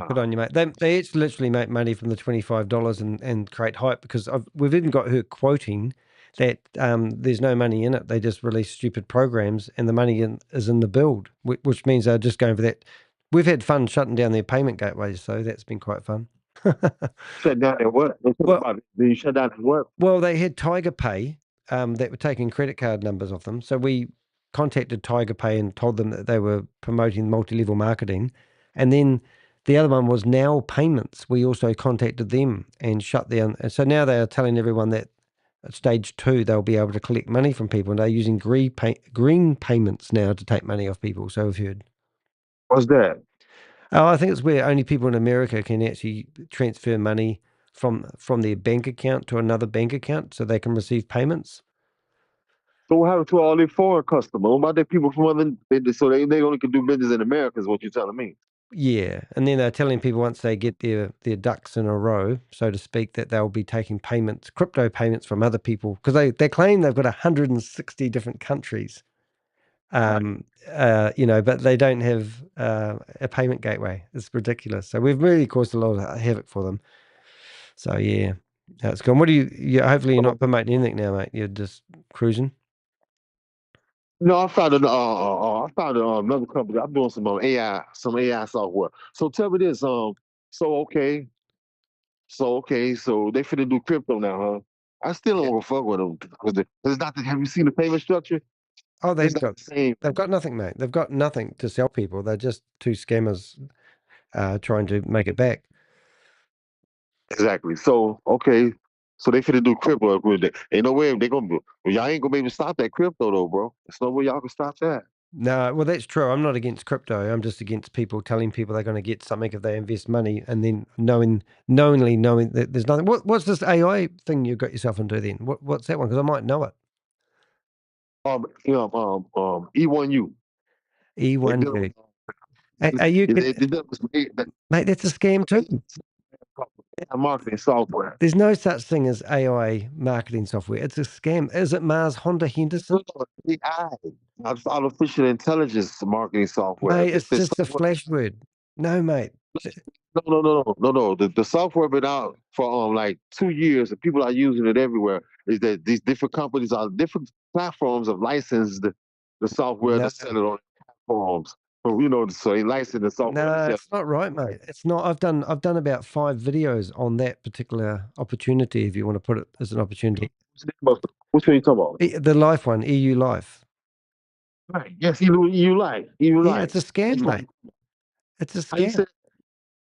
S1: Good on you, mate. They each literally make money from the $25 and create hype because we've even got her quoting that there's no money in it. They just release stupid programs and the money is in the build, which means they're just going for that. We've had fun shutting down their payment gateways, so that's been quite fun.
S6: Shut down and what?
S1: Well,
S6: Then you shut down and what?
S1: Well, they had Tiger Pay that were taking credit card numbers off them. So we contacted Tiger Pay and told them that they were promoting multi-level marketing. And then the other one was Now Payments. We also contacted them and shut down. And so now they are telling everyone that at stage 2, they'll be able to collect money from people. And they're using green payments now to take money off people. So we've heard.
S6: What's that?
S1: Oh, I think it's where only people in America can actually transfer money from their bank account to another bank account so they can receive payments.
S6: So what happened to all these foreign customers? What about the people from other? So they only can do business in America, is what you're telling me?
S1: Yeah, and then they're telling people once they get their ducks in a row, so to speak, that they'll be taking payments, crypto payments from other people because they claim they've got 160 different countries. But they don't have a payment gateway. It's ridiculous. So we've really caused a lot of havoc for them. So yeah, That's gone. What do you hopefully you're not promoting anything now, mate. You're just cruising.
S6: No, I found another company. I'm doing some AI software. So tell me this, so okay, so they finna do crypto now, huh? I still don't
S1: Yeah.
S6: want to fuck with them because it's not. Have you seen the payment structure?
S1: Oh,
S6: It's not the same.
S1: they've got nothing, mate. They've got nothing to sell people. They're just two scammers trying to make it back.
S6: Exactly. So okay, so they finna do crypto. Ain't no way they gonna. Well, y'all ain't gonna be able to stop that crypto though, bro. There's no way y'all can stop that.
S1: No, well, that's true. I'm not against crypto. I'm just against people telling people they're going to get something if they invest money, and then knowingly knowing that there's nothing. What's this AI thing you got yourself into then? What's that one? Because I might know it.
S6: E1U. They did
S1: E1U. Are you, mate? That's a scam too.
S6: marketing software.
S1: There's no such thing as AI marketing software. It's a scam. Is it Mars Honda Henderson?
S6: AI, artificial intelligence marketing software.
S1: Mate, it's just a flash word. No, mate.
S6: No. The software been out for like 2 years, and people are using it everywhere. Is that these different companies are different platforms have licensed the software
S1: No.
S6: to sell it on platforms. So they license the software.
S1: No, it's not right, mate. It's not. I've done about 5 videos on that particular opportunity, if you want to put it as an opportunity.
S6: Which one are you talking about?
S1: The life one, EU Life.
S6: Right. Yes, you like.
S1: Yeah, it's a scam, mate. It's a scam.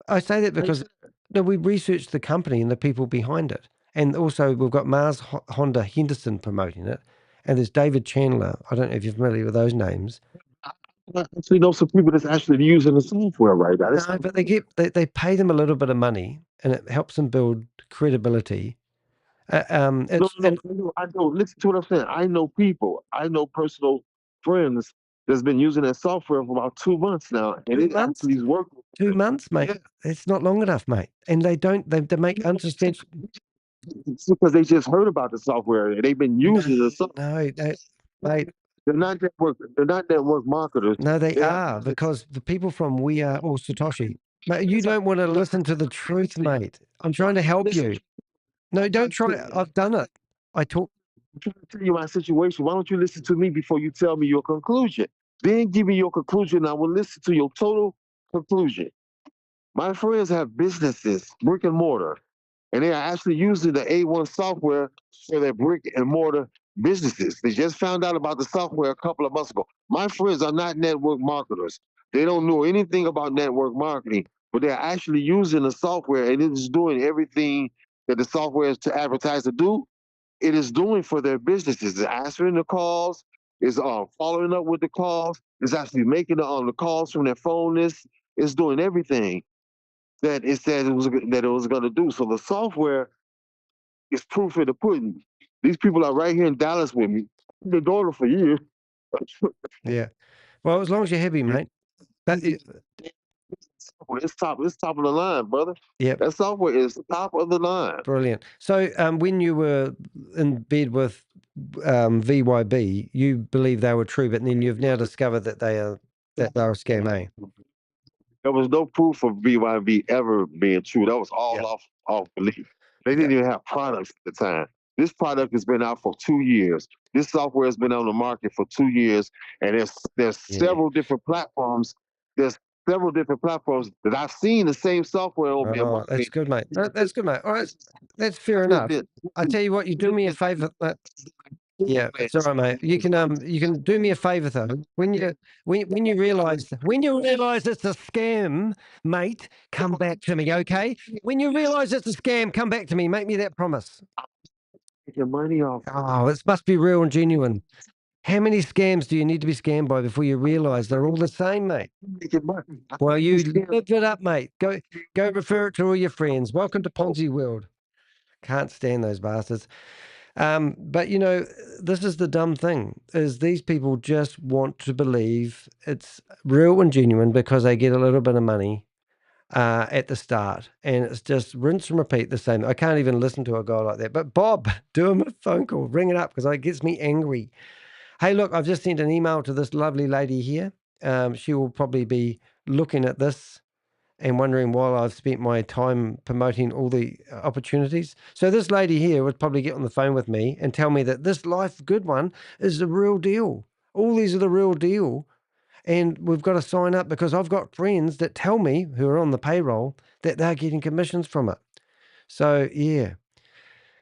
S1: I say that because no, we researched the company and the people behind it. And also we've got Mars Honda Henderson promoting it. And there's David Chandler. I don't know if you're familiar with those names.
S6: I actually know some people that's actually using the software right now.
S1: No, but they pay them a little bit of money and it helps them build credibility.
S6: No, I know. Listen to what I'm saying. I know people. I know personal friends that's been using that software for about 2 months now, and
S1: 2
S6: it
S1: months?
S6: actually is working.
S1: 2 months, mate.
S6: Yeah.
S1: It's not long enough, mate. And they make unsubstantial.
S6: It's because they just heard about the software and they've been using the software.
S1: No, mate.
S6: They're not network marketers.
S1: No, they are, because the people from We Are All Satoshi. Mate, you don't want to listen to the truth, mate. I'm trying to help you. No, don't try. I've done it. I'm trying
S6: to tell you my situation. Why don't you listen to me before you tell me your conclusion? Then give me your conclusion. I will listen to your total conclusion. My friends have businesses, brick and mortar, and they are actually using the A1 software for their brick and mortar businesses. They just found out about the software a couple of months ago. My friends are not network marketers. They don't know anything about network marketing, but they're actually using the software and it is doing everything that the software is to advertise to do. It is doing for their businesses. It's answering the calls, is following up with the calls, it's actually making the calls from their phone list. It's doing everything that it said it was going to do. So the software is proof of the pudding. These people are right here in Dallas with me. They've been doing it for years.
S1: Yeah. Well, as long as you're happy, mate.
S6: It's top of the line, brother.
S1: Yeah.
S6: That software is top of the line.
S1: Brilliant. So when you were in bed with VYB, you believe they were true, but then you've now discovered that they're a scam, eh?
S6: There was no proof of BYB ever being true. That was all off belief. They didn't even have products at the time. This product has been out for 2 years. This software has been on the market for 2 years, and there's several different platforms. There's several different platforms that I've seen the same software on.
S1: Oh, that's good, mate. That's good, mate. All right, that's fair enough. I tell you what, you do me a favor. Yeah, it's all right, mate. You can do me a favor though. When you realize it's a scam, mate, come back to me, okay? When you realize it's a scam, come back to me. Make me that promise.
S6: Get your money off.
S1: Oh, this must be real and genuine. How many scams do you need to be scammed by before you realize they're all the same, mate? Well, you live it up, mate. Go refer it to all your friends. Welcome to Ponzi world. Can't stand those bastards. But this is the dumb thing, is these people just want to believe it's real and genuine because they get a little bit of money at the start, and it's just rinse and repeat the same. I can't even listen to a guy like that. But Bob, do him a phone call, ring it up, because it gets me angry. Hey, look, I've just sent an email to this lovely lady here. She will probably be looking at this and wondering why I've spent my time promoting all the opportunities. So this lady here would probably get on the phone with me and tell me that this Life Good one is the real deal. All these are the real deal. And we've got to sign up because I've got friends that tell me, who are on the payroll, that they're getting commissions from it. So, yeah.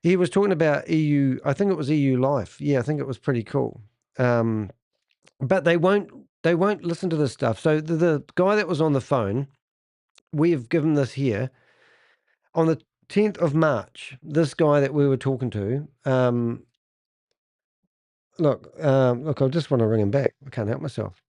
S1: He was talking about EU, I think it was EU Life. Yeah, I think it was pretty cool. But they won't listen to this stuff. So the guy that was on the phone, we've given this here on the 10th of March. This guy that we were talking to, look, I just want to ring him back. I can't help myself.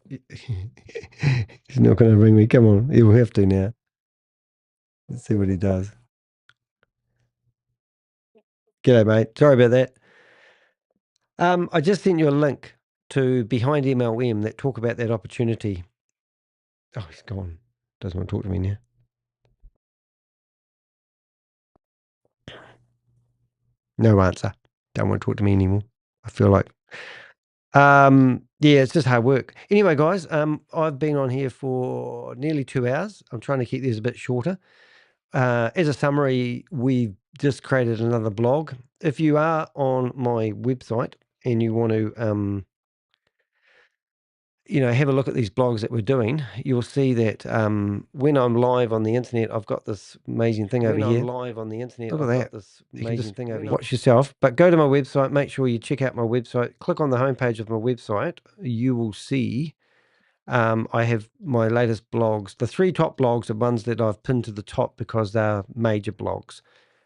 S1: He's not going to ring me. Come on, he'll have to now. Let's see what he does. G'day, mate. Sorry about that. I just sent you a link to Behind MLM that talk about that opportunity. Oh, he's gone. Doesn't want to talk to me now. No answer. Don't want to talk to me anymore. I feel like, yeah, it's just hard work. Anyway, guys, I've been on here for nearly 2 hours. I'm trying to keep these a bit shorter. As a summary, we've just created another blog. If you are on my website and you want to, have a look at these blogs that we're doing, you'll see that when I'm live on the internet, I've got this amazing thing over here. Live on the internet, look at that. This amazing thing over here. Watch yourself, but go to my website. Make sure you check out my website. Click on the homepage of my website. You will see I have my latest blogs. The 3 top blogs are ones that I've pinned to the top because they're major blogs.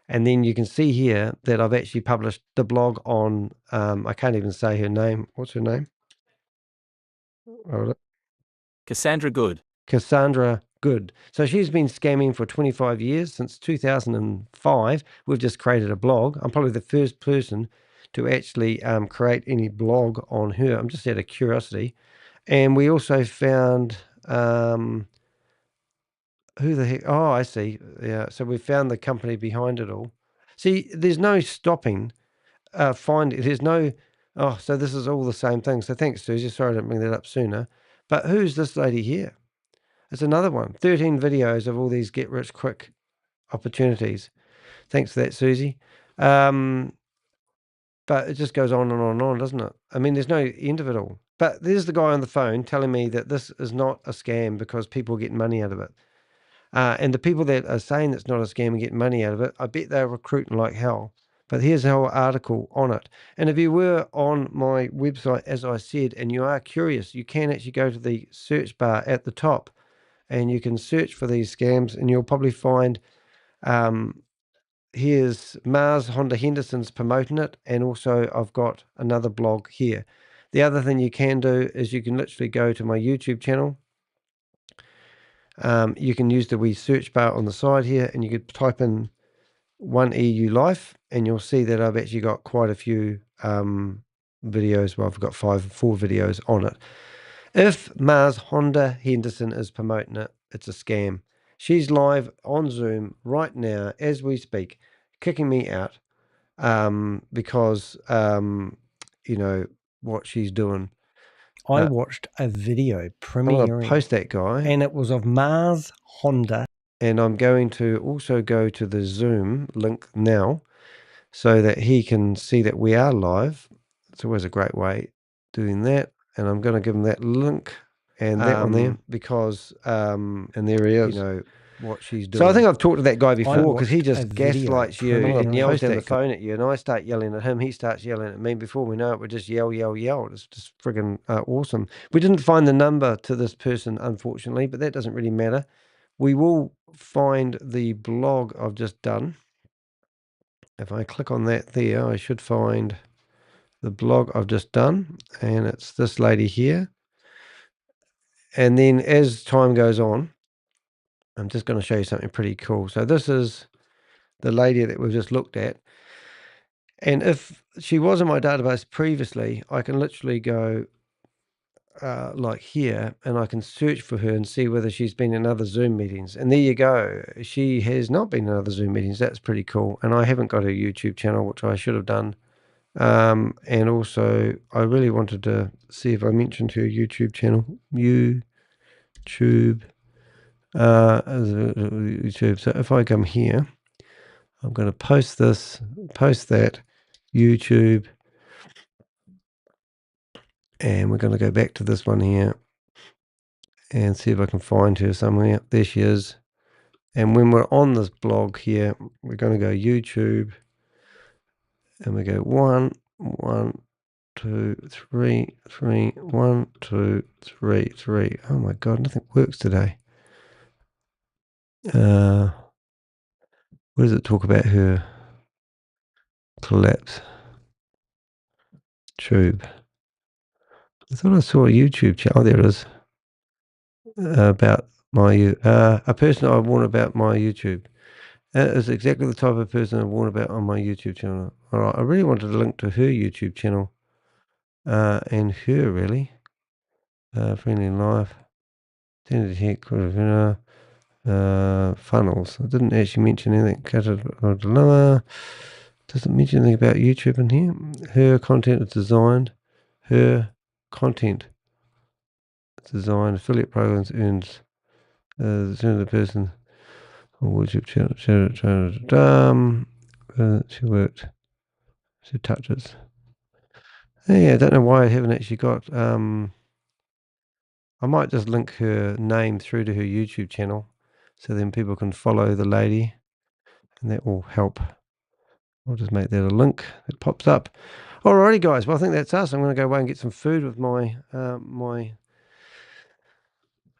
S1: And then you can see here that I've actually published the blog on, I can't even say her name. What's her name?
S2: Cassandra Good.
S1: Cassandra Good. So she's been scamming for 25 years. Since 2005, we've just created a blog. I'm probably the first person to actually create any blog on her. I'm just out of curiosity. And we also found, who the heck? Oh, I see. Yeah. So we found the company behind it all. See, there's no stopping. There's no, oh, so this is all the same thing. So thanks, Susie. Sorry I didn't bring that up sooner. But who's this lady here? It's another one. 13 videos of all these get rich quick opportunities. Thanks for that, Susie. But it just goes on and on and on, doesn't it? I mean, there's no end of it all. But there's the guy on the phone telling me that this is not a scam because people get money out of it. And the people that are saying it's not a scam and getting money out of it, I bet they're recruiting like hell. But here's a whole article on it. And if you were on my website, as I said, and you are curious, you can actually go to the search bar at the top and you can search for these scams and you'll probably find, here's Mars Honda Henderson's promoting it. And also I've got another blog here. The other thing you can do is you can literally go to my YouTube channel. You can use the wee search bar on the side here and you could type in 1EU Life and you'll see that I've actually got quite a few videos. Well, I've got 4 videos on it. If Mars Honda Henderson is promoting it, it's a scam. She's live on Zoom right now as we speak, kicking me out because, what she's doing.
S7: I watched a video
S1: I'm
S7: premiering,
S1: going to post that guy.
S7: and it was of Mars Honda.
S1: And I'm going to also go to the Zoom link now so that he can see that we are live. It's always a great way doing that. And I'm going to give him that link and that one there because, and there he is. What she's doing. So I think I've talked to that guy before because he just gaslights you and yells down the phone at you, and I start yelling at him. He starts yelling at me. Before we know it, we just yell. It's just friggin' awesome. We didn't find the number to this person, unfortunately, but that doesn't really matter. We will find the blog I've just done. If I click on that there, I should find the blog I've just done, and it's this lady here. And then as time goes on, I'm just going to show you something pretty cool. So this is the lady that we've just looked at. And if she was in my database previously, I can literally go like here and I can search for her and see whether she's been in other Zoom meetings. And there you go. She has not been in other Zoom meetings. That's pretty cool. And I haven't got her YouTube channel, which I should have done And also, I really wanted to see if I mentioned her YouTube channel. YouTube. YouTube. So if I come here, I'm going to post this, post that, YouTube. And we're going to go back to this one here and see if I can find her somewhere. There she is. And when we're on this blog here, we're going to go YouTube. And we go 1, 1, 2, 3, 3, 1, 2, 3, 3. Oh my God, nothing works today. Where does it talk about her collapse? Tube. I thought I saw a YouTube channel. Oh, there it is. About my a person I warn about my YouTube. That is exactly the type of person I warn about on my YouTube channel. All right, I really wanted to link to her YouTube channel, and her really. Friendly life. Funnels. I didn't actually mention anything. Doesn't mention anything about YouTube in here. Her content is designed. Her content is designed. Affiliate programs earns the person on YouTube channel. She worked. She touches. Yeah, I don't know why I haven't actually got. I might just link her name through to her YouTube channel, so then people can follow the lady, and that will help. I'll just make that a link that pops up. Alrighty, guys. Well, I think that's us. I'm going to go away and get some food with my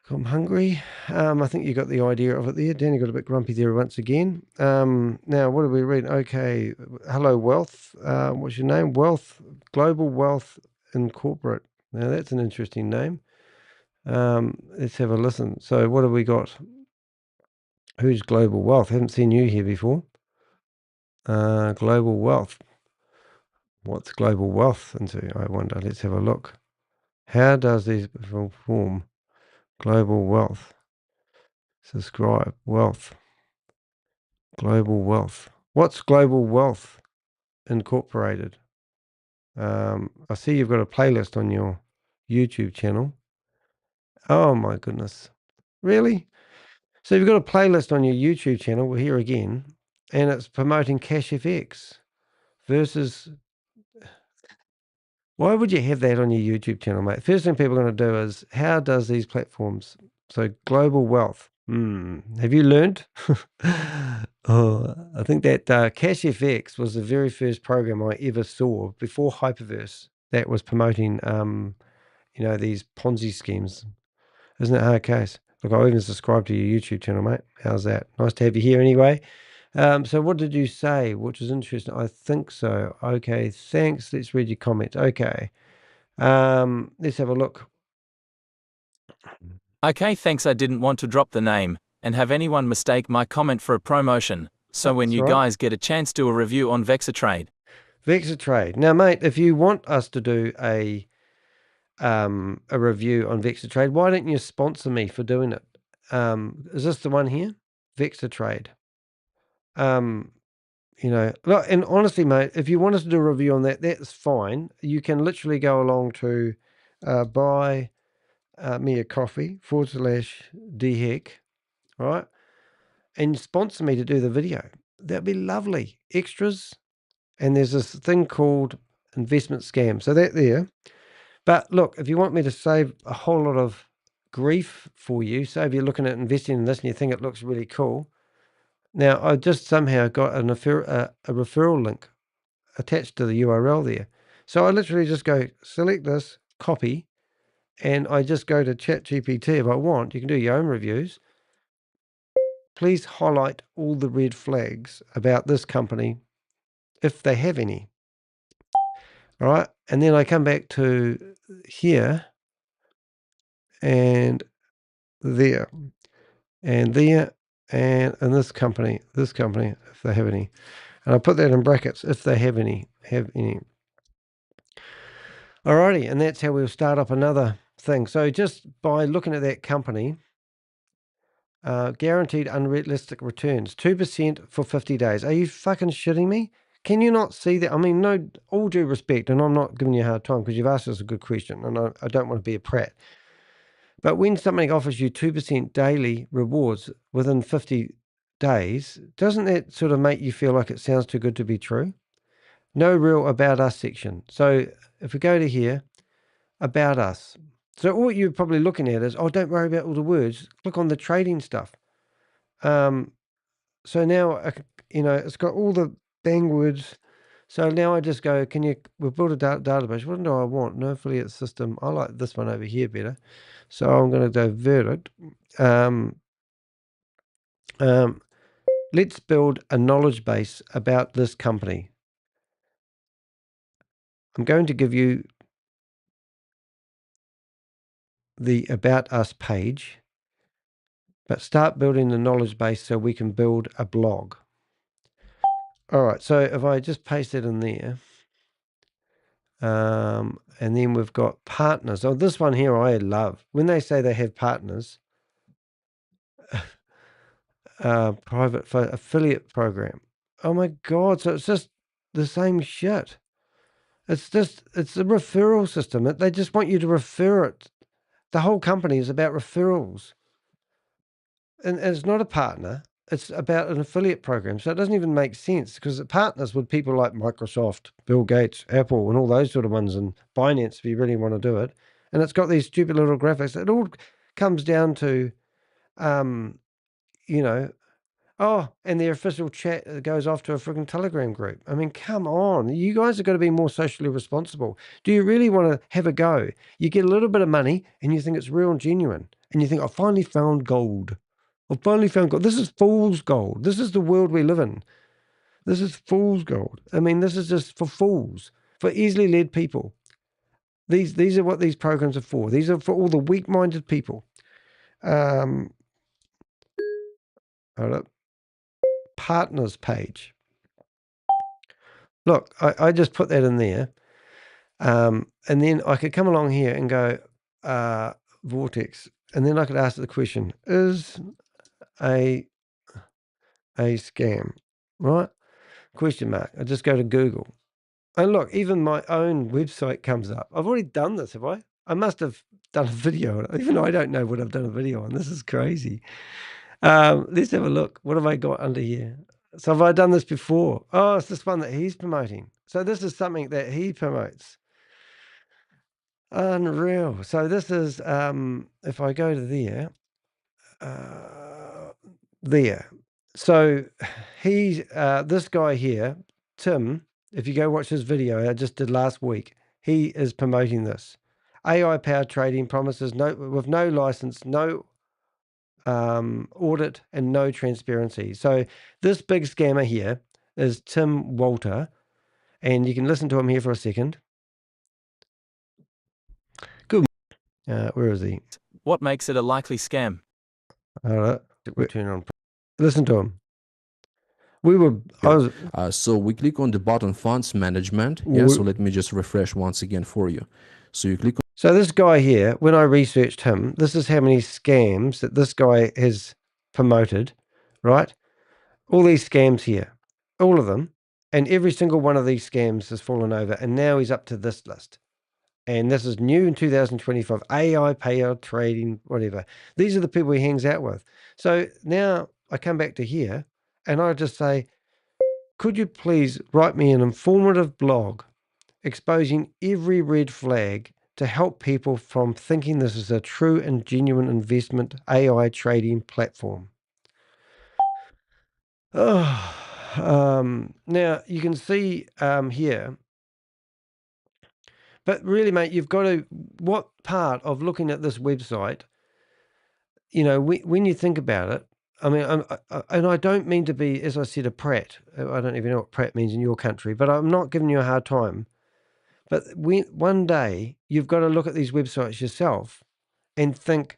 S1: I'm hungry. I think you got the idea of it there. Danny got a bit grumpy there once again. Now, what are we reading? Okay. Hello, Wealth. What's your name? Wealth, Global Wealth Incorporate. Now, that's an interesting name. Let's have a listen. So, what have we got? Who's Global Wealth? Haven't seen you here before. Global Wealth. What's Global Wealth into? I wonder. Let's have a look. How does these form? Global Wealth. Subscribe. Wealth. Global Wealth. What's Global Wealth Incorporated? I see you've got a playlist on your YouTube channel. Oh my goodness. Really? So you've got a playlist on your YouTube channel, we're here again, and it's promoting Cash FX versus. Why would you have that on your YouTube channel, mate? First thing people are going to do is, how does these platforms, so Global Wealth, have you learned? Oh, I think that Cash FX was the very first program I ever saw before Hyperverse that was promoting, these Ponzi schemes. Isn't that hard case? Look, I even subscribed to your YouTube channel, mate. How's that? Nice to have you here anyway. So what did you say, which is interesting? I think so. Okay, thanks. Let's read your comments. Okay. Let's have a look.
S2: Okay, thanks. I didn't want to drop the name and have anyone mistake my comment for a promotion. So when
S1: That's
S2: you
S1: right.
S2: guys get a chance, do a review on Vexatrade.
S1: Vexatrade. Now, mate, if you want us to do a review on Vexatrade, why don't you sponsor me for doing it? Is this the one here? Vexatrade. Look, and honestly, mate, if you want us to do a review on that, that's fine. You can literally go along to buy me a coffee /DHEC, right? And sponsor me to do the video. That'd be lovely. Extras. And there's this thing called investment scam. So that there. But look, if you want me to save a whole lot of grief for you, so if you're looking at investing in this and you think it looks really cool. Now, I just somehow got a referral link attached to the URL there. So I literally just go select this, copy, and I just go to ChatGPT if I want. You can do your own reviews. Please highlight all the red flags about this company if they have any. All right. And then I come back to here and there and there and this company, if they have any. And I put that in brackets, if they have any. Alrighty, and that's how we'll start up another thing. So just by looking at that company, guaranteed unrealistic returns, 2% for 50 days. Are you fucking shitting me? Can you not see that? I mean, no, all due respect, and I'm not giving you a hard time because you've asked us a good question, and I don't want to be a prat. But when something offers you 2% daily rewards within 50 days, doesn't that sort of make you feel like it sounds too good to be true? No real about us section. So if we go to here, about us. So all you're probably looking at is, oh, don't worry about all the words. Click on the trading stuff. So now, it's got all the bang words. So now I just go, we've built a database. What do I want? No affiliate system. I like this one over here better. So I'm going to divert it. Let's build a knowledge base about this company. I'm going to give you the About Us page, but start building the knowledge base so we can build a blog. All right, so if I just paste it in there, and then we've got partners. Oh, this one here I love. When they say they have partners, private affiliate program. Oh my God, so it's just the same shit. It's a referral system. They just want you to refer it. The whole company is about referrals. And it's not a partner. It's about an affiliate program. So it doesn't even make sense because it partners with people like Microsoft, Bill Gates, Apple, and all those sort of ones, and Binance if you really want to do it. And it's got these stupid little graphics. It all comes down to, and their official chat goes off to a freaking Telegram group. I mean, come on. You guys have got to be more socially responsible. Do you really want to have a go? You get a little bit of money and you think it's real and genuine. And you think, I finally found gold. I finally found gold. This is fool's gold. This is the world we live in. This is fool's gold. I mean, this is just for fools, for easily led people. These are what these programs are for. These are for all the weak-minded people. Hold up. Partners page. Look, I just put that in there. And then I could come along here and go, Vortex. And then I could ask the question, is a scam, right? Question mark. I just go to Google. And look, even my own website comes up. I've already done this, have I? I must have done a video on it. Even I don't know what I've done a video on. This is crazy. Let's have a look. What have I got under here? So have I done this before? Oh, it's this one that he's promoting. So this is something that he promotes. Unreal. So this is, if I go to there, there. So he's, this guy here, Tim, if you go watch his video I just did last week, he is promoting this. AI-powered trading promises with no license, no audit, and no transparency. So this big scammer here is Tim Walter, and you can listen to him here for a second. Good. Where is he?
S2: What makes it a likely scam?
S1: All right. We turn on. Listen to him.
S8: So we click on the button funds management. Yeah, so let me just refresh once again for you. So you click on.
S1: So this guy here, when I researched him, this is how many scams that this guy has promoted, right? All these scams here, all of them. And every single one of these scams has fallen over. And now he's up to this list. And this is new in 2025, AI payout trading, whatever. These are the people he hangs out with. So now I come back to here and I just say, could you please write me an informative blog exposing every red flag to help people from thinking this is a true and genuine investment AI trading platform? Now you can see here, but really, mate, you've got to, what part of looking at this website, when you think about it, I mean, and I don't mean to be, as I said, a prat. I don't even know what prat means in your country, but I'm not giving you a hard time. But one day you've got to look at these websites yourself and think,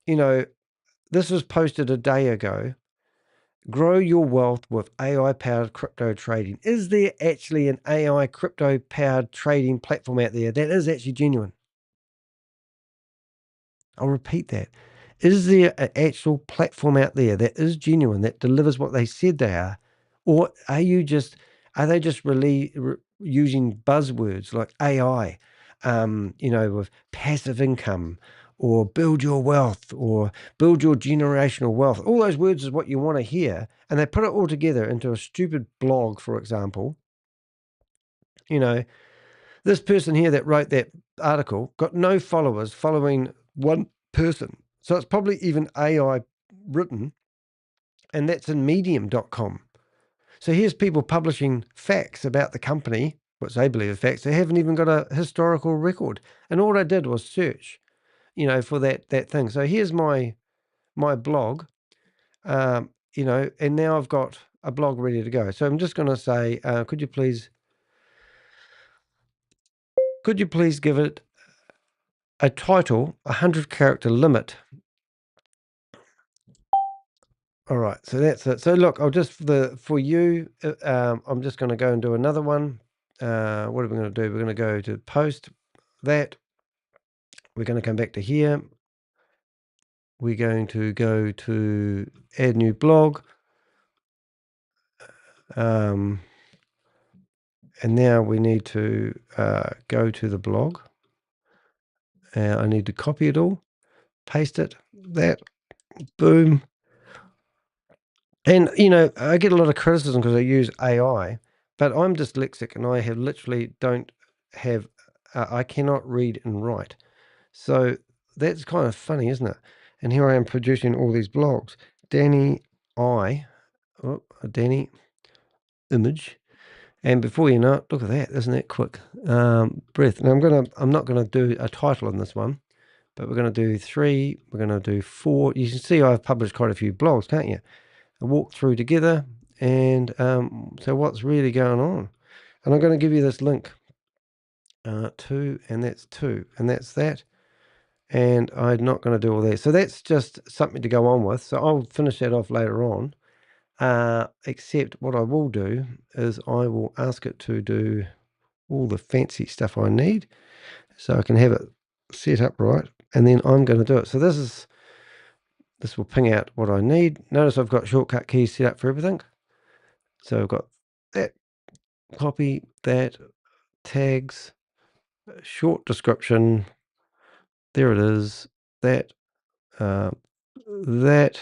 S1: this was posted a day ago. Grow your wealth with AI-powered crypto trading. Is there actually an AI crypto-powered trading platform out there that is actually genuine? I'll repeat that. Is there an actual platform out there that is genuine, that delivers what they said they are? Or are you just Are they just really using buzzwords like AI, with passive income, or build your wealth, or build your generational wealth? All those words is what you want to hear, and they put it all together into a stupid blog, for example. This person here that wrote that article got no followers following one person. So it's probably even AI written, and that's in medium.com. So here's people publishing facts about the company, which they believe are facts. They haven't even got a historical record. And all I did was search, for that thing. So here's my blog, and now I've got a blog ready to go. So I'm just going to say, could you please give it a title, 100-character limit. All right, so that's it. So look, I'll just for you, I'm just going to go and do another one. What are we going to do? We're going to go to post that. We're going to come back to here. We're going to go to add new blog. And now we need to go to the blog. I need to copy it all, paste it, that, boom. And, I get a lot of criticism because I use AI, but I'm dyslexic and I have literally don't have, I cannot read and write. So that's kind of funny, isn't it? And here I am producing all these blogs. Danny image. And before you know it, look at that, isn't that quick? Breath. Now I'm not gonna do a title on this one, but we're gonna do 3, we're gonna do 4. You can see I've published quite a few blogs, can't you? A walk through together, and so what's really going on? And I'm going to give you this link, 2, and that's 2, and that's that. And I'm not going to do all that. So that's just something to go on with. So I'll finish that off later on. Except what I will do is I will ask it to do all the fancy stuff I need, so I can have it set up right, and then I'm going to do it. So this will ping out what I need. Notice I've got shortcut keys set up for everything. So I've got that, copy that, tags, short description. There it is. That, that.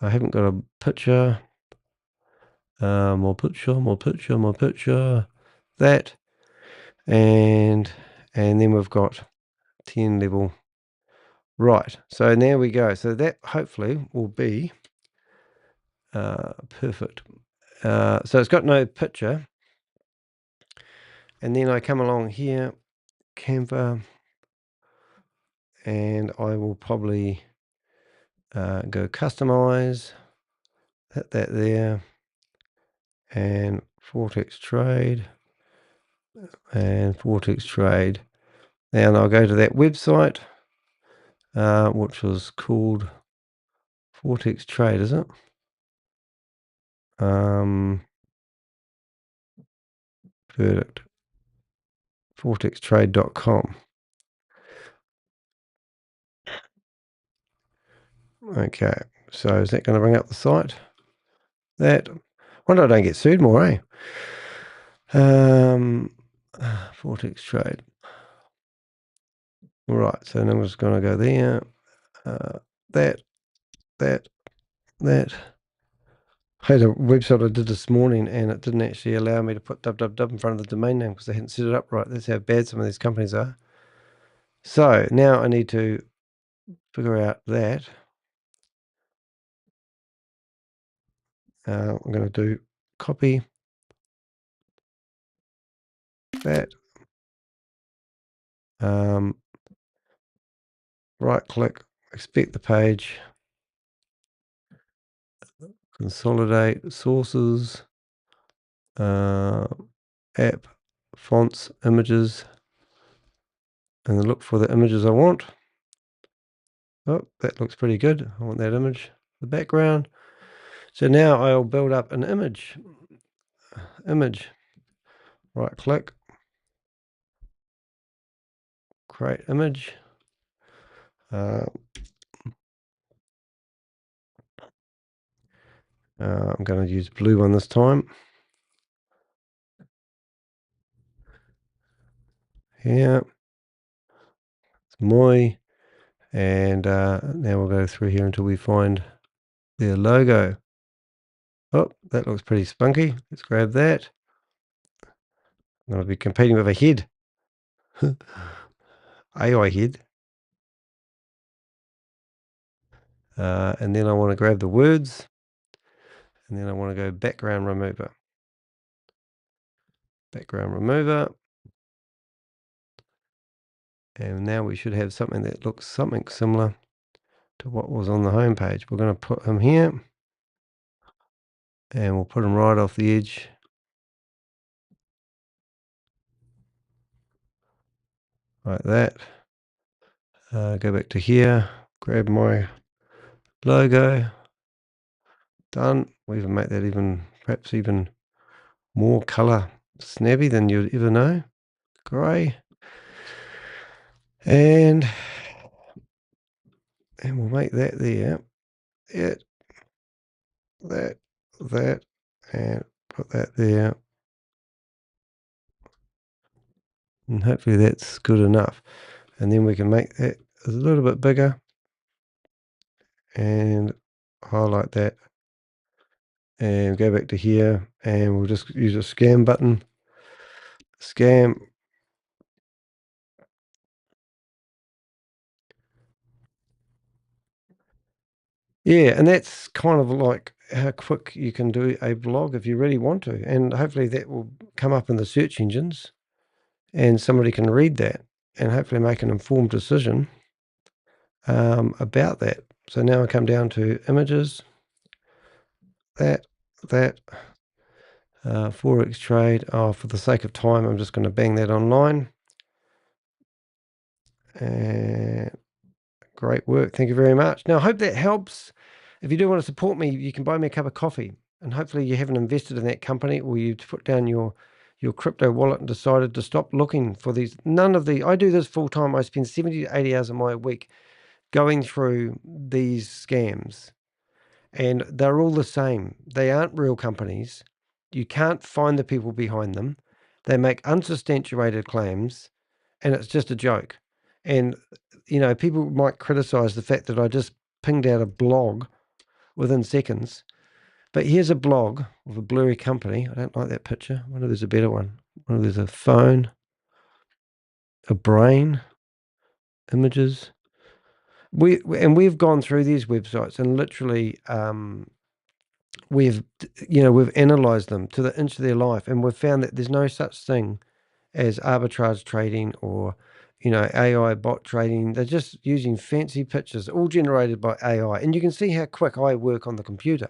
S1: I haven't got a picture. More picture. That, and then we've got 10 level. Right. So now we go. So that hopefully will be perfect. So it's got no picture. And then I come along here, Canva, and I will probably go customize, hit that there, and Vortex Trade, and Vortex Trade. Now I'll go to that website, which was called Vortex Trade, is it? Verdict. VortexTrade.com. Okay, so is that going to bring up the site? That. Wonder I don't get sued more, eh? Vortex Trade. Right, so then I'm just going to go there. That. I had a website I did this morning, and it didn't actually allow me to put www in front of the domain name because they hadn't set it up right. That's how bad some of these companies are. So now I need to figure out that. I'm going to do copy that. Right click, expect the page, consolidate sources, app, fonts, images, and then look for the images I want. Oh, that looks pretty good. I want that image, the background. So now I'll build up an image. Right click, create image. I'm going to use blue one this time. here. It's moi. And now we'll go through here until we find their logo. Oh, that looks pretty spunky. Let's grab that. I'm going to be competing with a head. AI head. And then I want to grab the words. And then I want to go background remover. Background remover. And now we should have something that looks something similar to what was on the home page. We're going to put him here. And we'll put him right off the edge. Like that. Go back to here. Grab my logo. Done. We even make that even, perhaps even more color snabby than you'd ever know. Grey. And we'll make that there. It. That. And put that there. And hopefully that's good enough. And then we can make that a little bit bigger. And highlight that. And go back to here. And we'll just use a scan button. Scan. Yeah, and that's kind of like how quick you can do a blog if you really want to. And hopefully that will come up in the search engines and somebody can read that and hopefully make an informed decision about that. So now I come down to images, that, Forex trade. Oh, for the sake of time, I'm just going to bang that online. And great work. Thank you very much. Now, I hope that helps. If you do want to support me, you can buy me a cup of coffee. And hopefully you haven't invested in that company, or you've put down your crypto wallet and decided to stop looking for these. None of the, I do this full time. I spend 70 to 80 hours of my week going through these scams. And they're all the same. They aren't real companies. You can't find the people behind them. They make unsubstantiated claims, and it's just a joke. And, you know, people might criticize the fact that I just pinged out a blog within seconds. But here's a blog of a blurry company. I don't like that picture. I wonder if there's a better one. I wonder if there's a phone, a brain, images. We've gone through these websites and literally we've analyzed them to the inch of their life, and we've found that there's no such thing as arbitrage trading or AI bot trading. They're just using fancy pictures, all generated by AI, and you can see how quick I work on the computer.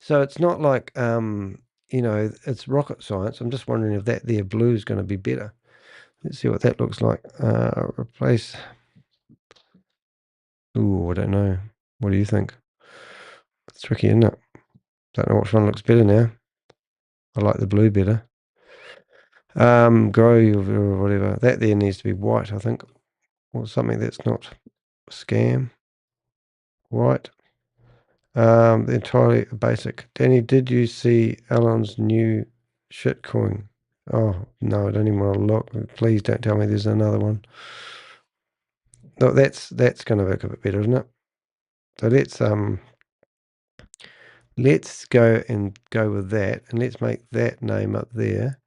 S1: So it's not like it's rocket science. I'm just wondering if that there blue is going to be better. Let's see what that looks like. Replace. Ooh, I don't know. What do you think? It's tricky, isn't it? Don't know which one looks better now. I like the blue better. Grow or whatever. That there needs to be white, I think. Or something that's not scam. White. Entirely basic. Danny, did you see Elon's new shitcoin? Oh, no, I don't even want to look. Please don't tell me there's another one. No, that's going to work a bit better, isn't it? So let's go with that, and let's make that name up there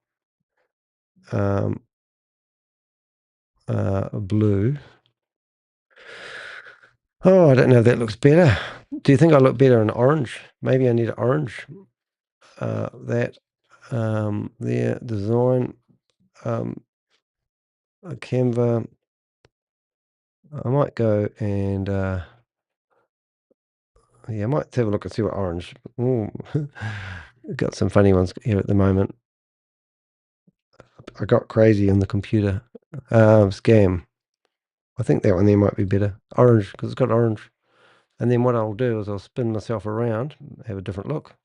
S1: blue. Oh, I don't know if that looks better. Do you think I look better in orange? Maybe I need orange. That there, design, a Canva. I might go and I might have a look and see what orange. Ooh, got some funny ones here at the moment. I got crazy on the computer. Scam. I think that one there might be better. Orange, because it's got orange. And then what I'll do is I'll spin myself around, have a different look.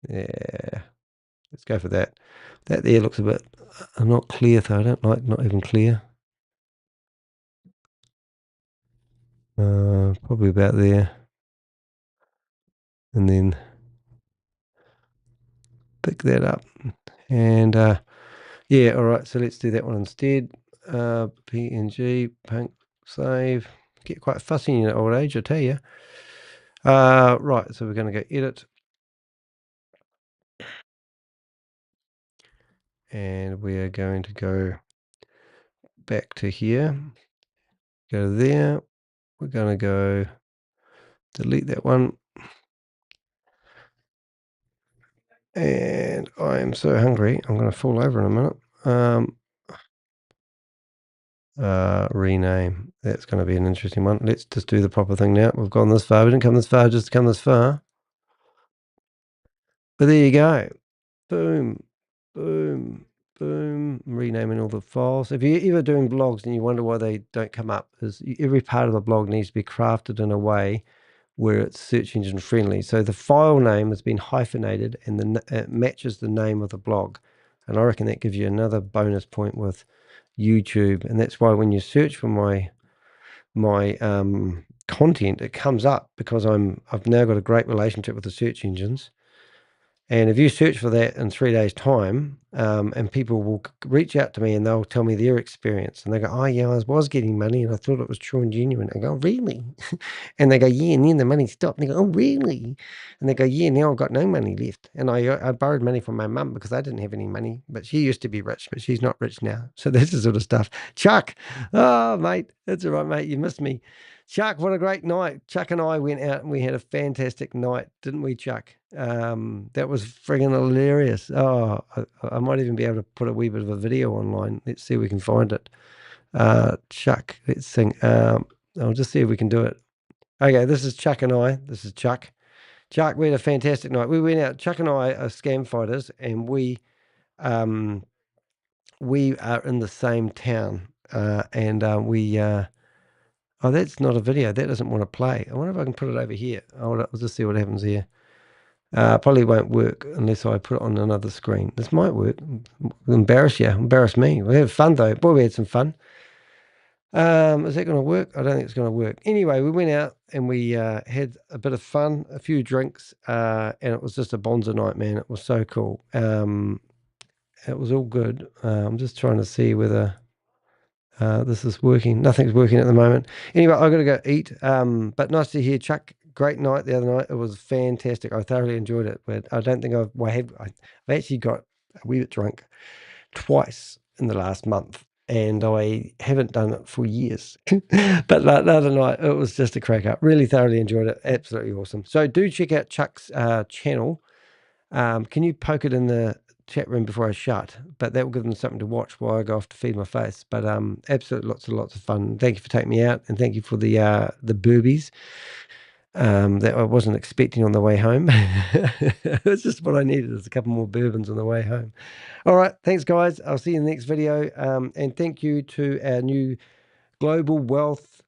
S1: Yeah. Let's go for that. That there looks a bit not clear, though. I don't like not even clear. Probably about there. And then pick that up. And Yeah, all right. So let's do that one instead. PNG, punk, save. Get quite fussy in your old age, I tell you. Right, so we're going to go edit. And we are going to go back to here. Go to there. We're going to go delete that one. And I am so hungry, I'm going to fall over in a minute. Rename. That's going to be an interesting one. Let's just do the proper thing now. We've gone this far. We didn't come this far just to come this far. But there you go. Boom, boom, boom. I'm renaming all the files. If you're ever doing blogs and you wonder why they don't come up, is every part of the blog needs to be crafted in a way where it's search engine friendly. So the file name has been hyphenated and it matches the name of the blog. And I reckon that gives you another bonus point with YouTube. And that's why when you search for my content, it comes up because I've now got a great relationship with the search engines. And if you search for that in 3 days' time, and people will reach out to me and they'll tell me their experience. And they go, oh, yeah, I was getting money and I thought it was true and genuine. I go, really? And they go, yeah, and then the money stopped. And they go, oh, really? And they go, yeah, now I've got no money left. And I borrowed money from my mum because I didn't have any money. But she used to be rich, but she's not rich now. So that's the sort of stuff. Chuck, oh, mate, that's all right, mate. You missed me. Chuck, what a great night. Chuck and I went out and we had a fantastic night, didn't we, Chuck? That was friggin' hilarious. Oh, I might even be able to put a wee bit of a video online. Let's see if we can find it. Chuck, let's sing. I'll just see if we can do it. Okay, this is Chuck and I. This is Chuck. Chuck, we had a fantastic night. We went out. Chuck and I are scam fighters, and we are in the same town. Oh, that's not a video. That doesn't want to play. I wonder if I can put it over here. I'll just see what happens here. Probably won't work unless I put it on another screen. This might work. Embarrass you. Embarrass me. We had fun, though. Boy, we had some fun. Is that going to work? I don't think it's going to work. Anyway, we went out and we had a bit of fun, a few drinks, and it was just a bonza night, man. It was so cool. It was all good. I'm just trying to see whether... this is working. Nothing's working at the moment. Anyway, I've got to go eat. But nice to hear Chuck. Great night the other night. It was fantastic. I thoroughly enjoyed it. But I don't think I've actually got a wee bit drunk twice in the last month, and I haven't done it for years. But the other night, it was just a crack up. Really thoroughly enjoyed it. Absolutely awesome. So do check out Chuck's channel. Can you poke it in the chat room before I shut? But that will give them something to watch while I go off to feed my face. But absolutely lots of fun. Thank you for taking me out, and thank you for the burbies that I wasn't expecting on the way home. It's just what I needed, is a couple more bourbons on the way home. All right, thanks guys. I'll see you in the next video. And thank you to our new Global Wealth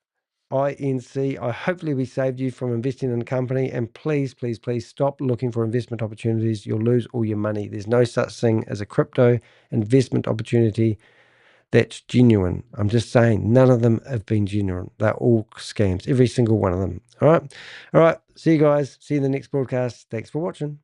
S1: INC. Hopefully we saved you from investing in a company, and please stop looking for investment opportunities. You'll lose all your money. There's no such thing as a crypto investment opportunity that's genuine. I'm just saying, none of them have been genuine. They're all scams, every single one of them. All right, see you guys. See you in the next broadcast. Thanks for watching.